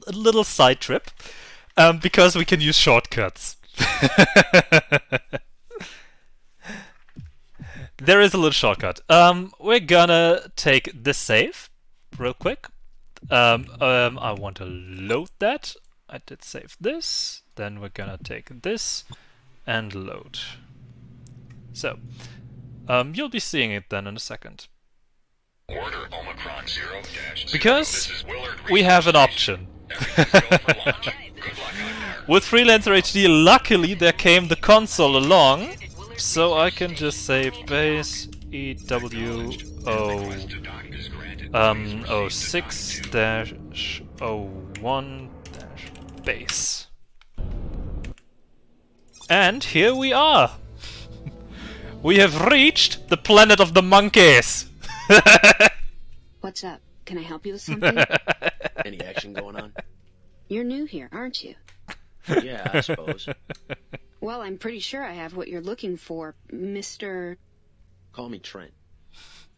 side trip, because we can use shortcuts. There is a little shortcut. We're gonna take this save real quick. I want to load that. I did save this. Then we're gonna take this and load. So, you'll be seeing it then in a second. Order Omicron 0 because we have an option. With Freelancer HD, luckily there came the console along, so I can just say base EWO06-01-base. And here we are! We have reached the planet of the monkeys! What's up? Can I help you with something? Any action going on? You're new here, aren't you? Yeah, I suppose. Well, I'm pretty sure I have what you're looking for, Mr. Call me Trent.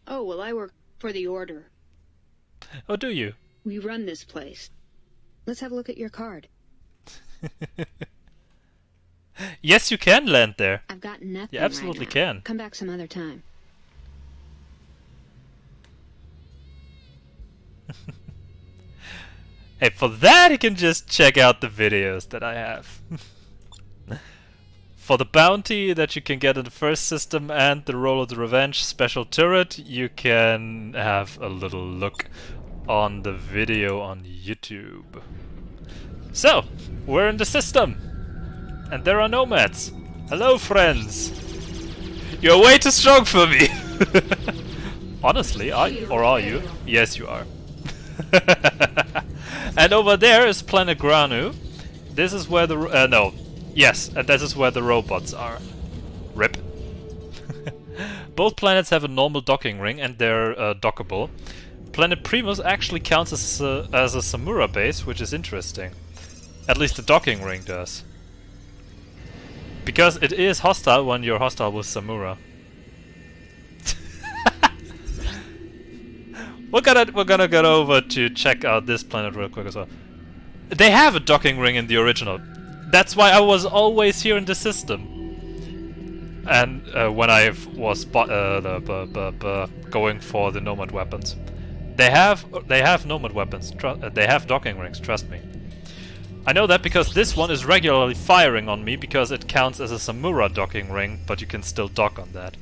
Oh, well, I work for the Order. Oh, do you? We run this place. Let's have a look at your card. Yes, you can land there. I've got nothing. You absolutely right now. can. Come back some other time. Hey, for that you can just check out the videos that I have. For the bounty that you can get in the first system and the Roll of the Revenge special turret, you can have a little look on the video on YouTube. So, we're in the system. And there are nomads. Hello, friends. You're way too strong for me. Honestly, are you? Yes, you are. And over there is Planet Granu. This is where the and this is where the robots are. RIP. Both planets have a normal docking ring and they're dockable. Planet Primus actually counts as a Samura base, which is interesting. At least the docking ring does. Because it is hostile when you're hostile with Samura. We're gonna get over to check out this planet real quick as well. They have a docking ring in the original. That's why I was always here in the system. And when I was going for the Nomad weapons, they have Nomad weapons. They have docking rings. Trust me. I know that because this one is regularly firing on me because it counts as a Samura docking ring, but you can still dock on that.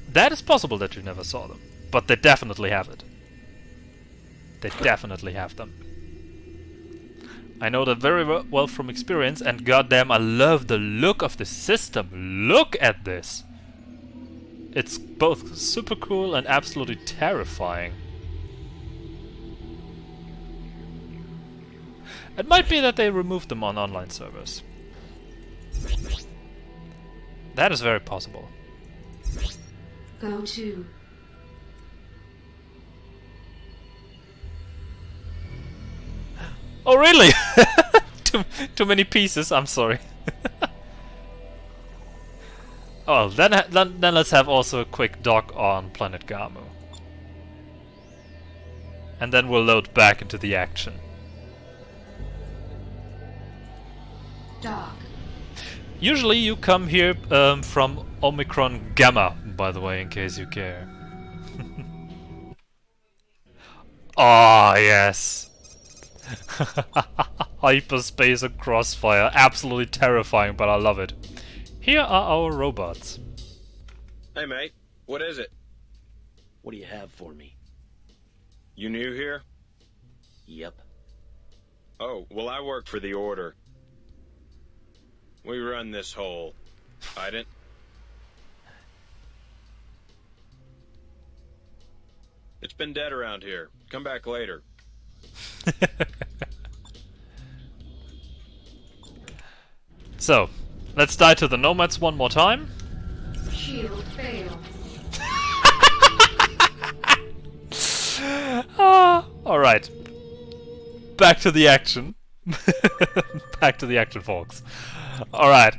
That is possible that you never saw them, but they definitely have it. They definitely have them. I know that very well from experience, and goddamn, I love the look of the system. Look at this! It's both super cool and absolutely terrifying. It might be that they removed them on online servers. That is very possible. Go to. Oh really? Too many pieces. I'm sorry. Oh, then let's have also a quick dock on Planet Gamu, and then we'll load back into the action. Dock. Usually you come here from Omicron Gamma, by the way, in case you care. Ah, yes. Hyperspace and crossfire. Absolutely terrifying, but I love it. Here are our robots. Hey, mate. What is it? What do you have for me? You new here? Yep. Oh, well, I work for the Order. We run this whole... I didn't... It's been dead around here. Come back later. So, let's die to the Nomads one more time. Shield failed. Alright. Back to the action. Back to the action, folks. Alright.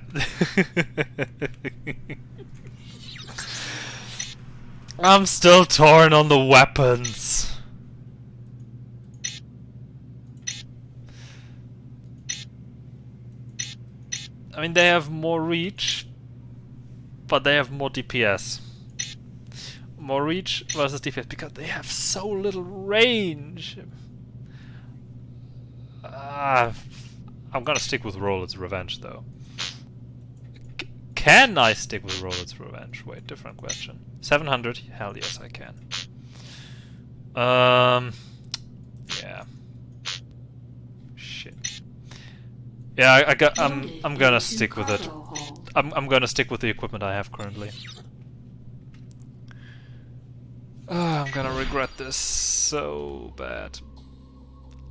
I'm still torn on the weapons. I mean, they have more reach, but they have more DPS. More reach versus DPS because they have so little range. I'm gonna stick with Roland's Revenge though. Can I stick with Roland's Revenge? Wait, different question. 700? Hell yes, I can. Yeah. Shit. Yeah, I'm gonna stick with it. I'm gonna stick with the equipment I have currently. I'm gonna regret this so bad.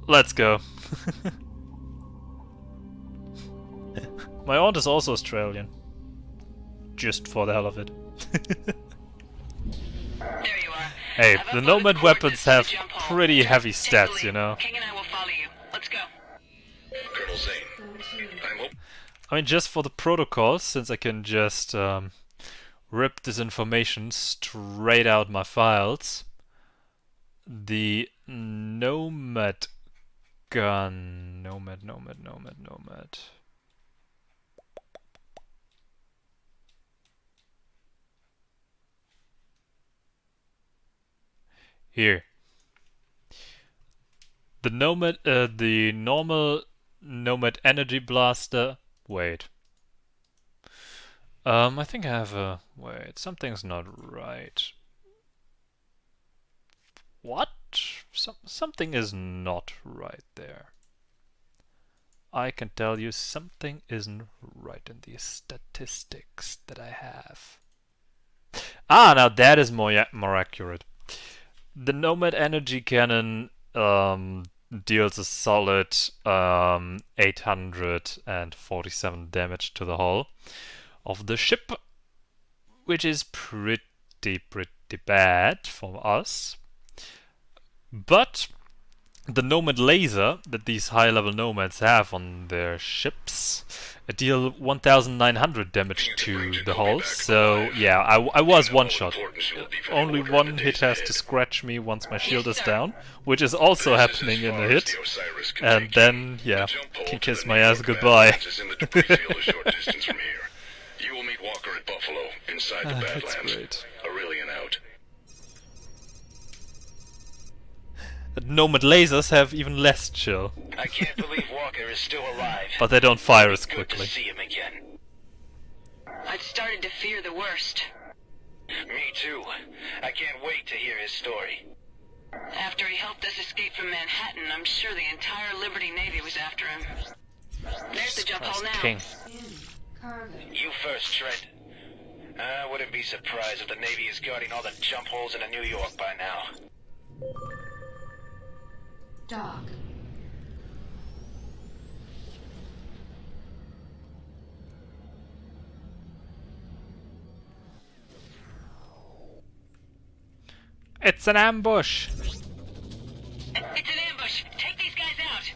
Let's go. My aunt is also Australian. Just for the hell of it. Hey, the Nomad weapons have pretty heavy stats, you know. King and I will follow you. Let's go. Colonel Zane, I mean, just for the protocols, since I can just rip this information straight out my files. The Nomad gun. Nomad. Here. The Nomad, the normal Nomad energy blaster. Wait. I think I have a... Wait, something's not right. What? Something is not right there. I can tell you something isn't right in these statistics that I have. Ah, now that is more accurate. The Nomad energy cannon deals a solid 847 damage to the hull of the ship, which is pretty bad for us. But the Nomad laser that these high-level Nomads have on their ships deal 1,900 damage to the hull. So yeah, I was one-shot. Only one hit has to scratch me once my shield is down, which is also happening in a hit. And then, yeah, can kiss my ass goodbye. You will meet Walker at Buffalo, inside the That's Badlands. great. Aurelian out. Nomad lasers have even less chill. I can't believe Walker is still alive. But they don't fire as Good to quickly. see him again. I'd started to fear the worst. Me too. I can't wait to hear his story. After he helped us escape from Manhattan, I'm sure the entire Liberty Navy was after him. There's the jump hole now. King. You first, Trent. I wouldn't be surprised if the Navy is guarding all the jump holes into New York by now. Dock. It's an ambush! It's an ambush! Take these guys out!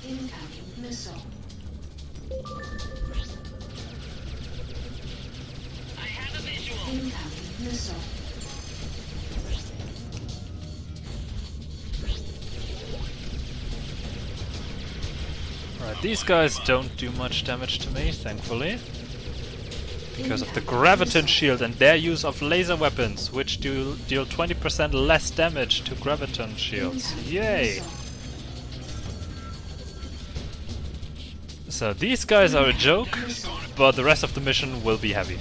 Incoming missile. I have a visual! Incoming missile. Alright, these guys don't do much damage to me, thankfully. Because of the graviton shield and their use of laser weapons, which deal 20% less damage to graviton shields. Yay! So these guys are a joke, but the rest of the mission will be heavy.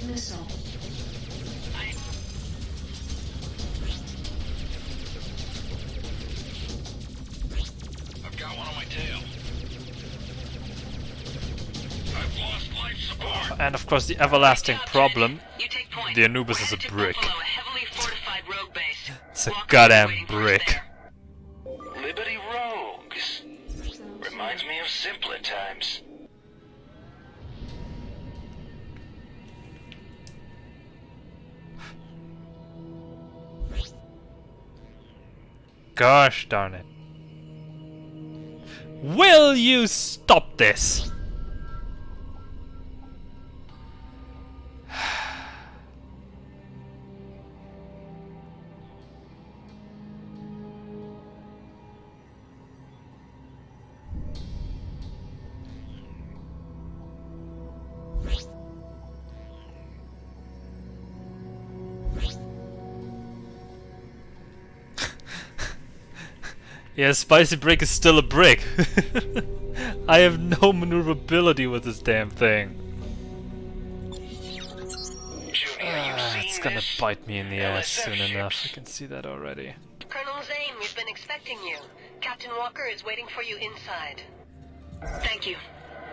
Missile. I've got one on my tail. I've lost life support. And of course the everlasting problem, the Anubis is a brick. It's a goddamn brick. Liberty Rogues. Reminds me of simpler times. Gosh darn it. Will you stop this? Yeah, Spicy Brick is still a brick. I have no maneuverability with this damn thing. It's gonna bite me in the ass soon enough. I can see that already. Colonel Zane, we've been expecting you. Captain Walker is waiting for you inside. Thank you.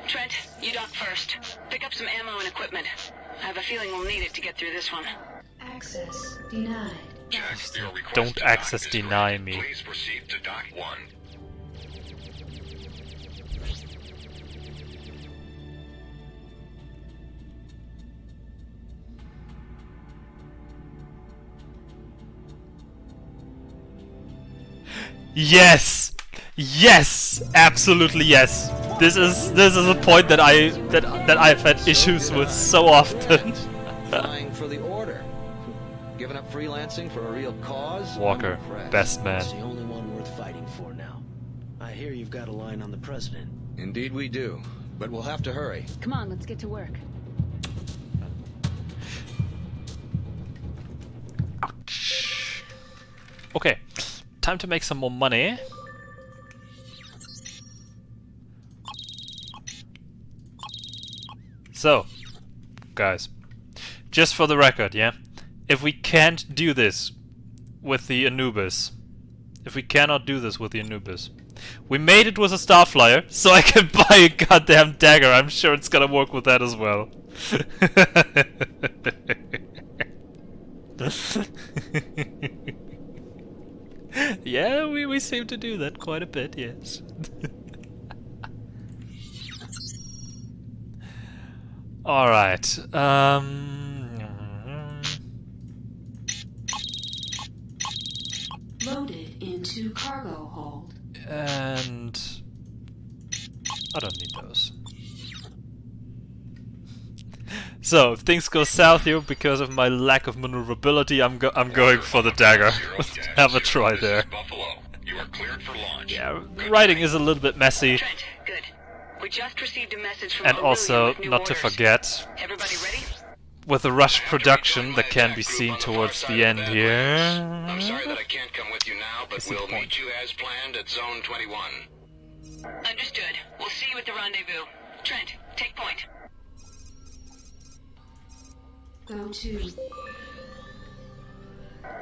Trent, you dock first. Pick up some ammo and equipment. I have a feeling we'll need it to get through this one. Access denied. Don't access deny me. Please proceed to dock 1. Yes! Yes! Absolutely yes! This is a point that I've had issues with so often. Flying for the order. Giving up freelancing for a real cause? Walker, best man. It's the only one worth fighting for now. I hear you've got a line on the president. Indeed we do, but we'll have to hurry. Come on, let's get to work. Ouch. Okay, time to make some more money. So, guys, just for the record, yeah? If we can't do this with the Anubis, if we cannot do this with the Anubis, we made it with a Starflyer, so I can buy a goddamn dagger. I'm sure it's gonna work with that as well. Yeah, we seem to do that quite a bit, yes. Alright, Loaded into cargo hold. and I don't need those. So if things go south here because of my lack of maneuverability, I'm going for the dagger. Let's have a try there. You are cleared for launch. Yeah, writing is a little bit messy. Trent, good. We just received a message from And Aurelian also, with new not to orders. forget, Everybody ready? with the rush production that can be seen towards the end here. I'm sorry that I can't come with you now, but we'll meet you as planned at Zone 21. Understood. We'll see you at the rendezvous. Trent, take point. Go to.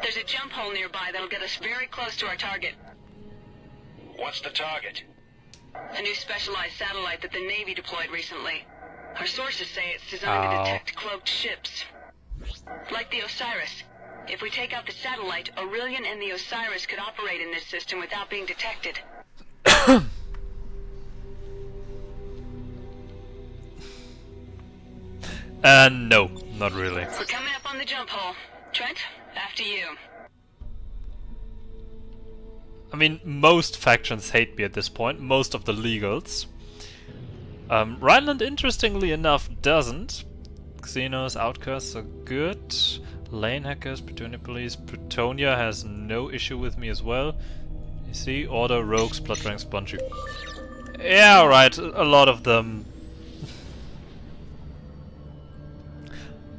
There's a jump hole nearby that'll get us very close to our target. What's the target? A new specialized satellite that the Navy deployed recently. Our sources say it's designed to detect cloaked ships. Like the Osiris. If we take out the satellite, Aurelian and the Osiris could operate in this system without being detected. No, not really. We're coming up on the jump hole. Trent, after you. I mean, most factions hate me at this point, most of the legals. Rhineland, interestingly enough, doesn't. Xenos, Outcasts are good. Lane Hackers, Plutonian Police, Plutonia has no issue with me as well. You see, Order, Rogues, Blood Rank, Spongy. Yeah, right, a lot of them...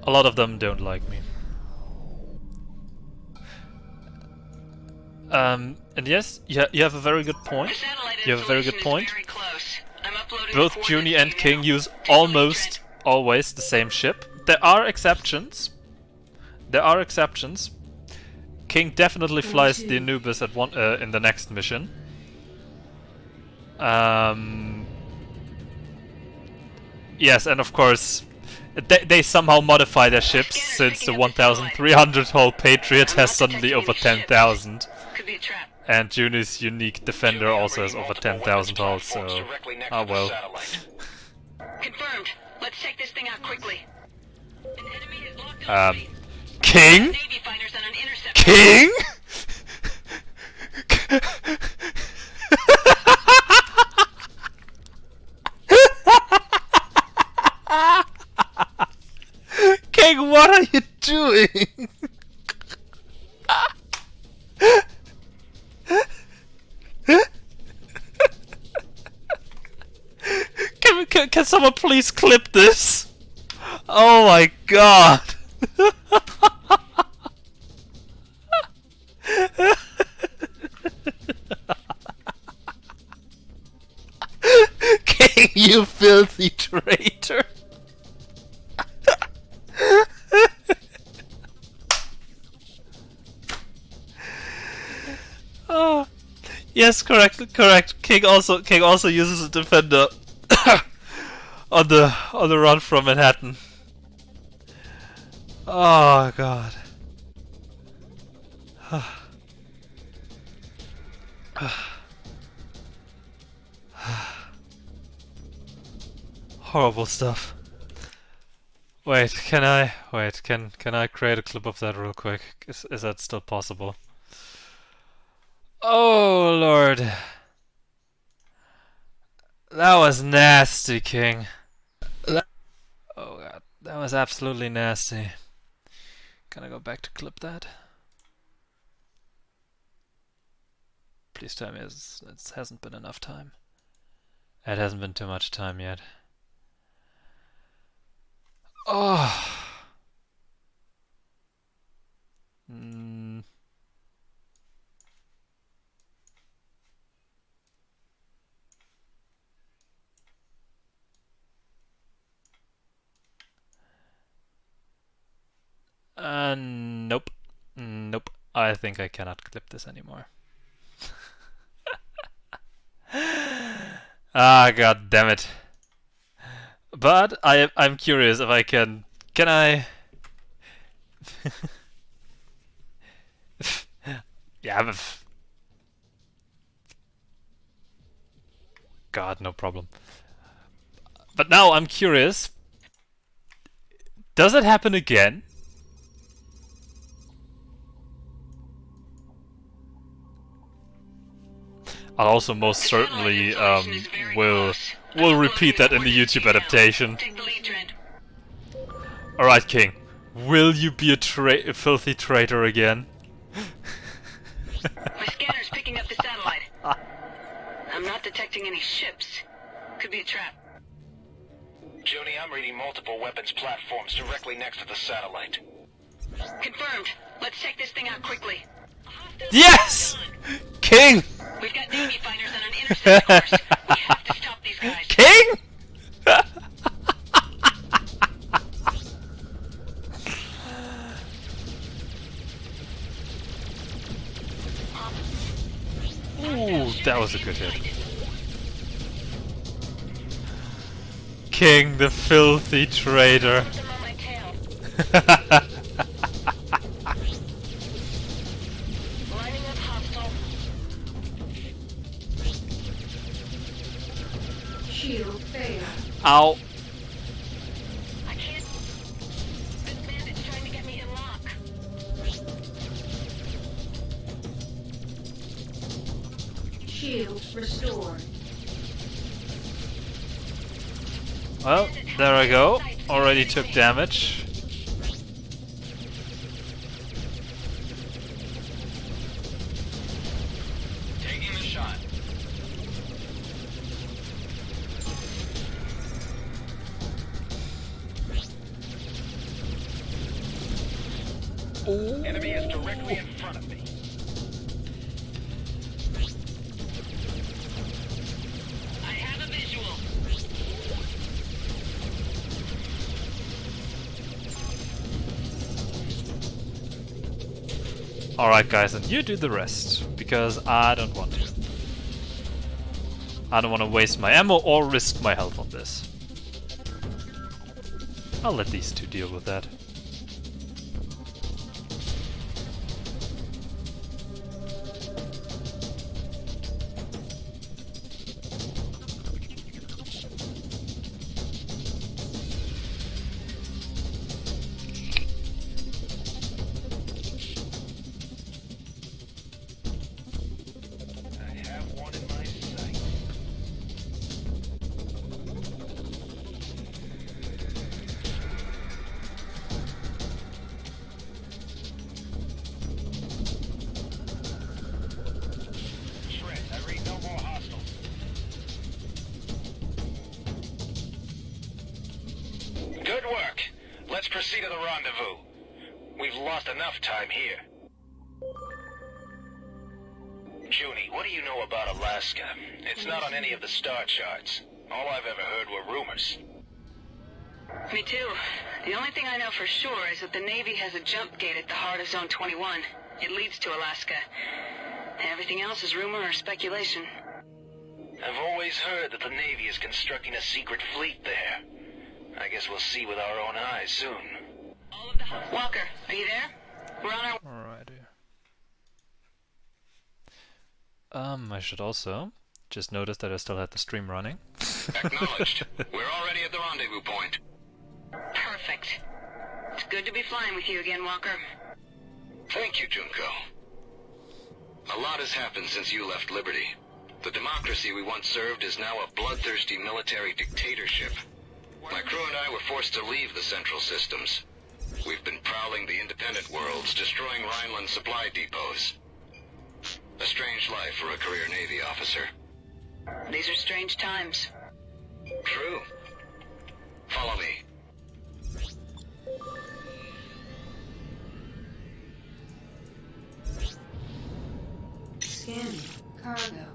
a lot of them don't like me. And yes, you have a very good point. You have a very good point. Both Junie and King use almost always the same ship. There are exceptions. There are exceptions. King definitely flies the Anubis at one in the next mission. Yes, and of course, they somehow modify their ships since the 1,300 hull Patriot has suddenly over 10,000. And Junie's unique Defender also has over 10,000 hulls, so... ah well. Confirmed. Let's take this thing out quickly. King? King? King, what are you doing? Can someone please clip this? Oh my god! King, you filthy traitor! Oh, yes, correct. King also uses a defender on the run from Manhattan. Oh god. Horrible stuff. Wait, can I create a clip of that real quick? Is that still possible? Oh lord. That was nasty, King. Oh god, that was absolutely nasty. Can I go back to clip that? Please tell me it hasn't been enough time. It hasn't been too much time yet. Oh. Nope. Nope. I think I cannot clip this anymore. Ah, god damn it. But I'm curious if I can I yeah, but god, no problem. But now I'm curious. Does it happen again? I'll also most certainly will repeat that in the YouTube adaptation. Alright, King. Will you be a filthy traitor again? My scanner's picking up the satellite. I'm not detecting any ships. Could be a trap. Joni, I'm reading multiple weapons platforms directly next to the satellite. Confirmed. Let's take this thing out quickly. Yes! King! We've got Navy fighters on an intercept course. We have to stop these guys. King? Ooh, that was a good hit. King, the filthy traitor. Shield failed. Ow. I can't. This bandit's trying to get me in lock. Shields restored. Well, there I go. Already took damage. Taking the shot. Ooh. Enemy is directly in front of me. I have a visual. Alright guys, and you do the rest, because I don't want to. I don't want to waste my ammo or risk my health on this. I'll let these two deal with that. Good work. Let's proceed to the rendezvous. We've lost enough time here. Junie, what do you know about Alaska? It's not on any of the star charts. All I've ever heard were rumors. Me too. The only thing I know for sure is that the Navy has a jump gate at the heart of Zone 21. It leads to Alaska. Everything else is rumor or speculation. I've always heard that the Navy is constructing a secret fleet there. I guess we'll see with our own eyes soon. Walker, are you there? We're on our... Alrighty. I should also just notice that I still had the stream running. Acknowledged. We're already at the rendezvous point. Perfect. It's good to be flying with you again, Walker. Thank you, Junko. A lot has happened since you left Liberty. The democracy we once served is now a bloodthirsty military dictatorship. My crew and I were forced to leave the central systems. We've been prowling the independent worlds, destroying Rhineland supply depots. A strange life for a career Navy officer. These are strange times. True. Follow me. Scanning. Cargo.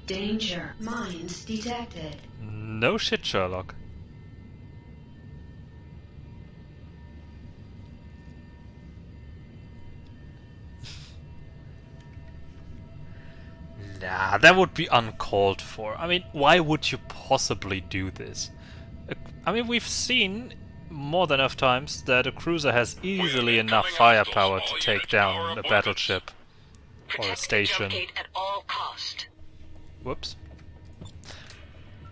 Danger. Mines detected. No shit, Sherlock. Nah, that would be uncalled for. I mean, why would you possibly do this? I mean, we've seen more than enough times that a cruiser has easily enough firepower to take down a battleship or a station. At all cost. Whoops.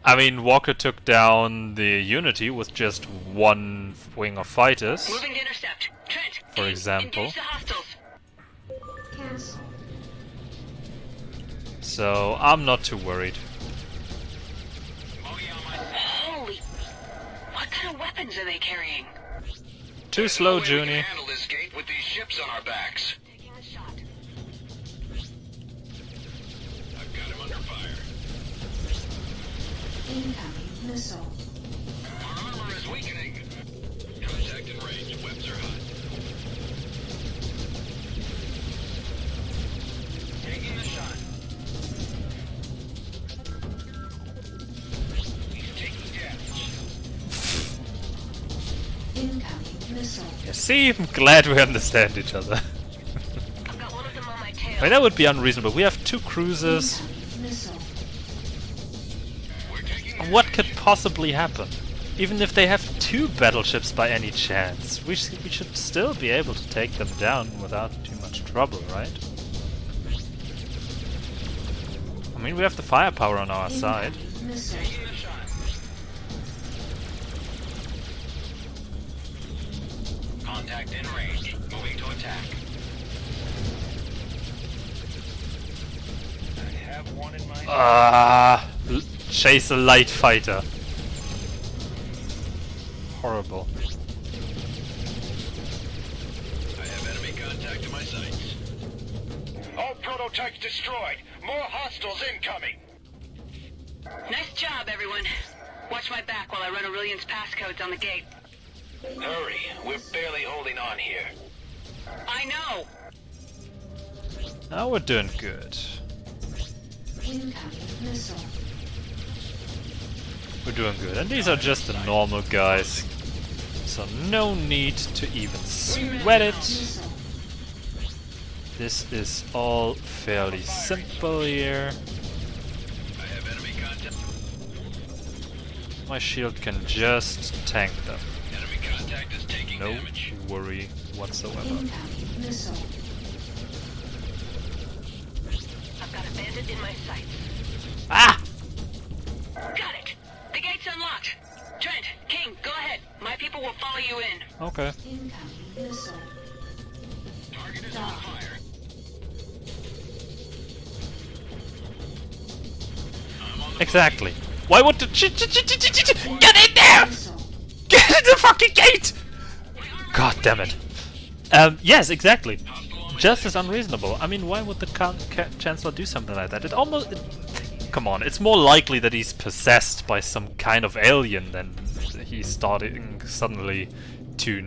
I mean, Walker took down the Unity with just one wing of fighters. Moving to intercept. Trent, for example. engage the hostiles. Cancel. So I'm not too worried. Holy... What kind of weapons are they carrying? Too slow, Junie. Handle this gate with these ships on our backs. Taking a shot. I've got him under fire. Incoming missile. Our armor is weakening. Contact in range. Webs are hot. Taking the shot. He's taking damage. Incoming missile. See, I'm glad we understand each other. I've got one of them on my tail. I mean, that would be unreasonable. We have 2 cruisers. Incoming missile. What could possibly happen? Even if they have 2 battleships by any chance, we should still be able to take them down without too much trouble, right? I mean, we have the firepower on our side. Missile. Contact in range. Moving to attack. I have one in my... Chase a light fighter. Horrible. I have enemy contact to my sights. All prototypes destroyed. More hostiles incoming. Nice job, everyone. Watch my back while I run Aurelian's passcodes on the gate. Hurry, we're barely holding on here. I know! Now we're doing good. Incoming missile. We're doing good. And these are just the normal guys. So no need to even sweat it. Missile. This is all fairly simple here. I have enemy contact. My shield can just tank them. Enemy contact is taking No damage. worry whatsoever. Incoming missile. I've got a bandit in my sights. Ah! Got it! The gate's unlocked! Trent, King, go ahead. My people will follow you in. Okay. Incoming missile. Target is on fire. Exactly. Why would the get in there? Missile. Get in the fucking gate! God damn it. Yes, exactly. Just as unreasonable. I mean, why would the Chancellor do something like that? It almost... come on, it's more likely that he's possessed by some kind of alien than he's starting suddenly to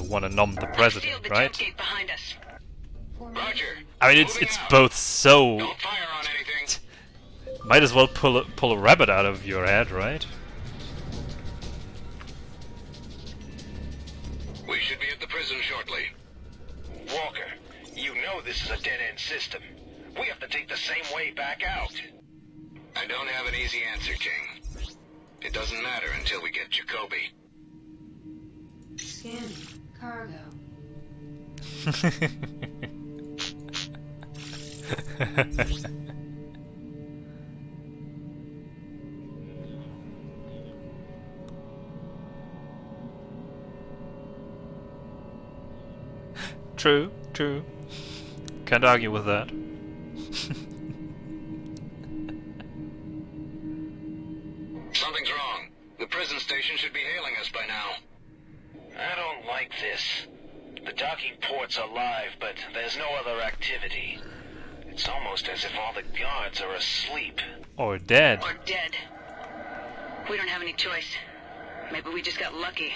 want to nom the Sealed president, the right? jet gate behind us. Roger. I mean, it's both so... Don't fire on anything. Might as well pull a rabbit out of your head, right? We should be at the prison shortly. Walker, you know this is a dead-end system. We have to take the same way back out. I don't have an easy answer, King. It doesn't matter until we get Jacoby. Scanning. Cargo. True, true. Can't argue with that. Something's wrong. The prison station should be hailing us by now. I don't like this. The docking port's alive, but there's no other activity. It's almost as if all the guards are asleep. Or dead. Or dead. We don't have any choice. Maybe we just got lucky.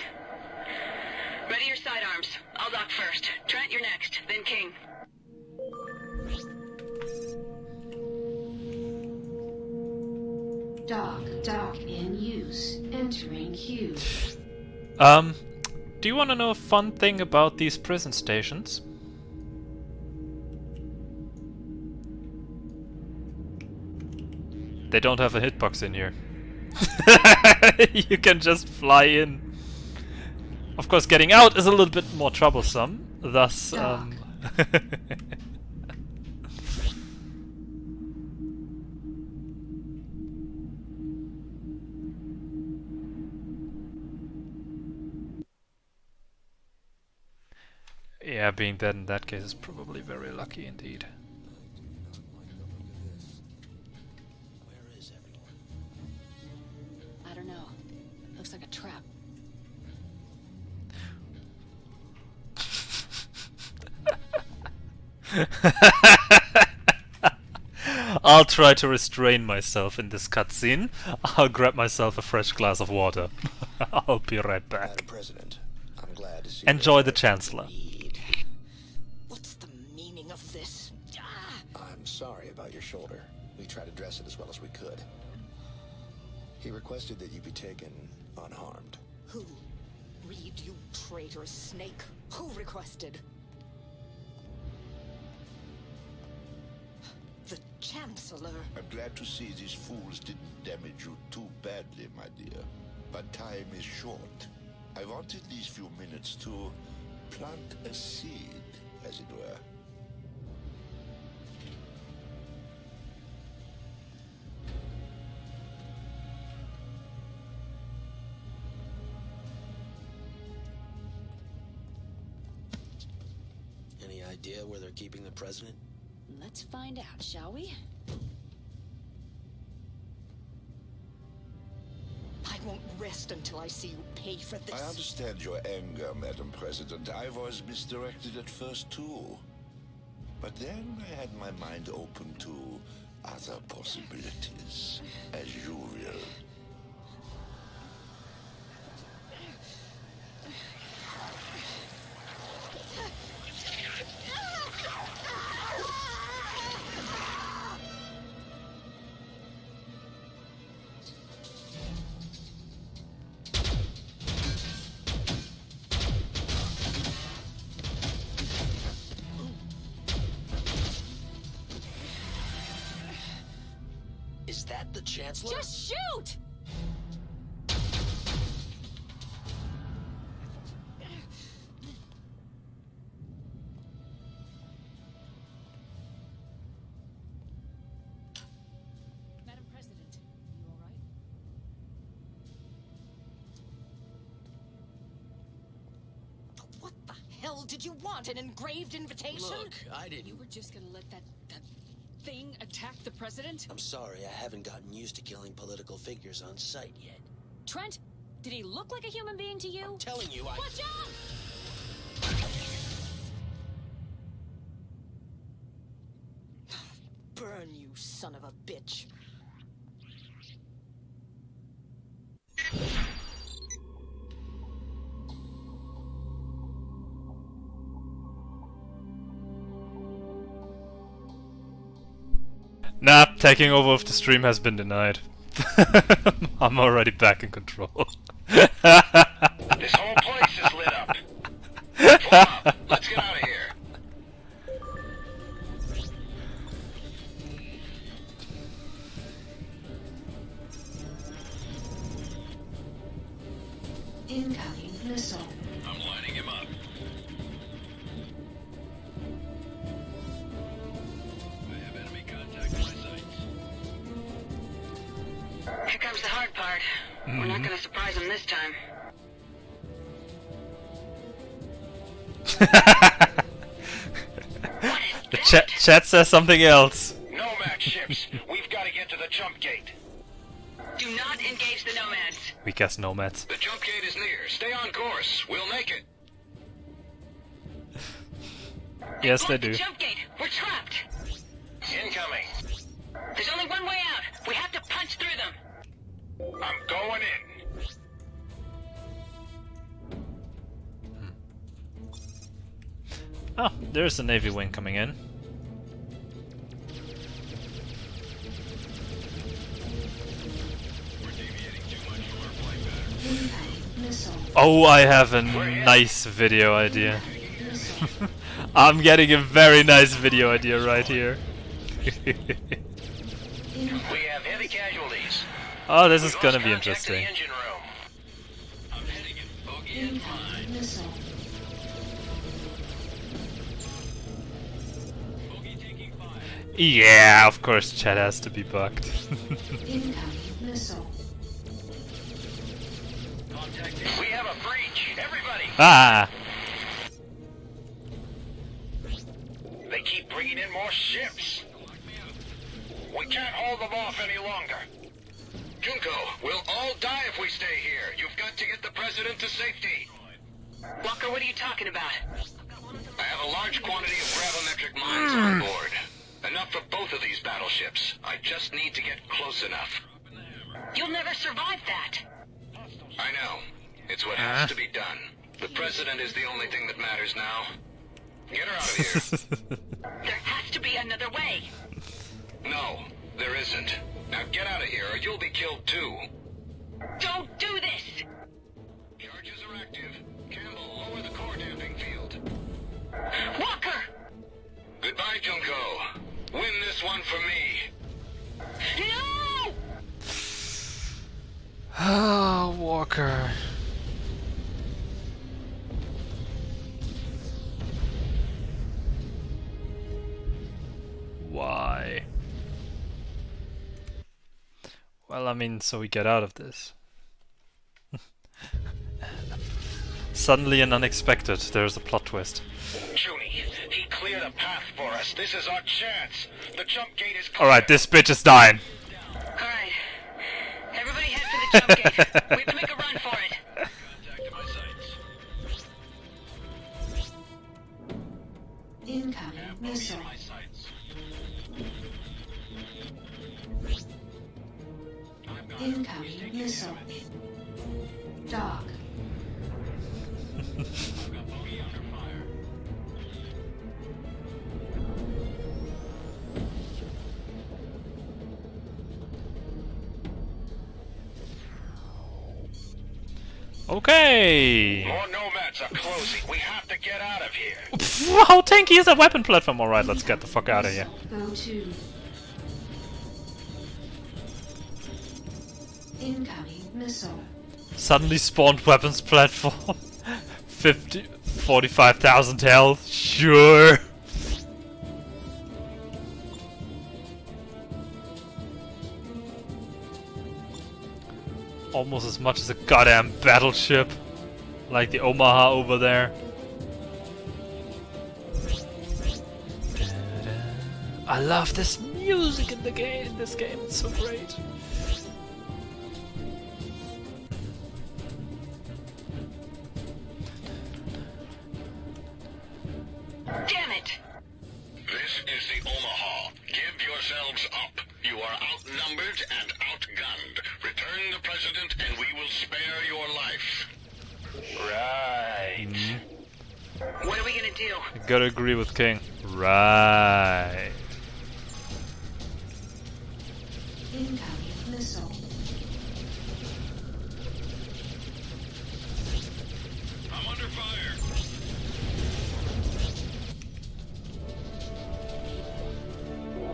Ready your sidearms. I'll dock first. Trent, you're next. Then King. Dock in use. Entering queue. Do you want to know a fun thing about these prison stations? They don't have a hitbox in here. You can just fly in. Of course, getting out is a little bit more troublesome. Thus, Yeah, being dead in that case is probably very lucky indeed. Where is everyone? I don't know. Looks like a trap. I'll try to restrain myself in this cutscene. I'll grab myself a fresh glass of water. I'll be right back. Madam President, I'm glad to see Enjoy the Chancellor. What's the meaning of this? I'm sorry about your shoulder. We tried to dress it as well as we could. He requested that you be taken unharmed. Who? Reed, you traitorous snake. Who requested? The Chancellor. I'm glad to see these fools didn't damage you too badly, my dear. But time is short. I wanted these few minutes to plant a seed, as it were. Any idea where they're keeping the president? Let's find out, shall we? I won't rest until I see you pay for this. I understand your anger, Madam President. I was misdirected at first, too. But then I had my mind open to other possibilities, as you will. Is that the Chancellor? Just shoot! Madam President, you all right? What the hell did you want? An engraved invitation? Look, I didn't. You were just gonna let that thing attack the president? I'm sorry, I haven't gotten used to killing political figures on sight yet. Trent, did he look like a human being to you? I'm telling you, Watch out! Burn, you son of a bitch. Nah, taking over of the stream has been denied. I'm already back in control. This whole place is lit up. Form up. Let's get out of here. Incoming missile. I'm lining him up. I have enemy contact in my sights. Here comes the hard part. We're not gonna surprise him this time. The chat says something else. Nomad ships. We've got to get to the jump gate. Do not engage the nomads. We guess nomads. The jump gate is near. Stay on course. We'll make it. Yes, they do. The jump gate. We're trapped. Incoming. There's only one way out. We have to punch through them. I'm going in. Oh, there's a Navy wing coming in. Oh, I have a nice video idea. I'm getting a very nice video idea right here. We have heavy casualties. Oh, this is gonna be interesting. I'm heading in bogey and mine. Missile. Yeah, of course, chat has to be bugged. Incoming missile. We have a breach. Everybody. Ah! can't hold them off any longer. Junko, we'll all die if we stay here. You've got to get the President to safety. Walker, what are you talking about? I have a large quantity of gravimetric mines on board. Enough for both of these battleships. I just need to get close enough. You'll never survive that. I know. It's what has to be done. The President is the only thing that matters now. Get her out of here. There has to be another way. No, there isn't. Now get out of here or you'll be killed too. Don't do this! Charges are active. Campbell, lower the core damping field. Walker! Goodbye, Junko. Win this one for me. No! Ah, Walker. Why? Well, I mean, so we get out of this. Suddenly and unexpected, there's a plot twist. Junie, he cleared a path for us. This is our chance. The jump gate is clear. Alright, this bitch is dying. Alright. Everybody head for the jump gate. We have to make a run for it. Contact to my sights. Incoming missile. My sights. Incoming missile. Dock. I've got bogey under fire. Okay. More nomads are closing. We have to get out of here. How tanky is that weapon platform? Alright, let's get the fuck out of here. Go to. Incoming missile. Suddenly spawned weapons platform. 45,000 health. Sure. Almost as much as a goddamn battleship. Like the Omaha over there. I love this music in the game. In this game, it's so great. Damn it! This is the Omaha. Give yourselves up. You are outnumbered and outgunned. Return the President and we will spare your life. Right. What are we gonna do? I gotta agree with King. Right. Incoming missile. I'm under fire.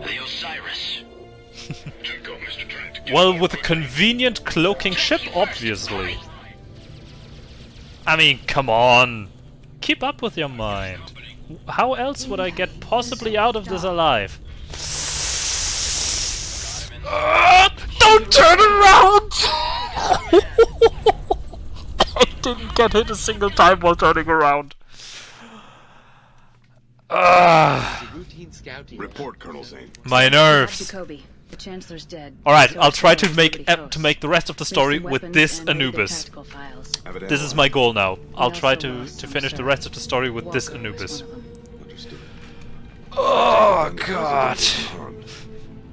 The Osiris. Junko, Mr. Trent. Well, with a convenient cloaking ship, obviously. I mean, come on. Keep up with your mind. How else would I get possibly out of this alive? Don't turn around! I didn't get hit a single time while turning around. Report, Colonel Zane. My nerves. Jacoby, the Chancellor's dead. Alright, So I'll try to somebody make the rest of the story some with weapons this and radio Anubis. tactical files. This is my goal now. I'll We try also to lost some finish the servants. rest of the story with this Walker was Anubis. one of them. Understood. Oh god.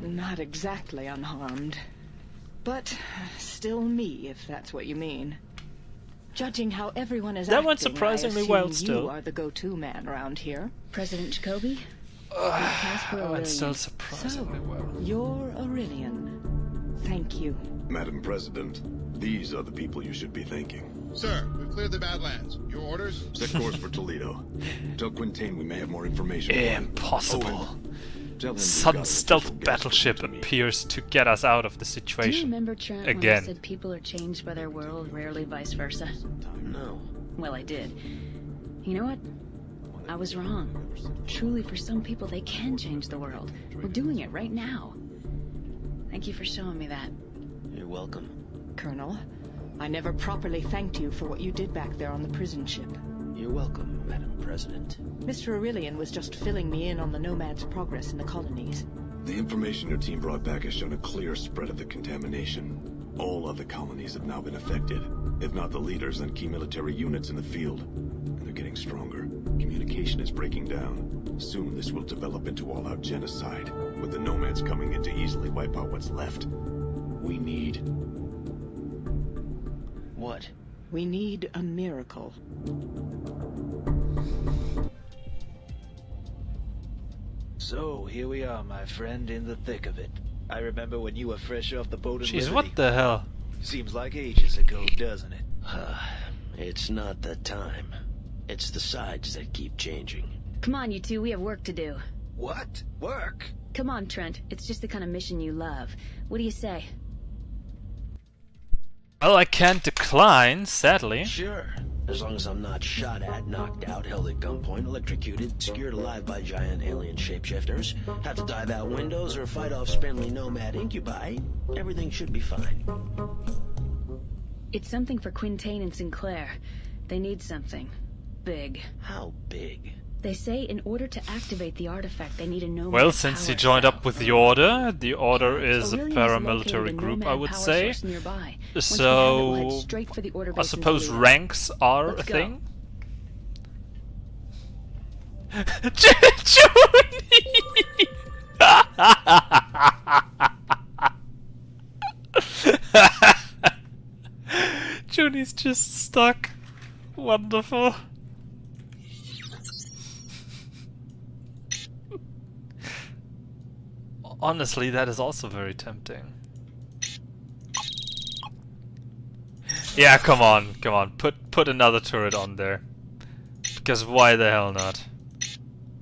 Not exactly unharmed. But still me, if that's what you mean. Judging how everyone is That acting, went surprisingly I assume well still. You are the go-to man around here. President Jacoby? Casper That went still Aurelian. surprisingly So, well. you're Aurelian. Thank you. Madam President, these are the people you should be thanking. Sir, we've cleared the Badlands. Your orders? Set course for Toledo. Tell Quintain we may have more information. Impossible. Owen, tell him we've Some got an stealth official guest battleship to meet. appears to get us out of the Do you situation. remember, Trent, when I Again. said people are changed by their world, rarely vice versa? No. Well, I did. You know what? I was wrong. Truly, for some people, they can change the world. We're doing it right now. Thank you for showing me that. You're welcome. Colonel, I never properly thanked you for what you did back there on the prison ship. You're welcome, Madam President. Mr. Aurelian was just filling me in on the Nomad's progress in the colonies. The information your team brought back has shown a clear spread of the contamination. All other colonies have now been affected. If not the leaders, then key military units in the field. And they're getting stronger. Communication is breaking down. Soon this will develop into all-out genocide, with the nomads coming in to easily wipe out what's left. We need... What? We need a miracle. So, here we are, my friend, in the thick of it. I remember when you were fresh off the boat in Jeez, Liberty. what the hell? Seems like ages ago, doesn't it? It's not the time. It's the sides that keep changing. Come on, you two, we have work to do. What? Work? Come on, Trent. It's just the kind of mission you love. What do you say? Well, I can't decline, sadly. Sure. As long as I'm not shot at, knocked out, held at gunpoint, electrocuted, skewered alive by giant alien shapeshifters, have to dive out windows or fight off spindly nomad incubi, everything should be fine. It's something for Quintain and Sinclair. They need something. Big. How big? They say in order to activate the artifact, they need a nomad Well, since he joined up with the Order is a Aurelian paramilitary located a group, nomad I would power say. source nearby. Once we have it, So, we'll head straight for the Order I base in suppose Toledo. ranks are Let's a go. thing? Junie's just stuck. Wonderful. Honestly, that is also very tempting. Yeah, come on. Put another turret on there. Because why the hell not?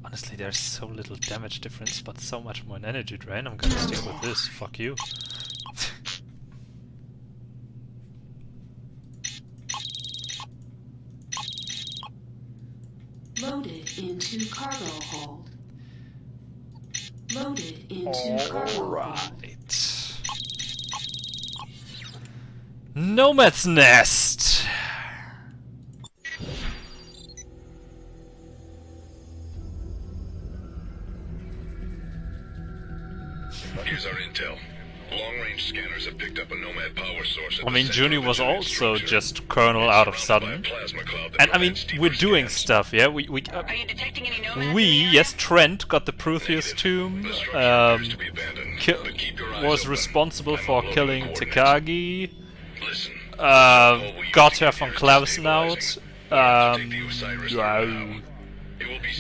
Honestly, there's so little damage difference, but so much more in energy drain. I'm gonna stick with this. Fuck you. Loaded into cargo hold. Loaded into cargo hold. Alright. Nomad's Nest! Here's our intel. Long-range scanners have picked up a nomad power source. I mean, Junie was also just Colonel out of sudden. And I mean, we're doing stuff, yeah? We yes, Trent got the Protheus tomb, was responsible for killing Takagi, got her from Clausen out,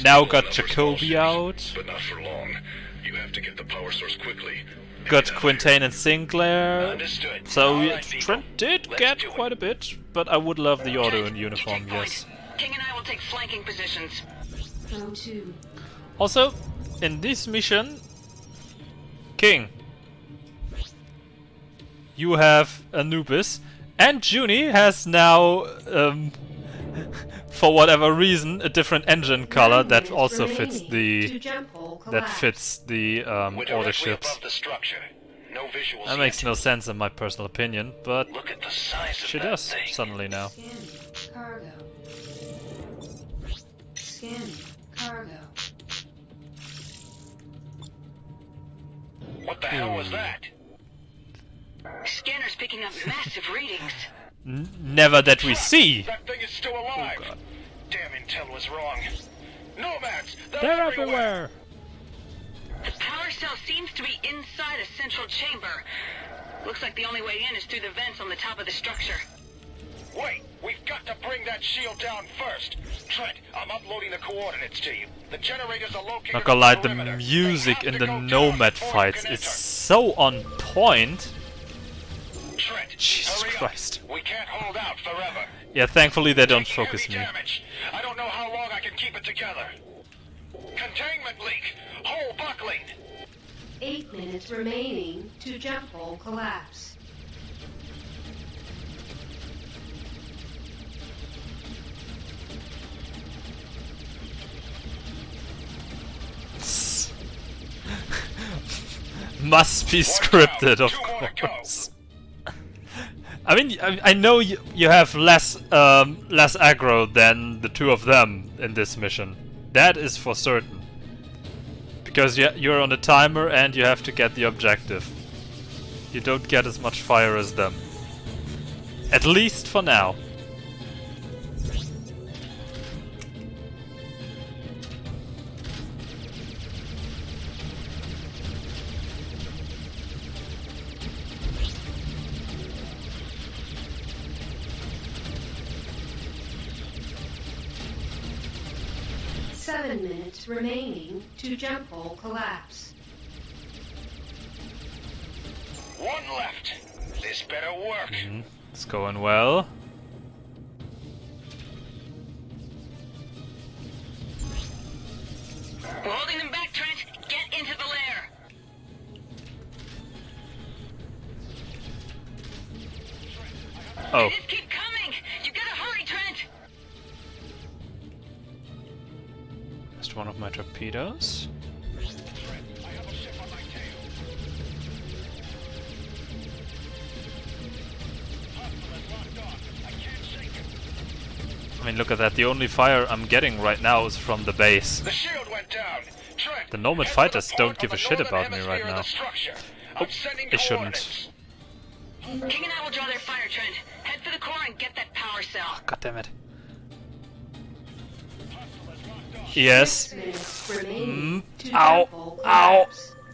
now got Jacoby out, But not for long. You have to get the power source quickly. got Quintain and Sinclair, so yeah, Trent did get quite a bit, but I would love the Order in uniform, yes. King and I will take flanking positions. O2. Also, in this mission, King, you have Anubis, and Junie has now, for whatever reason, a different engine color that also fits the Order ships. That makes no sense in my personal opinion, but she does suddenly now. Scanning cargo. Scanning cargo. What the hell was that? Scanner's picking up massive readings. Never that we see. That thing is still alive. Oh, God. Damn intel was wrong. Nomads, They're everywhere. The power cell seems to be inside a central chamber. Looks like the only way in is through the vents on the top of the structure. Wait, we've got to bring that shield down first. Trent, I'm uploading the coordinates to you. The generators are located. Not gonna lie, the perimeter. music in the Nomad fights is so on point. Trent, Jesus hurry Christ. Up. We can't hold out forever. Yeah, thankfully they don't focus me. Damage. I don't know how long I can keep it together. Containment leak. Hole buckling. 8 minutes remaining to jump hole collapse. Must be scripted, of course. I mean, I know you have less aggro than the two of them in this mission. That is for certain. Because you're on a timer and you have to get the objective. You don't get as much fire as them. At least for now. Seven minutes remaining to jump hole collapse. One left. This better work. It's going well. We're holding them back, Trent. Get into the lair. Oh. They just keep coming. You gotta hurry, Trent. Missed one of my torpedoes. I mean, look at that. The only fire I'm getting right now is from the base. The shield went down. Trent, The Nomad fighters don't give a shit about me right now. Oh, they shouldn't. King and I will draw their fire, Trent. Head for the core and get that power cell. God damn it. Yes. Ow. Ow.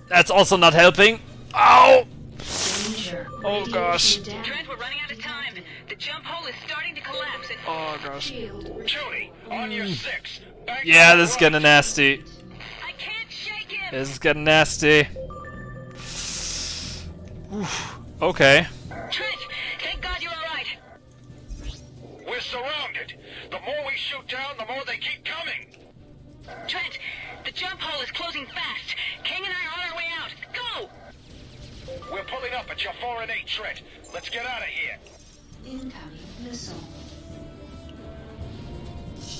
That's also not helping. Ow. Oh gosh. Trent, we're running out of time. The jump hole is starting to collapse. And oh gosh. Judy, on your 6. Yeah, this is getting nasty. I can't shake him. This is getting nasty. Okay. Trent, thank God you're alright. We're surrounded. The more we shoot down, the more they keep coming. Trent, the jump hole is closing fast. King and I are on our way out. Go! We're pulling up at your 4 and 8, Trent. Let's get out of here. Incoming missile.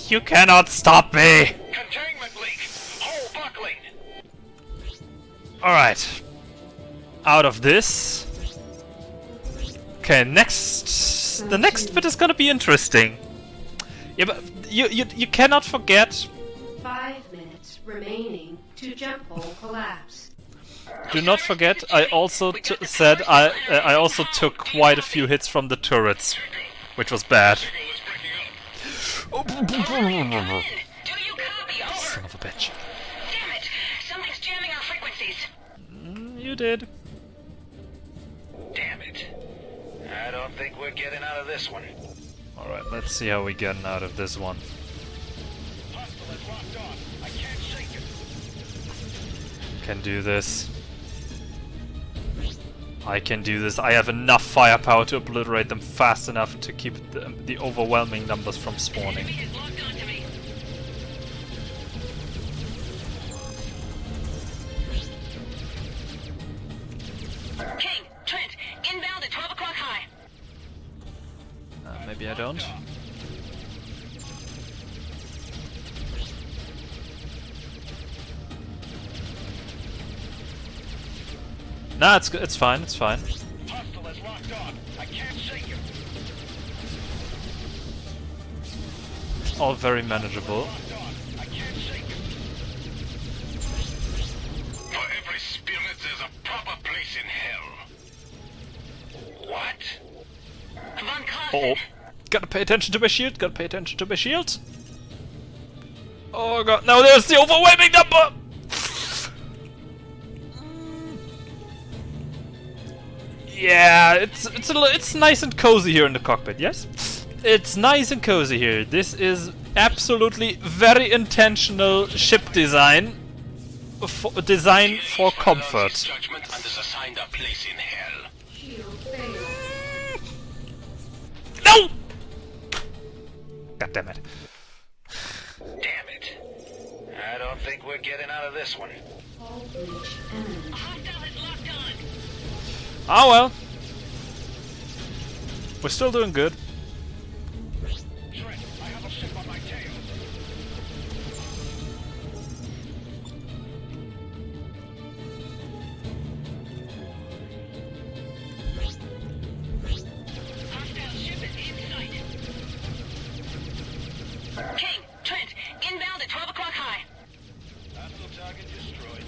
You cannot stop me. Containment leak. Hole buckling. Alright. Out of this. Okay, next. The next bit is gonna be interesting. Yeah, but you cannot forget. 5 minutes remaining to jump hole collapse. Do not forget, I also said I also took quite a few hits from the turrets, which was bad. Son of a bitch. Damn it! Something's jamming our frequencies. You did. Damn it. I don't think we're getting out of this one. Alright, let's see how we get out of this one. Can do this. I can do this. I have enough firepower to obliterate them fast enough to keep the overwhelming numbers from spawning. King, Trent, inbound at 12 o'clock high. Maybe I don't. Nah, it's fine, it's fine. All very manageable. For every spirit, there's a proper place in hell. What? Oh, gotta pay attention to my shield, gotta pay attention to my shield. Oh god, now there's the overwhelming number! Yeah, it's nice and cozy here in the cockpit, yes? It's nice and cozy here. This is absolutely very intentional ship design. Design for comfort. Judgment and is assigned a place in hell. No! God damn it. Damn it. I don't think we're getting out of this one. Oh well. We're still doing good. Trent, I have a ship on my tail. Hostile ship is in sight. King, Trent, inbound at 12 o'clock high. Hostile target destroyed.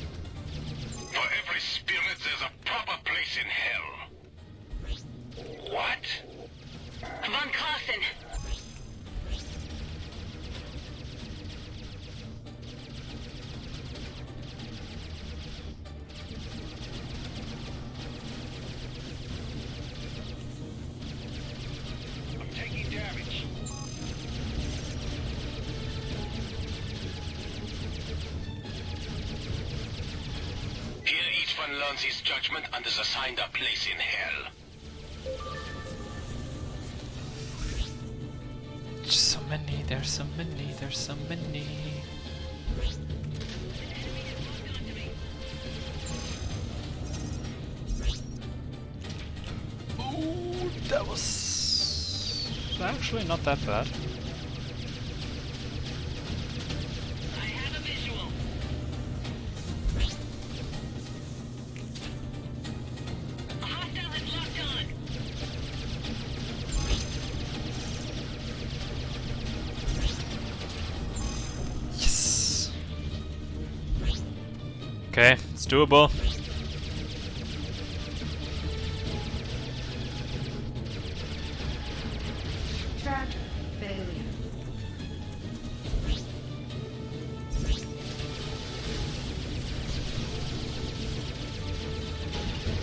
Everyone learns his judgment and is assigned a place in hell. So many, there's so many, there's so many. Ooh, that was actually not that bad. I have a visual. A hostile is locked on. Yes. Okay, it's doable. Track failure.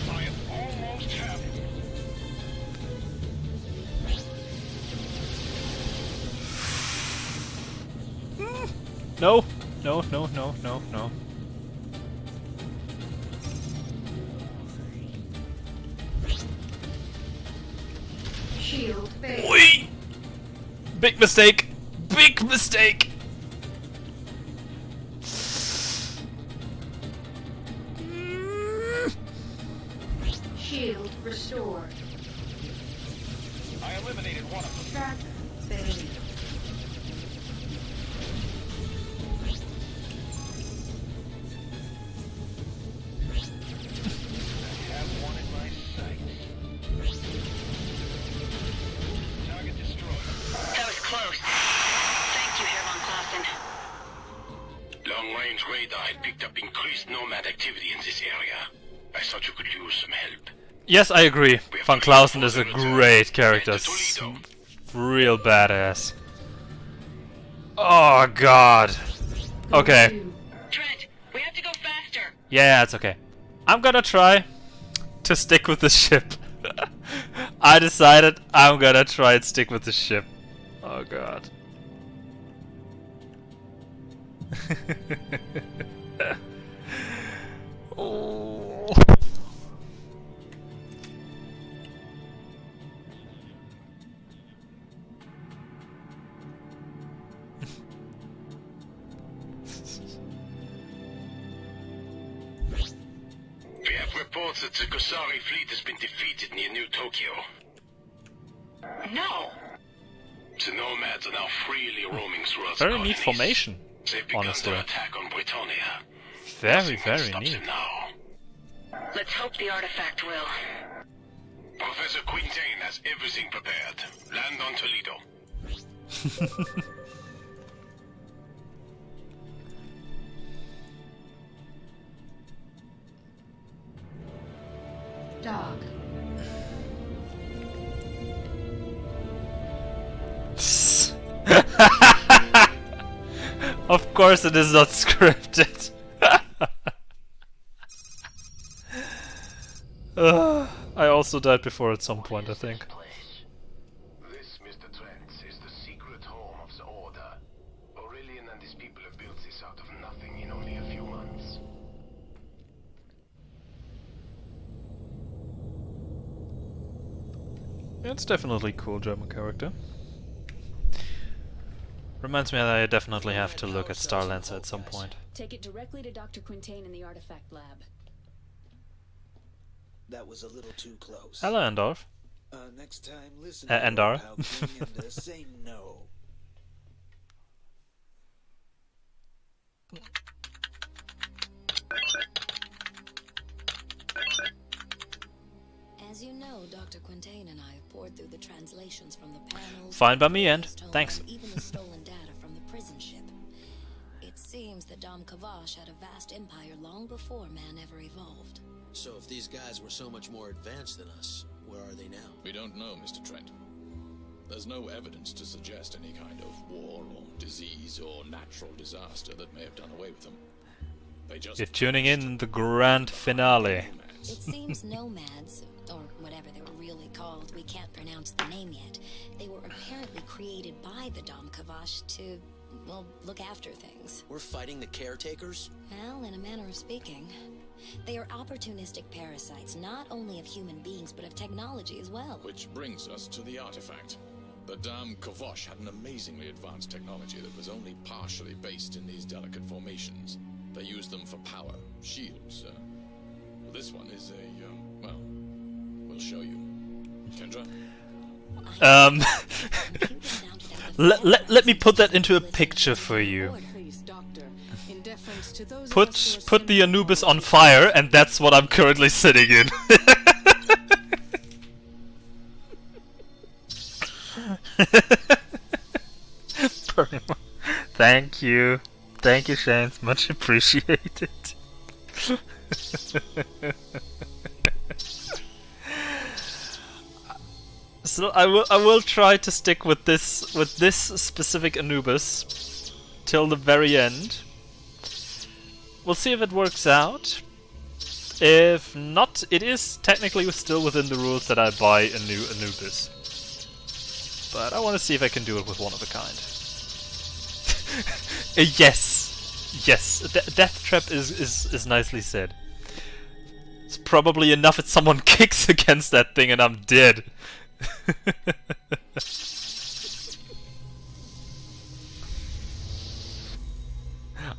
I am almost happy. No, no, no, no, no, no. Shield failure. Wait! Big mistake! Big mistake! Shield restored. I eliminated one of them. Track failure. I have one in my sights. Target destroyed. That was close. Thank you, Herr von Clausen. Long-range radar had picked up increased nomad activity in this area. I thought you could use some help. Yes, I agree. Von Clausen is a great character. Real badass. Oh god. Okay. Trent, we have to go faster. Yeah, it's okay. I'm gonna try to stick with the ship. I decided I'm gonna try and stick with the ship. Oh god. Oh. We have reports that the Kosari fleet has been defeated near New Tokyo. No. The nomads are now freely roaming throughout Very the neat colonies. formation, They've begun honestly. their attack on Britannia. Very, Nothing very stops neat. them now. Let's hope the artifact will. Professor Quintain has everything prepared. Land on Toledo. Dog. Of course it is not scripted. I also died before at some point, I think. This, Mr. Trent, is the secret home of the Order. Aurelian and his people have built this out of nothing in only a few months. It's definitely a cool German character. Reminds me that I definitely have to look at Starlancer at some point. Take it directly to Dr. Quintain in the artifact lab. That was a little too close. Hello, Endorf. Next time, listen Endar. and say no. As you know, Dr. Quintain and I have poured through the translations from the panels. Fine by me, and thanks. Even the stolen data from the prison ship. It seems that Dom Kavash had a vast empire long before man ever evolved. So if these guys were so much more advanced than us, where are they now? We don't know, Mr. Trent. There's no evidence to suggest any kind of war or disease or natural disaster that may have done away with them. They just... You're tuning in the grand finale. It seems nomads, or whatever they were really called, we can't pronounce the name yet. They were apparently created by the Dom Kavash to, well, look after things. We're fighting the caretakers? Well, in a manner of speaking. They are opportunistic parasites, not only of human beings, but of technology as well. Which brings us to the artifact. The Dam Kavosh had an amazingly advanced technology that was only partially based in these delicate formations. They used them for power, shields. Well, this one is a, well, we'll show you. Kendra? Let me put that into a picture for you. Put the Anubis on fire, and that's what I'm currently sitting in. Thank you, Shane. Much appreciated. So I will try to stick with this specific Anubis till the very end. We'll see if it works out. If not, it is technically still within the rules that I buy a new Anubis. But I want to see if I can do it with one of a kind. Yes, death trap is nicely said. It's probably enough that someone kicks against that thing and I'm dead.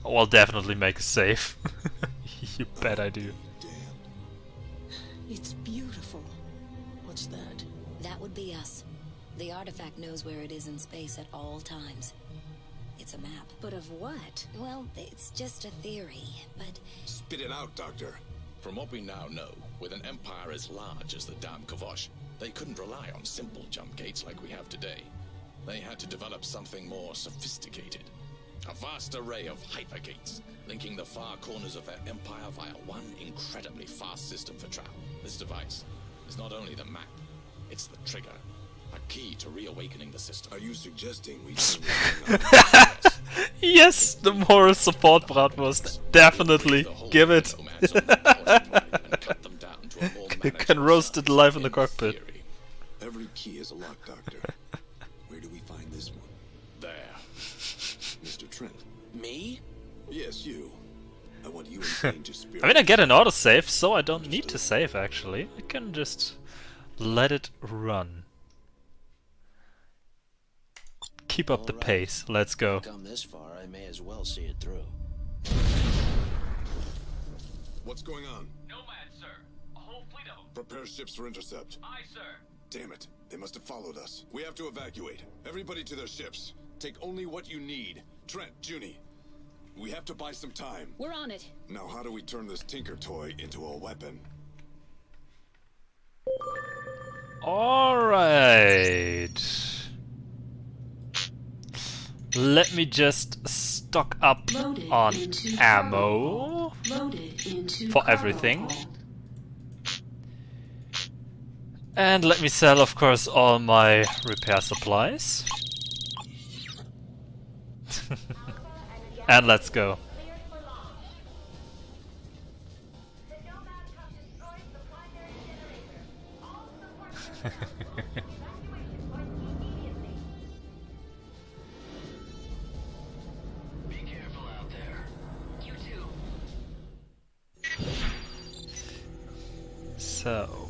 I'll definitely make a save. You bet I do. It's beautiful. What's that? That would be us. The artifact knows where it is in space at all times. It's a map. But of what? Well, it's just a theory, but... Spit it out, Doctor. From what we now know, with an empire as large as the Dam Kavosh, they couldn't rely on simple jump gates like we have today. They had to develop something more sophisticated. A vast array of hypergates, linking the far corners of their empire via one incredibly fast system for travel. This device is not only the map, it's the trigger. A key to reawakening the system. Are you suggesting we Yes, the moral support Bratwurst. Definitely. Give it. You can roast it live in the cockpit. Every key is a lock, Doctor. Where do we find this one? There. Mr. Trent. Me? Yes, you. I want you and Shane to spirit. I mean, I get an autosave, so I don't need to save actually. I can just let it run. Keep up the pace. Let's go. Come this far, I may as well see it through. What's going on? Nomad, sir. A whole fleet of them. Prepare ships for intercept. Aye, sir. Damn it. They must have followed us. We have to evacuate. Everybody to their ships. Take only what you need. Trent, Junie. We have to buy some time. We're on it. Now how do we turn this Tinker toy into a weapon? Alright. Let me just stock up on ammo for everything. And let me sell, of course, all my repair supplies. And let's go. So,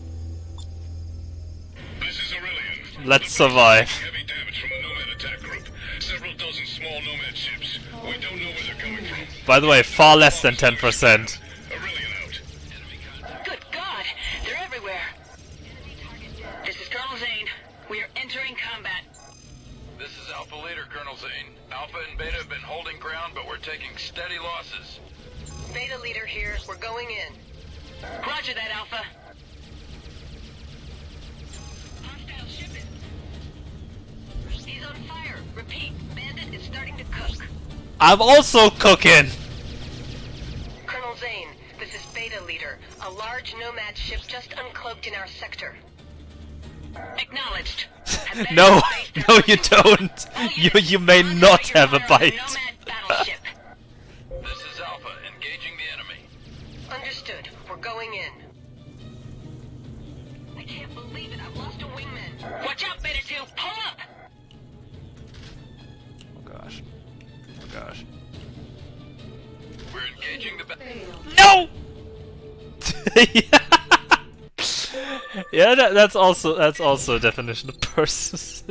This is Aurelian. let's survive. Heavy damage from a Nomad attack group. Several dozen small Nomad ships. We don't know where they're coming from. By the way, far less than 10%. Aurelian out. Good God, they're everywhere. This is Colonel Zane. We are entering combat. This is Alpha Leader, Colonel Zane. Alpha and Beta have been holding ground, but we're taking steady losses. Beta leader here. We're going in. Roger that, Alpha. He's on fire. Repeat, Bandit is starting to cook. I'm also cooking! Colonel Zane, this is Beta leader. A large Nomad ship just uncloaked in our sector. Acknowledged. No, no you don't! You may not have a bite. Battleship. This is Alpha, engaging the enemy. Understood. We're going in. I can't believe it. I've lost a wingman. Watch out, Beta 2. Pull up! Oh gosh. Oh gosh. We're engaging the No! Yeah, that's also a definition of personal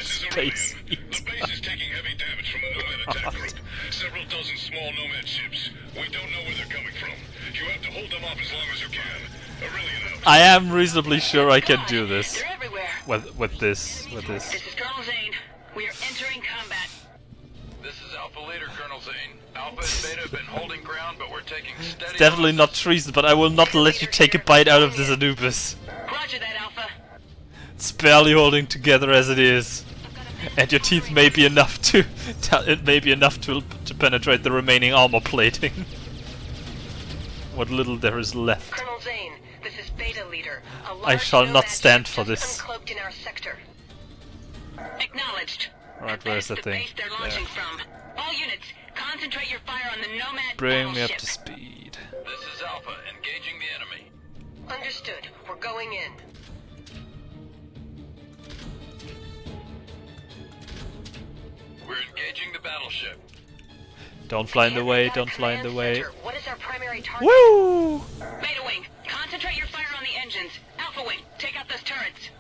space heat. The base is taking heavy damage from the Nomad attack group. Several dozen small Nomad ships. We don't know where they're coming from. You have to hold them off as long as you can. Aurelian out. I am reasonably sure I can do this. They're everywhere. With this. This is Colonel Zane. We are entering combat. This is Alpha Leader, Colonel Zane. Alpha and Beta have been holding ground, but we're taking steady... It's definitely not treason, but I will not let you take a bite out of this Anubis. Roger that, Alpha. It's barely holding together as it is. And your teeth may be enough to penetrate the remaining armor plating. What little there is left. Colonel Zane, this is Beta Leader. A large I shall not Nomad stand ship for just this. uncloaked in our sector. Acknowledged. Right, where's the thing? Base they're launching from. All units, concentrate your fire on the Nomad Bring me up battleship. to speed. This is Alpha, engaging the enemy. Understood. We're going in. We're engaging the battleship. Don't fly in the way, don't fly in the way. What is our primary target? Woo! Beta Wing, concentrate your fire on the engines. Alpha Wing, take out those turrets.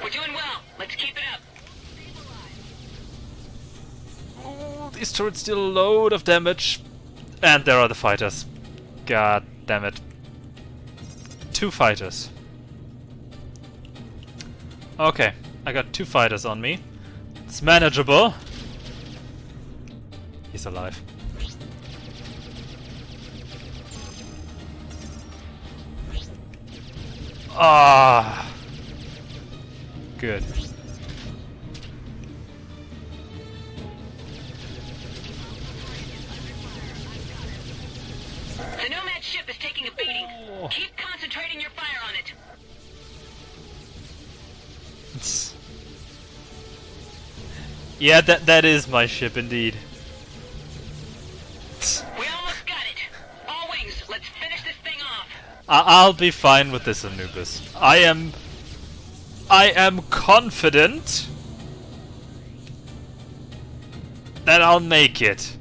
We're doing well. Let's keep it up. Ooh, these turrets deal a load of damage. And there are the fighters. God damn it. 2 fighters. Okay, I got 2 fighters on me. It's manageable. He's alive. Ah, good. The Nomad ship is taking a beating. Keep concentrating your fire on it. Yeah, that is my ship indeed. We almost got it. All wings, let's finish this thing off. I'll be fine with this Anubis. I am confident that I'll make it.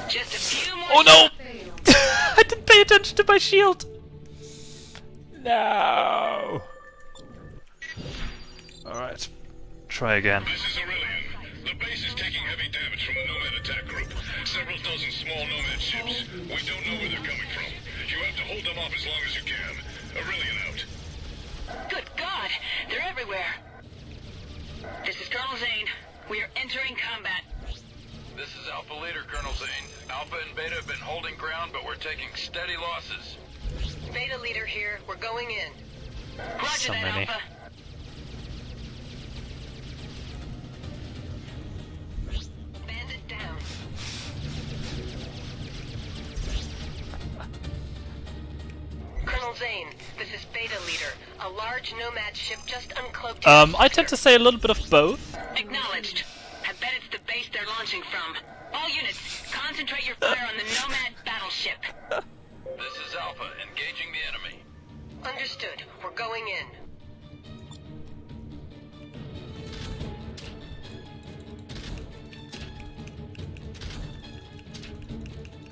Just a few more. Oh no! I didn't pay attention to my shield. No. Alright. Try again. This is Aurelian. The base is taking heavy damage from the Nomad attack group. Several dozen small Nomad ships. We don't know where they're coming from. You have to hold them off as long as you can. Aurelian out. Good God, they're everywhere. This is Colonel Zane. We are entering combat. This is Alpha Leader, Colonel Zane. Alpha and Beta have been holding ground, but we're taking steady losses. Beta Leader here. We're going in. Roger So that, many. Alpha. Bandit down. Colonel Zane, this is Beta Leader. A large Nomad ship just uncloaked. I tend to say a little bit of both. Acknowledged. I bet it's the base they're launching from. All units, concentrate your fire on the Nomad battleship. This is Alpha, engaging the enemy. Understood. We're going in.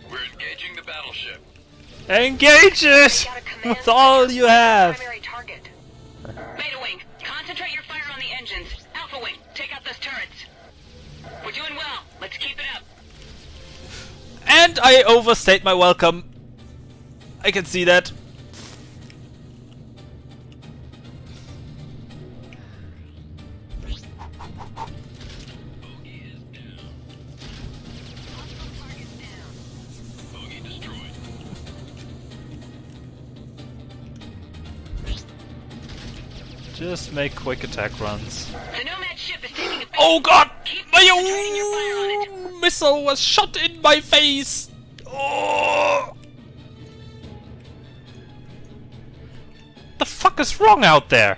We're engaging the battleship. Engage it with all you have. Primary target. Beta Wing, concentrate your fire on the engines. Alpha Wing, take out those turrets. We're doing well. Let's keep it up. And I overstayed my welcome. I can see that. Just make quick attack runs. The Nomad ship is taking a Oh god! Keep My concentrating your fire on it. missile was shot in my face! Oh! The fuck is wrong out there?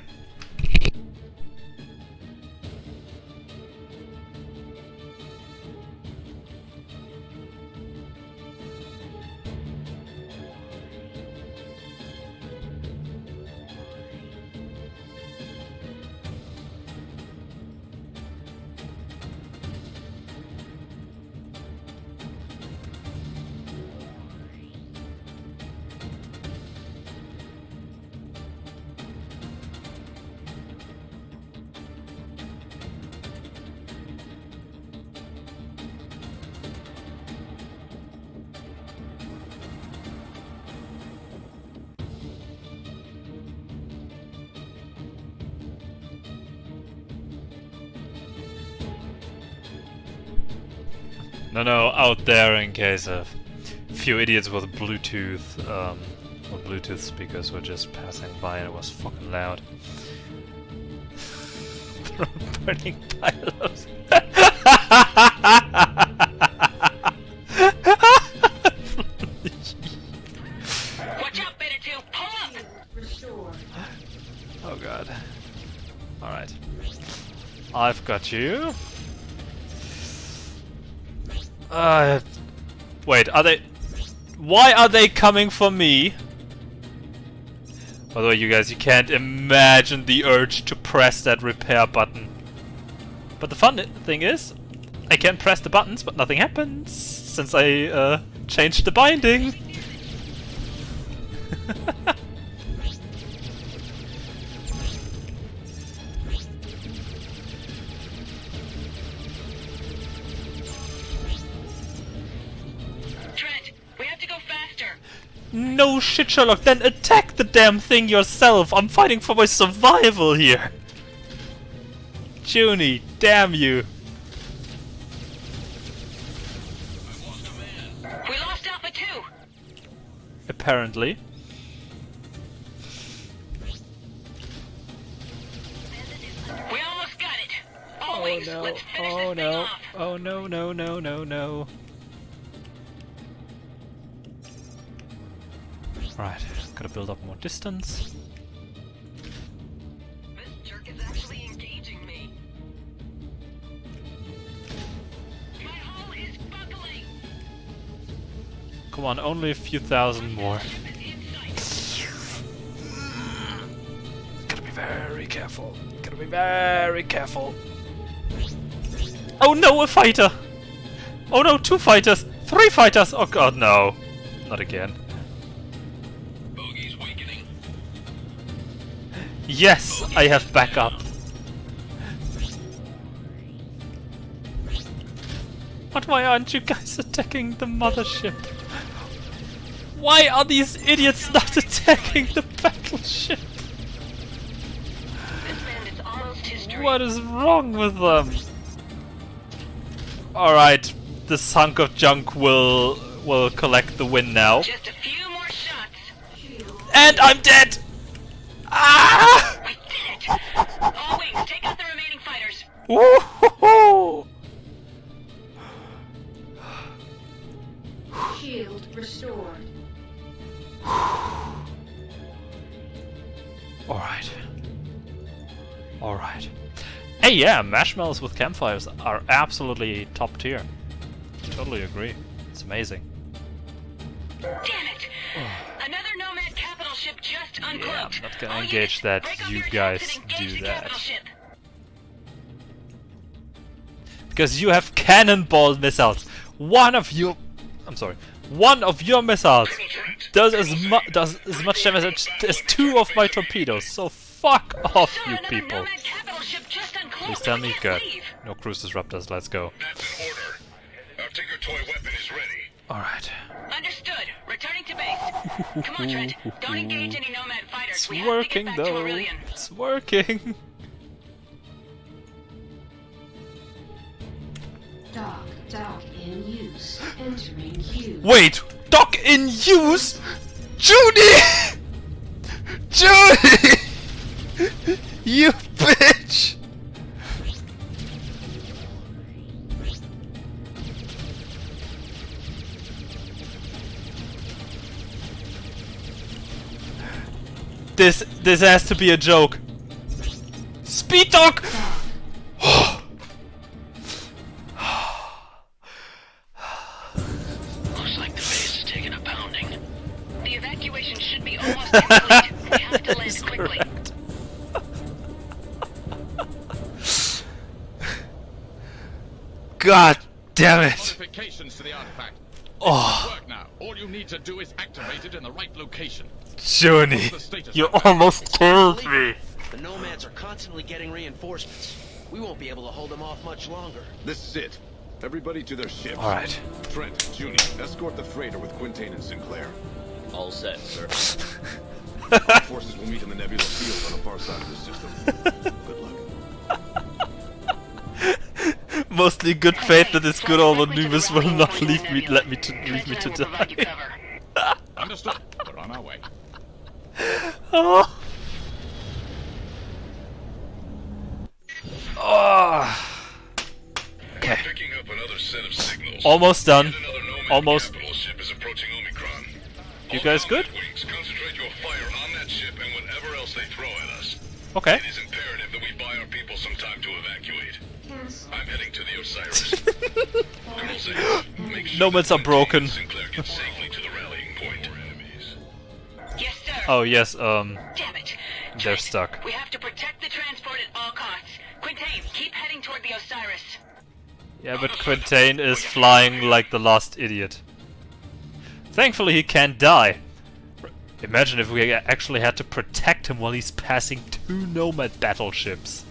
No, out there in case a few idiots with Bluetooth, or Bluetooth speakers were just passing by and it was fucking loud. Burning pilos. Watch out, Beta 2! Pull up! Restore. Oh god. Alright. I've got you. Wait, are they... Why are they coming for me? By the way, you guys, you can't imagine the urge to press that repair button. But the fun thing is, I can press the buttons, but nothing happens, since I changed the binding. Trent, we have to go faster. No shit, Sherlock, then attack the damn thing yourself! I'm fighting for my survival here! Junie, damn you! We lost Alpha 2. Apparently. We almost got it. Oh Always, no, let's finish oh this thing no, off. oh no, no, no, no, no. Right, gotta build up more distance. This jerk is actually engaging me. My hull is buckling. Come on, only a few thousand more. Gotta be very careful. Gotta be very careful. Oh no, a fighter! Oh no, 2 fighters! 3 fighters! Oh god, no. Not again. Yes, I have backup. But why aren't you guys attacking the mothership? Why are these idiots not attacking the battleship? This bandit's almost history. What is wrong with them? Alright, this hunk of junk will collect the win now. Just a few more shots. And I'm dead! Ah! We did it! All wings, take out the remaining fighters. Woohoo! Shield restored. Alright. Alright. Hey, yeah, marshmallows with campfires are absolutely top tier. Totally agree. It's amazing. Damn it! Another Nomad capital ship just uncloaked. Yeah, I'm not gonna All engage units, that. break up You your guys attacks and engage do the that. capital ship. Because you have cannonball missiles. One of your missiles does as much damage as 2 of my torpedoes. So fuck off, you people. Please tell me good. No cruise disruptors. Let's go. That's an order. Our Tinker Toy weapon is ready. All right. Understood. Returning to base. Come on, Trent. Don't engage any Nomad fighters. It's We working have to get back though. to Aurelian. It's working. Dock in use. Entering queue. Wait, dock in use? Judy! Judy! You bitch! This has to be a joke. Speed dock! Looks like the base is taking a pounding. The evacuation should be almost complete. We have to land quickly. God damn it! Modifications to the artifact. Oh. Work now. All you need to do is activate it in the right location. Johnny, you almost killed me. The Nomads are constantly getting reinforcements. We won't be able to hold them off much longer. This is it. Everybody to their ships. All right. Trent, Junie, escort the freighter with Quintain and Sinclair. All set, sir. Our forces will meet in the Nebula field on the far side of the system. Good luck. Mostly good faith that this good old Anubis will not leave me to die. Understood. We're on our way. Oh. Oh. Okay. Picking up another set of signals. Almost done. Almost. Ship is approaching Omicron. You guys good? Concentrate your fire on that ship and whatever else they throw at us. Okay. It is imperative that we buy our people some time to evacuate. I'm heading to the Osiris. Colonel Zane, make sure Nomads are broken. Sinclair gets safely to the rallying point. Yes, sir. Oh yes, Damn it. they're stuck. We have to protect the transport at all costs. Quintain, keep heading toward the Osiris. Yeah, but Quintain is flying like the last idiot. Thankfully he can't die. Imagine if we actually had to protect him while he's passing 2 Nomad battleships.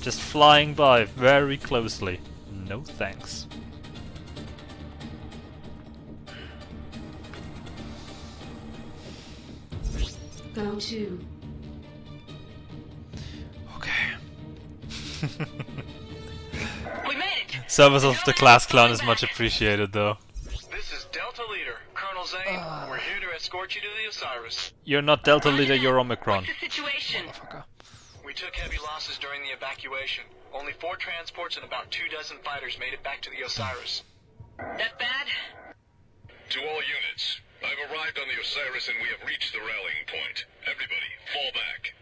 Just flying by very closely. No thanks. Go to. Okay. We made it! Service of the class clown is much appreciated though. This is Delta Leader, Colonel Zane. We're here to escort you to the Osiris. You're not Delta Leader, you're Omicron. What's the situation? We took heavy losses during the evacuation. Only 4 transports and about 24 fighters made it back to the Osiris. That bad? To all units, I've arrived on the Osiris and we have reached the rallying point. Everybody, fall back.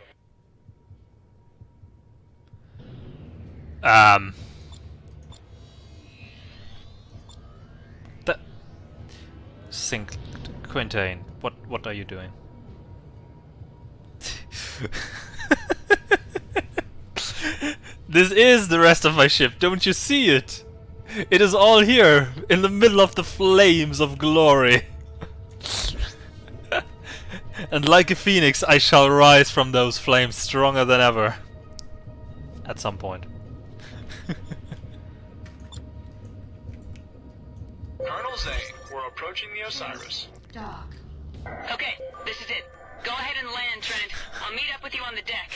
Sync Quintain, what are you doing? This is the rest of my ship, don't you see it? It is all here, in the middle of the flames of glory. And like a phoenix, I shall rise from those flames stronger than ever. At some point. Colonel Zane, we're approaching the Osiris. Dock. Okay, this is it. Go ahead and land, Trent. I'll meet up with you on the deck.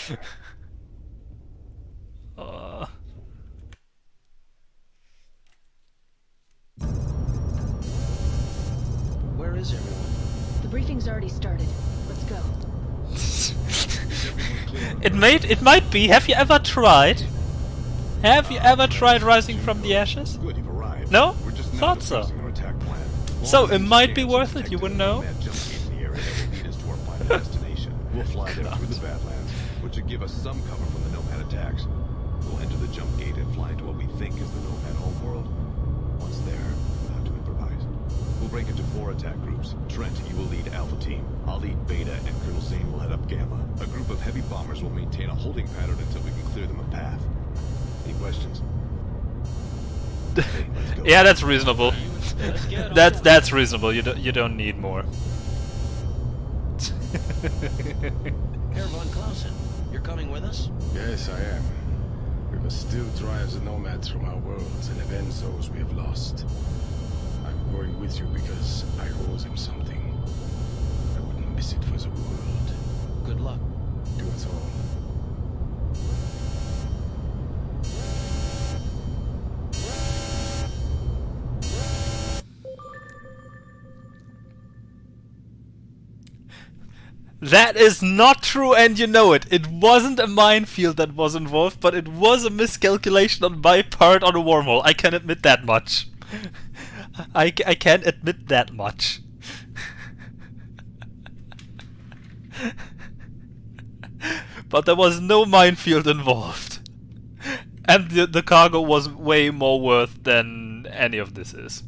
Where is everyone? The briefing's already started. Let's go. It might be. Have you ever tried? Have you ever tried rising from the ashes? Good, you've arrived. No? We're just Thought so. discussing our attack plan. So it might be worth it, you wouldn't know? We'll fly there through the Badlands, which should give us some cover from the Nomad attacks. We'll enter the jump gate and fly into what we think is the Nomad homeworld. Once there, we'll have to improvise. We'll break into 4 attack groups. Trent, you will lead Alpha Team. I'll lead Beta, and Colonel Zane will head up Gamma. A group of heavy bombers will maintain a holding pattern until we can clear them a path. Any questions? Okay, let's go. Yeah, that's reasonable. That's reasonable. You don't need more. Herr von Clausen, you're coming with us? Yes, I am. We must still drive the nomads from our worlds and avenge those we have lost. I'm going with you because I owe them something. I wouldn't miss it for the world. Good luck. To us all. That is not true, and you know it. It wasn't a minefield that was involved, but it was a miscalculation on my part on a wormhole. I can admit that much. I can admit that much. But there was no minefield involved. And the cargo was way more worth than any of this is.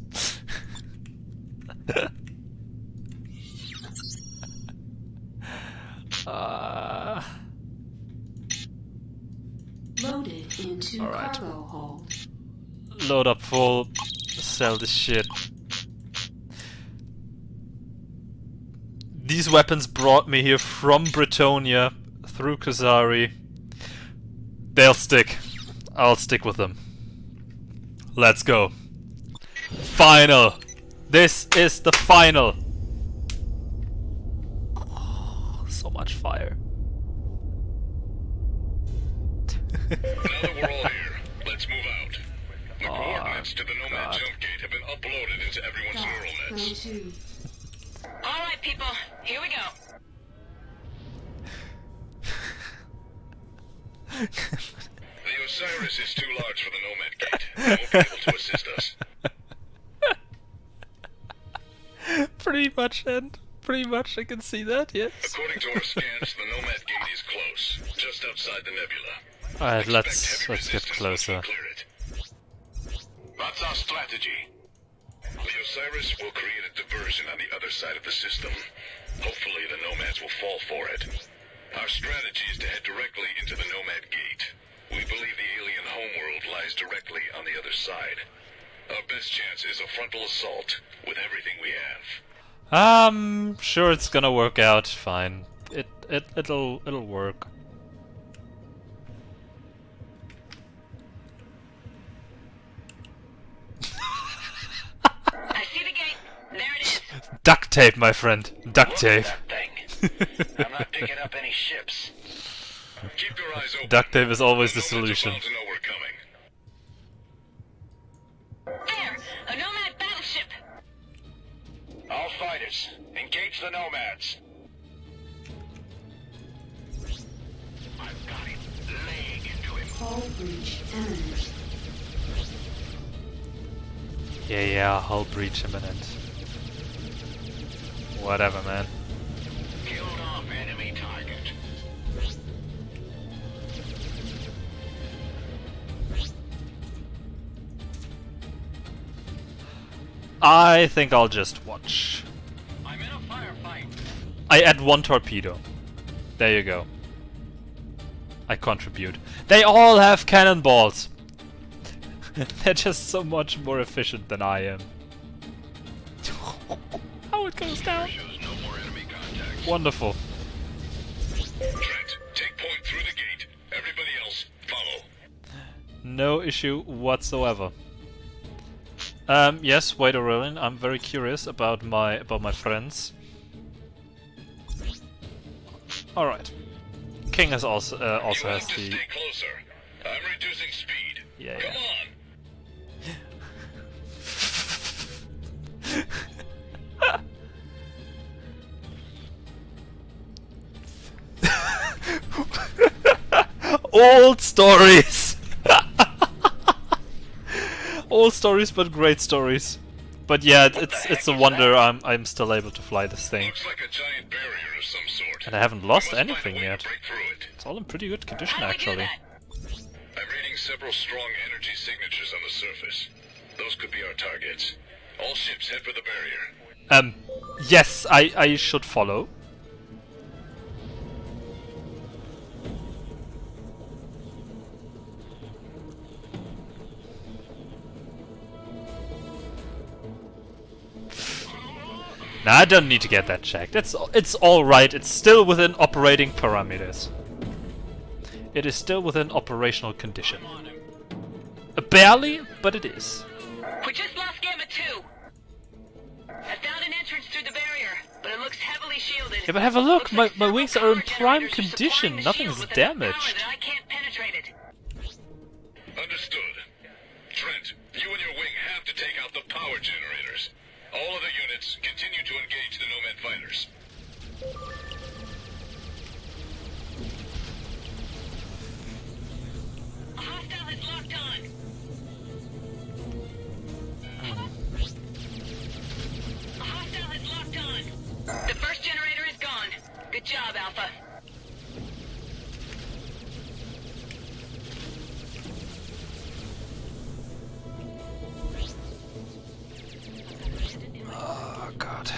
Loaded into cargo hold. Load up full, sell this shit. These weapons brought me here from Britonia, through Kazari. They'll stick. I'll stick with them. Let's go. Final! This is the final! Oh, so much fire. Now that we're all here, let's let's move out. The coordinates to the Nomad jump gate have been uploaded into everyone's neural nets. All right, people, here we go. The Osiris is too large for the Nomad gate. It won't be able to assist us. Pretty much, and pretty much I can see that, yes. According to our scans, the Nomad gate is close, just outside the nebula. Alright, let's get closer. That's our strategy. The Osiris will create a diversion on the other side of the system. Hopefully the Nomads will fall for it. Our strategy is to head directly into the Nomad gate. We believe the alien homeworld lies directly on the other side. Our best chance is a frontal assault with everything we have. Sure it's gonna work out fine. It'll work. I see the gate. There it is. Duct tape, my friend. Duct tape. I'm not picking up any ships. Keep your eyes open. Duct tape is always the solution. To know we're coming. There! A Nomad battleship! All fighters, engage the Nomads. I've got him. Laying into him. Hull breach imminent. Yeah, hull breach imminent. Whatever, man. Killed off enemy target. I think I'll just watch. I'm in a firefight. I add 1 torpedo. There you go. I contribute. They all have cannonballs! They're just so much more efficient than I am. How it goes down. No more enemy contacts. Wonderful. Trent, take point through the gate. Everybody else, follow. No issue whatsoever. Yes, wait Aurelian, I'm very curious about my friends. Alright. King has also has the Stay closer. I'm reducing speed. Yeah. Come on. Old stories. Old stories, but great stories. But yeah, it's a wonder I'm still able to fly this thing. Looks like a giant barrier of some sort. And I haven't lost anything yet. It's all in pretty good condition actually. I'm reading several strong energy signatures on the surface. Those could be our targets. All ships head for the barrier. Yes, I should follow. Nah, I don't need to get that checked. It's all right. It's still within operating parameters. It is still within operational condition. Barely, but it is. We just lost Gamma 2. I found an entrance through the barrier, but it looks heavily shielded. Yeah, but have a look. My wings are in prime condition. Nothing's damaged. I can't penetrate it. Understood. Trent, you and your wing have to take out the power generators. All other units, continue to engage the Nomad fighters. A hostile is locked on. A hostile is locked on. The first generator is gone. Good job, Alpha. Oh god.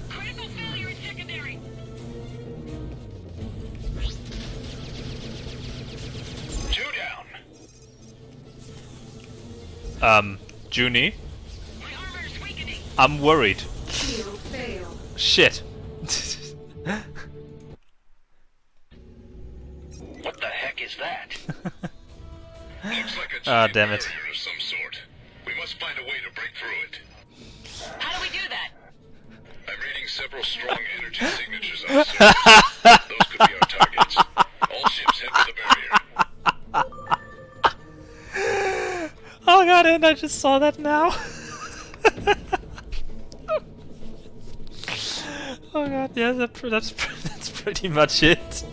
Critical failure in secondary. Two down. Junie? I'm worried. Fail. Shit. What the heck is that? Looks like a Ah, giant damn it. barrier of some sort. We must find a way to break through it. How do we do that? I'm reading reading several strong energy signatures on the surface. Those could be our targets. All ships head for the barrier. Oh god, and I just saw that now. Oh god, yeah, that's pretty much it.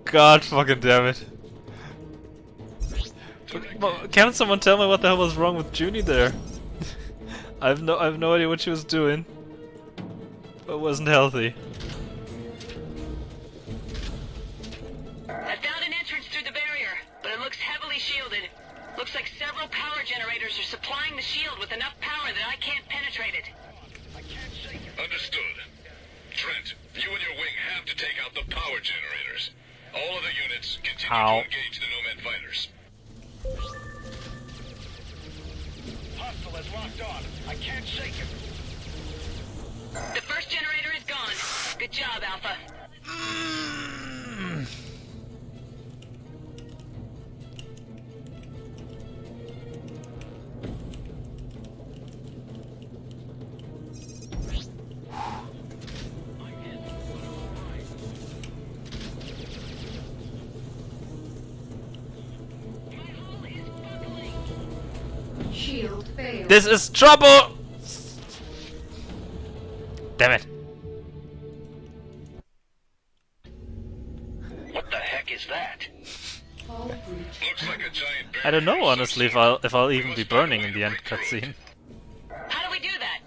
God fucking damn it. Can someone tell me what the hell was wrong with Junie there? I have no idea what she was doing. But it wasn't healthy. I found an entrance through the barrier, but it looks heavily shielded. Looks like several power generators are supplying the shield with enough power that I can't penetrate it. Understood. Trent, you and your wing have to take out the power generators. All other units continue to engage the Nomad fighters. Hostile is locked on. I can't shake him. The first generator is gone. Good job, Alpha. Shield failed. This is trouble! Damn it. What the heck is that? Looks like a giant barrier. I don't know honestly if I'll even be burning in the end cutscene. How do we do that?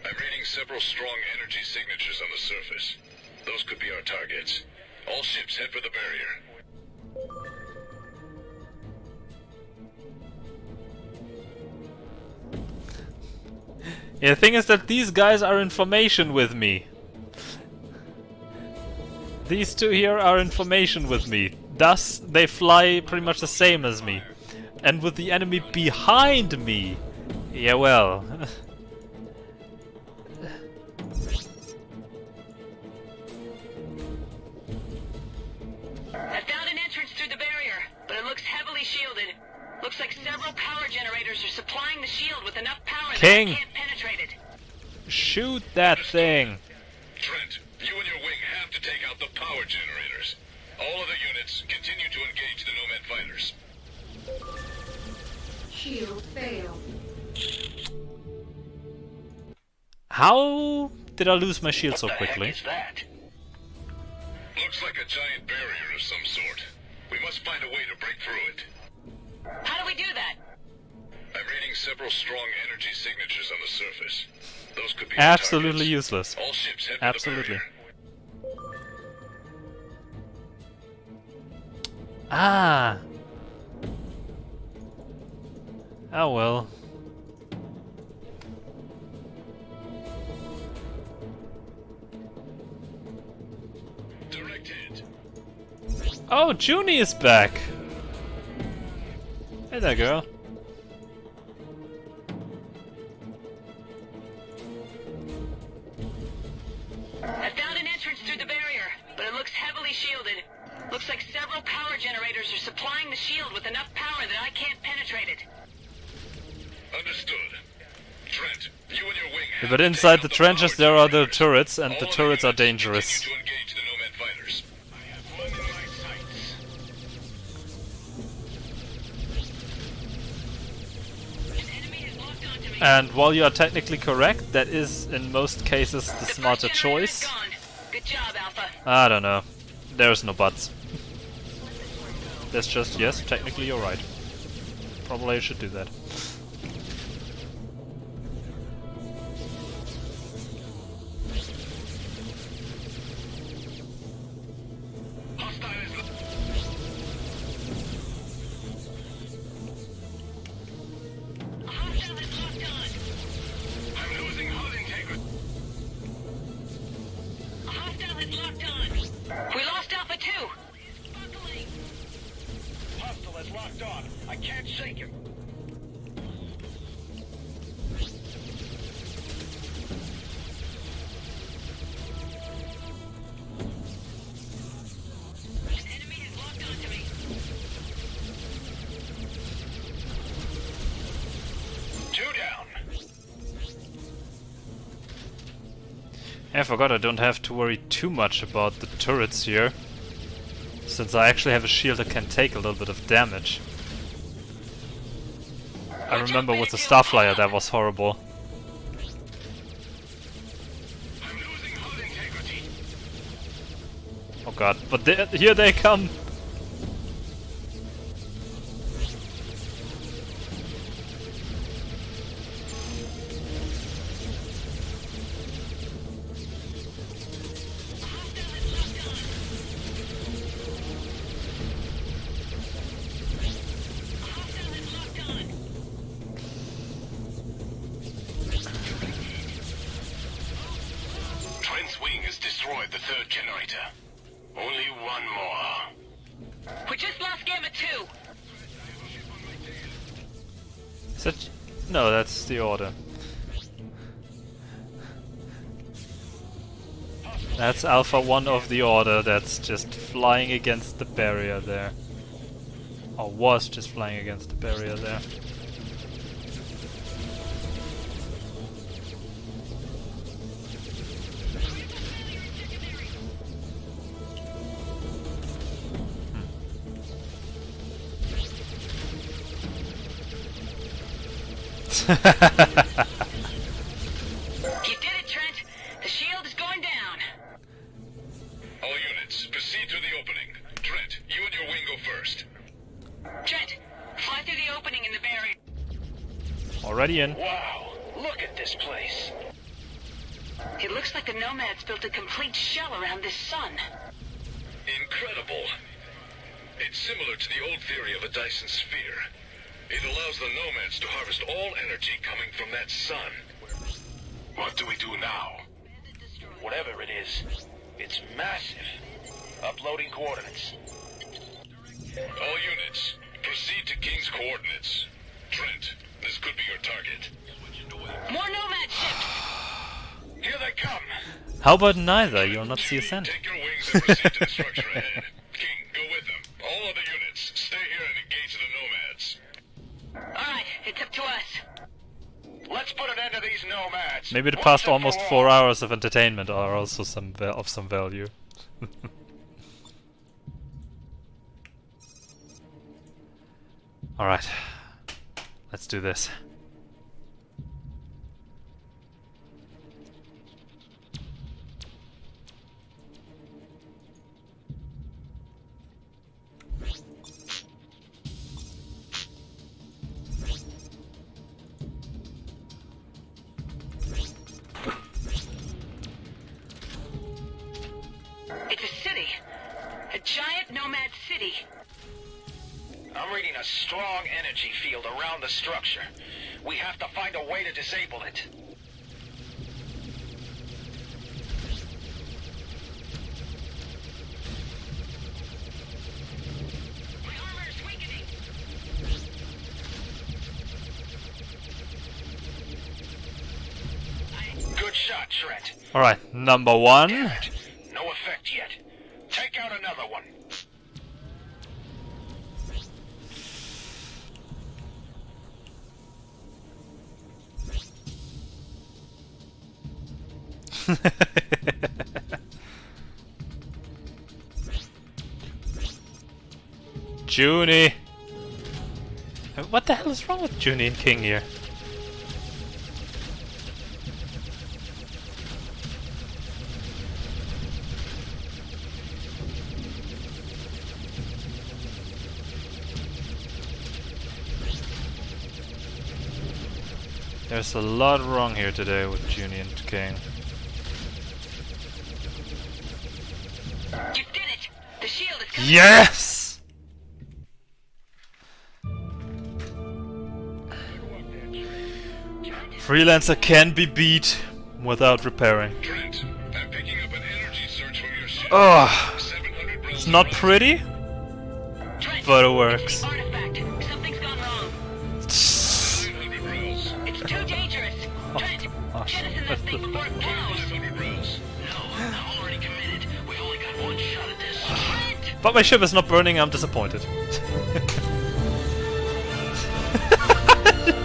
I'm reading several strong energy signatures on the surface. Those could be our targets. All ships head for the barrier. Yeah, the thing is that these guys are in formation with me. These two here are in formation with me. Thus, they fly pretty much the same as me. And with the enemy behind me. Yeah, well. I found an entrance through the barrier, but it looks heavily shielded. Looks like several power generators are supplying the shield with enough power that I can't penetrate it. Shoot that thing! Trent, you and your wing have to take out the power generators. All other units continue to engage the Nomad fighters. Shield failed. How did I lose my shield so quickly? Looks like a giant barrier of some sort. We must find a way to break through it. How do we do that? I'm reading several strong energy signatures on the surface. Those could be Absolutely useless. All ships head for Absolutely. the Ah! Oh well. Oh, Junie is back! Hey there, girl. I found an entrance through the barrier, but it looks heavily shielded. Looks like several power generators are supplying the shield with enough power that I can't penetrate it. Understood. Trent, you and your wing Yeah, but inside the trenches there are the turrets, and the turrets are dangerous. to engage the Nomad fighters. And while you are technically correct, that is in most cases the smarter choice. Good job, Alpha. I don't know. There's no buts. There's just, yes, technically you're right. Probably I should do that. We lost Alpha 2. Hostile is locked on. I can't shake him. Two down. I forgot I don't have to worry too much about the turrets here, since I actually have a shield that can take a little bit of damage. I remember with the Starflyer that was horrible. Oh god, but here they come! Trent's wing has destroyed the third generator. Only one more. We just lost Gamma 2. Is that... No, that's the order. That's Alpha 1 of the order that's just flying against the barrier there. Or was just flying against the barrier there. You did it, Trent. The shield is going down. All units, proceed to the opening. Trent, you and your wing go first. Trent, fly through the opening in the barrier. Already in. Wow, look at this place. It looks like the Nomads built a complete shell around this sun. Incredible. It's similar to the old theory of a Dyson sphere. It allows the Nomads to harvest all energy coming from that sun. What do we do now? Whatever it is, it's massive. Uploading coordinates. All units, proceed to King's coordinates. Trent, this could be your target. More Nomad ships! Here they come! How about neither? You'll not see a cent. Take your wings and proceed to the structure ahead. King, go with them. All other units, stay here and engage the Nomads. Alright, it's up to us. Let's put an end to these Nomads. Maybe the past almost 4 hours of entertainment are also of some value. Alright, let's do this. It's a city. A giant Nomad city. I'm reading a strong energy field around the structure. We have to find a way to disable it. Good shot, Trent. Alright, number one. Damn it. No effect yet. Take out another one. Junie! What the hell is wrong with Junie and King here? There's a lot wrong here today with Junie and King. You did it! The shield is coming. Yes! Freelancer can be beat without repairing. Trent, I'm picking up an energy search from your ship. Oh, 700 it's not pretty, but it works. Artifact. Something's gone wrong. 900 rows. It's too dangerous. Trent, get us in that thing before it blows. 500 rows. No, I'm already committed. We've only got one shot at this. Trent! But my ship is not burning, I'm disappointed.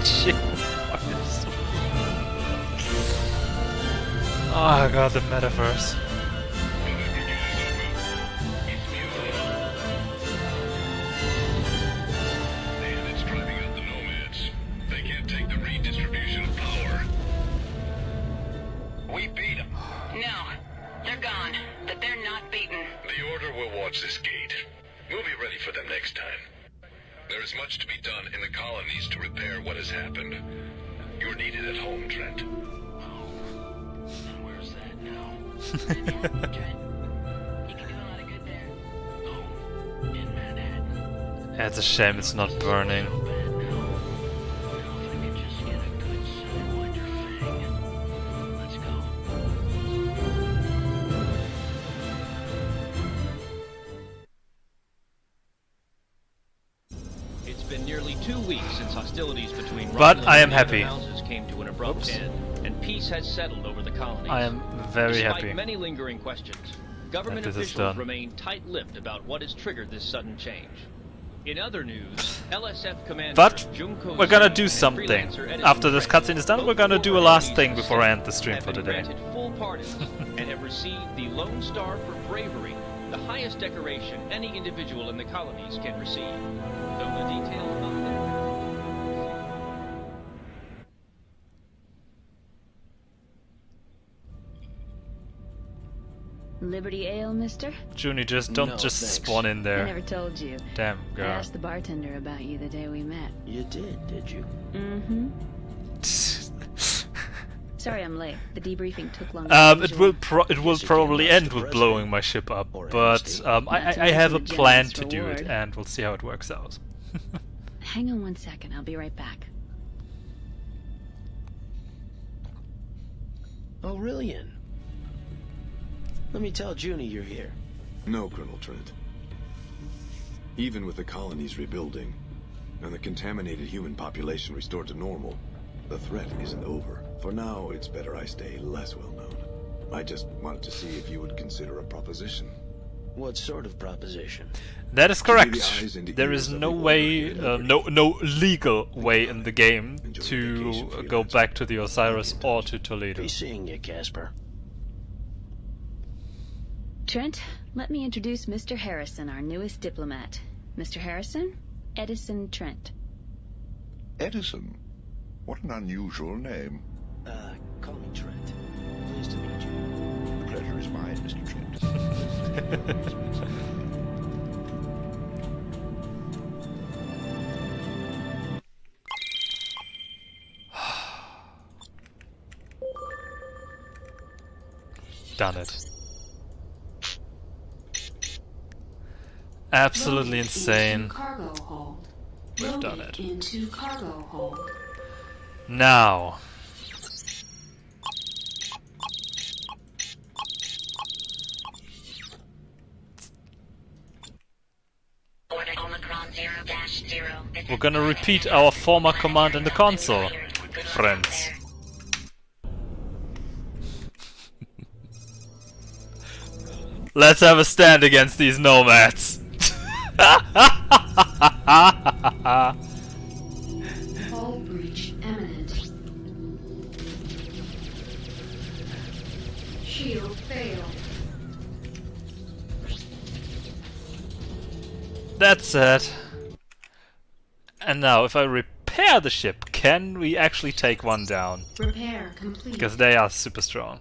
Shit. Oh god, the metaverse. And it's driving out the nomads. They can't take the redistribution of power. We beat them. No, they're gone, but they're not beaten. The Order will watch this gate. We'll be ready for them next time. There is much to be done in the colonies to repair what has happened. You're needed at home, Trent. Where's that now? In Manhattan. Yeah, it's a shame it's not burning. It's been nearly 2 weeks since hostilities between But Romulan I am and happy. houses came to an abrupt end, and peace has settled over the colonies. I am very Despite happy many lingering questions, government that this is officials done. remain tight-lipped about what has triggered this sudden change. In other news, LSF commander But Junko we're gonna Zero do and something. Freelancer Edison After this Trent, cutscene is done, both we're gonna do a former last enemies thing of before I end the Sirius, stream have for been today. granted full pardons and have received the Lone Star for bravery, the highest decoration any individual in the colonies can receive. Though the details of their Liberty Ale, mister? Junie, just don't No, just thanks. spawn in I there. never told you. Damn, I girl. asked the bartender about you the day we met. You did you? Mm-hmm. Sorry I'm late. The debriefing took longer than It usual. will probably end with blowing my ship up, but I have a plan to do it, and we'll see how it works out. Hang on 1 second. I'll be right back. Aurelian. Let me tell Junie you're here. No, Colonel Trent. Even with the colonies rebuilding, and the contaminated human population restored to normal, the threat isn't over. For now, it's better I stay less well known. I just wanted to see if you would consider a proposition. What sort of proposition? That is correct. eyes and There ears is of no the way, Order no legal way in the game to go back to the Osiris or to Toledo. Be seeing you, Casper. Trent, let me introduce Mr. Harrison, our newest diplomat. Mr. Harrison, Edison Trent. Edison? What an unusual name. Call me Trent. Pleased to meet you. The pleasure is mine, Mr. Trent. Done it. Absolutely Load insane. into cargo hold. We've Load done it. into cargo hold. Now. We're gonna repeat our former command in the console, friends. Let's have a stand against these nomads. Hull breach imminent. Shield failed. That's it. And now, if I repair the ship, can we actually take one down? Repair complete. Because they are super strong.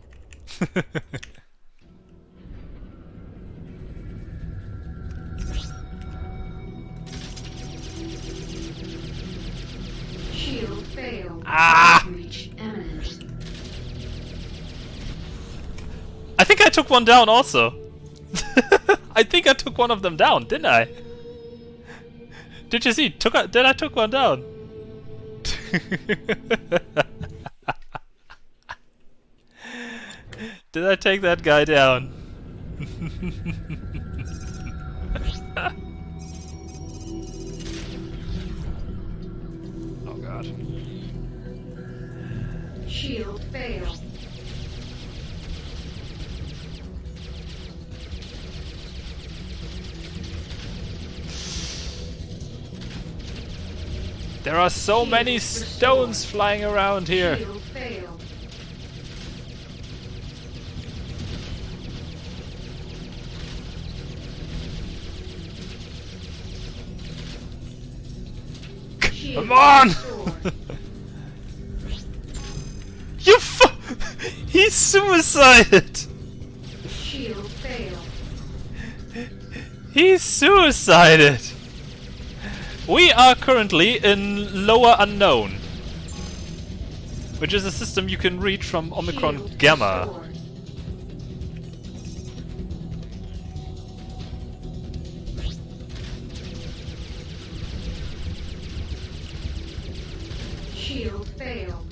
Shield failed. Ah! Hull breach imminent. I think I took one down also. I think I took one of them down, didn't I? Did you see? Did I took one down? Did I take that guy down? Oh god. Shield failed. There are so many stones flying around here. Shield failed. Come on! He suicided! Shield failed. He suicided! We are currently in Lower Unknown, which is a system you can reach from Omicron Shield Gamma. restored. Shield failed.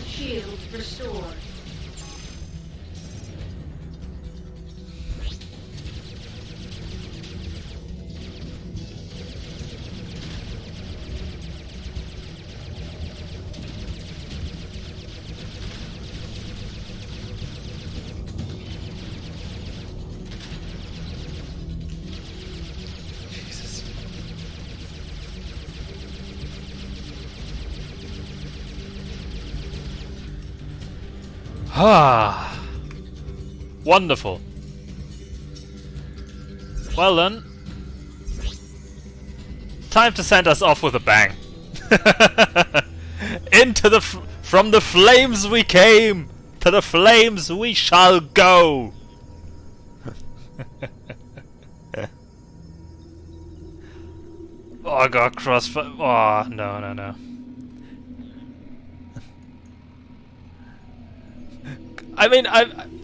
Shield restored. Jesus. Ah, wonderful. Well then, time to send us off with a bang. Into the from the flames we came, to the flames we shall go. Oh god, crossfire. Oh no. I mean,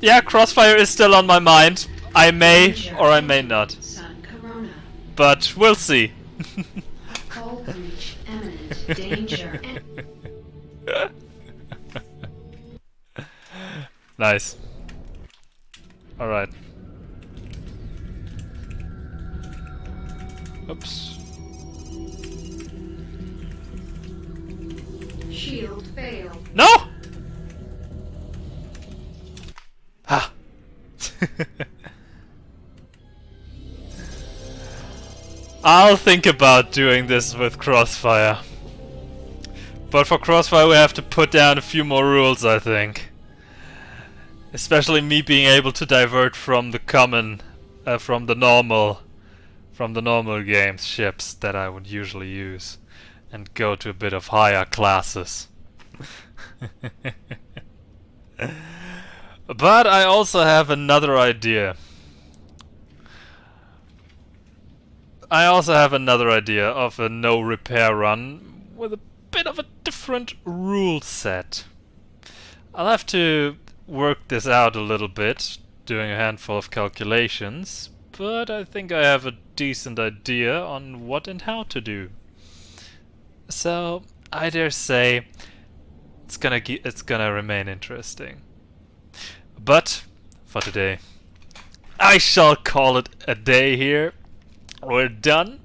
yeah, crossfire is still on my mind. I may or I may not. Sun Corona. But we'll see. Hull breach imminent. Danger. Nice. Alright. Oops. Shield failed. No! Ha! I'll think about doing this with crossfire. But for crossfire we have to put down a few more rules, I think. Especially me being able to divert from the common, from the normal games ships that I would usually use, and go to a bit of higher classes. But I also have another idea. I also have another idea of a no repair run with a bit of a different rule set. I'll have to work this out a little bit, doing a handful of calculations, but I think I have a decent idea on what and how to do. So I dare say it's gonna remain interesting. But for today, I shall call it a day here. We're done.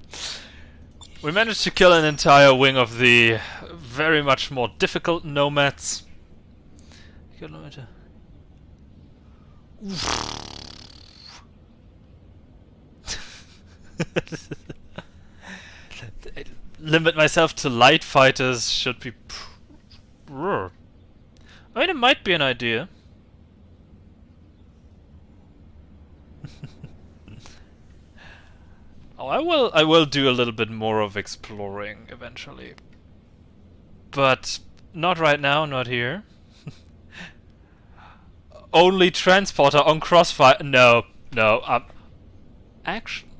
We managed to kill an entire wing of the very much more difficult nomads. Limit myself to light fighters should be. I mean, it might be an idea. Oh, I will do a little bit more of exploring eventually. But not right now, not here. Only transporter on crossfire. No. Actually,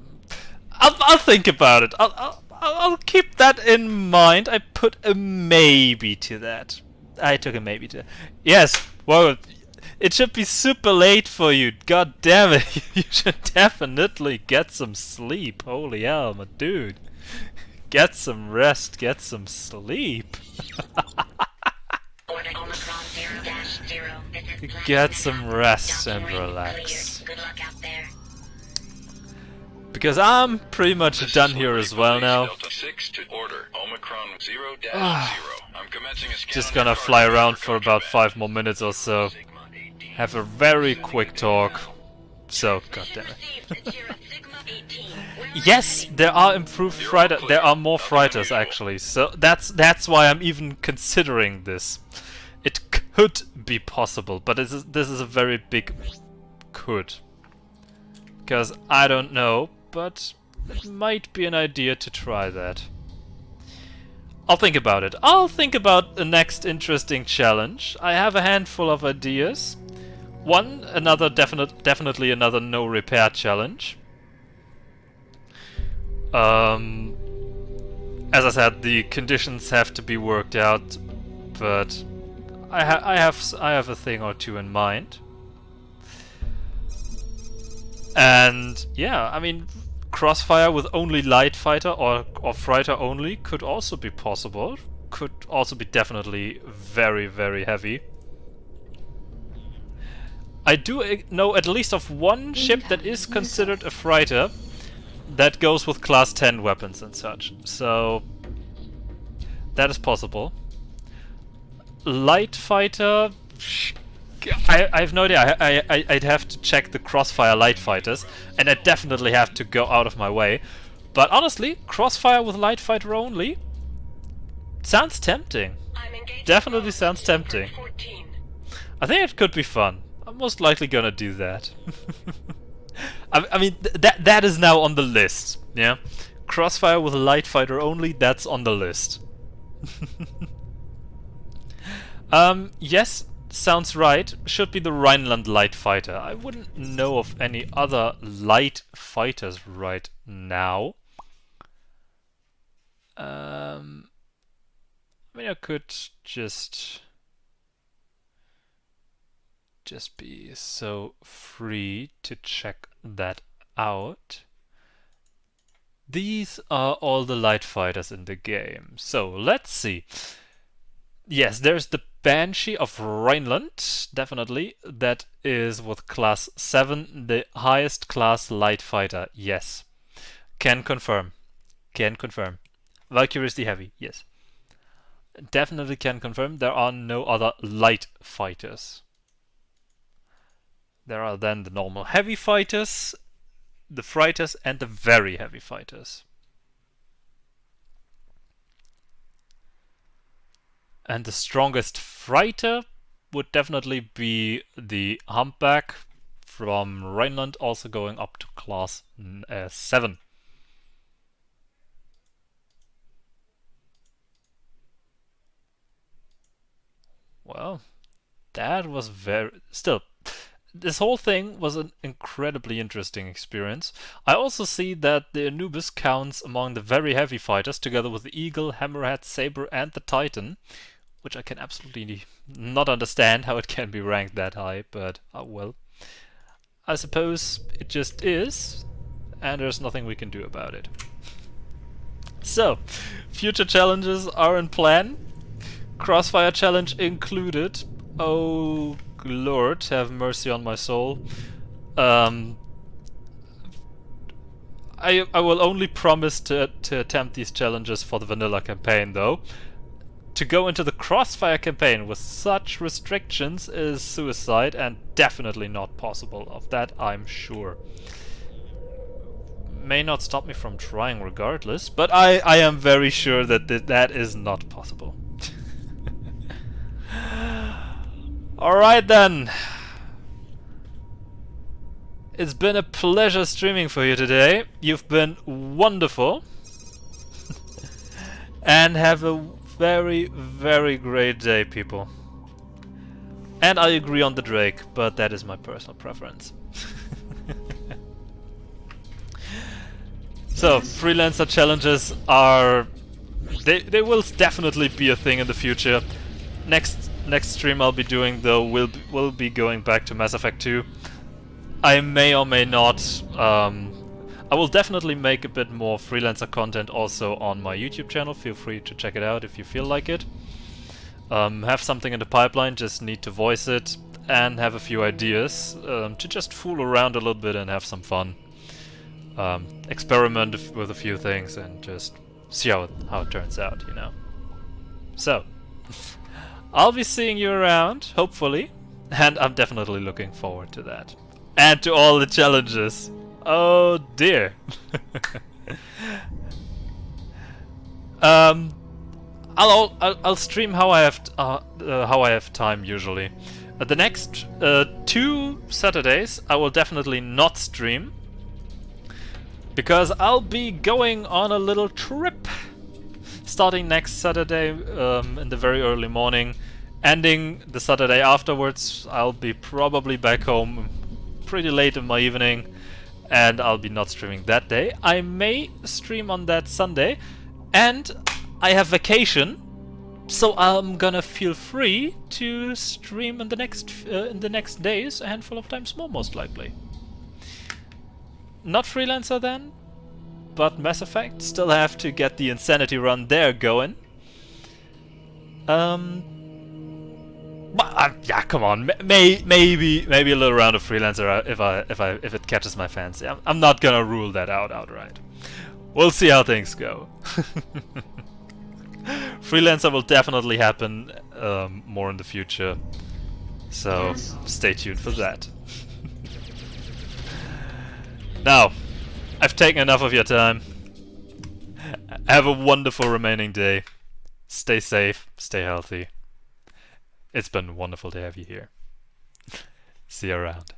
I'll think about it. I'll keep that in mind. I put a maybe to that. I took a maybe to that. Yes, well, it should be super late for you. God damn it. You should definitely get some sleep. Holy hell, my dude. Get some rest, get some sleep. Get some rest and relax. Because I'm pretty much done here as well now. Just gonna fly around for about 5 more minutes or so. Have a very quick talk. So, goddammit. Yes, there are improved freighters. There are more freighters actually. So that's why I'm even considering this. It could be possible, but this is a very big could. Because I don't know, but it might be an idea to try that. I'll think about it. I'll think about the next interesting challenge. I have a handful of ideas. One, definitely another no repair challenge. As I said, the conditions have to be worked out, but I have a thing or two in mind. And yeah, I mean, crossfire with only light fighter or fighter only could also be possible. Could also be definitely very, very heavy. I do know at least of one ship that is considered a freighter that goes with class 10 weapons and such. So that is possible. Light fighter, I have no idea. I'd have to check the crossfire light fighters, and I definitely have to go out of my way. But honestly, crossfire with light fighter only sounds tempting. Definitely sounds tempting. I think it could be fun. I'm most likely gonna do that. I mean, that is now on the list. Yeah, crossfire with light fighter only. That's on the list. Yes, sounds right. Should be the Rhineland light fighter. I wouldn't know of any other light fighters right now. I mean, I could just be so free to check that out. These are all the light fighters in the game. So let's see. Yes, there's the Banshee of Rhineland, definitely. That is with class 7, the highest class light fighter. Yes. Can confirm. Can confirm. Valkyrie is the heavy, yes. Definitely can confirm there are no other light fighters. There are then the normal heavy fighters, the freighters, and the very heavy fighters. And the strongest freighter would definitely be the Humpback from Rhineland, also going up to class 7. Well, that was still, this whole thing was an incredibly interesting experience. I also see that the Anubis counts among the very heavy fighters, together with the Eagle, Hammerhead, Saber, and the Titan, which I can absolutely not understand how it can be ranked that high, but well. I suppose it just is, and there's nothing we can do about it. So, future challenges are in plan. Crossfire challenge included. Oh Lord, have mercy on my soul. I will only promise to attempt these challenges for the vanilla campaign, though. To go into the Crossfire campaign with such restrictions is suicide and definitely not possible. Of that I'm sure. May not stop me from trying regardless, but I am very sure that that is not possible. Alright then. It's been a pleasure streaming for you today. You've been wonderful. And have a very, very great day, people. And I agree on the Drake, but that is my personal preference. So, Freelancer challenges are... They will definitely be a thing in the future. Next stream I'll be doing, though, will be going back to Mass Effect 2. I may or may not... I will definitely make a bit more Freelancer content also on my YouTube channel. Feel free to check it out if you feel like it. Have something in the pipeline, just need to voice it, and have a few ideas to just fool around a little bit and have some fun. Experiment with a few things and just see how it turns out, you know. So, I'll be seeing you around, hopefully, and I'm definitely looking forward to that. And to all the challenges. Oh dear. I'll stream how I have time usually. The next 2 Saturdays I will definitely not stream because I'll be going on a little trip starting next Saturday in the very early morning, ending the Saturday afterwards. I'll be probably back home pretty late in my evening, and I'll be not streaming that day. I may stream on that Sunday, and I have vacation, so I'm gonna feel free to stream in the next days, a handful of times more, most likely. Not Freelancer then, but Mass Effect. Still have to get the Insanity run there going. But, yeah, come on. Maybe a little round of Freelancer if it catches my fancy. I'm not gonna rule that out outright. We'll see how things go. Freelancer will definitely happen more in the future, so stay tuned for that. Now, I've taken enough of your time. Have a wonderful remaining day. Stay safe, stay healthy. It's been wonderful to have you here. See you around.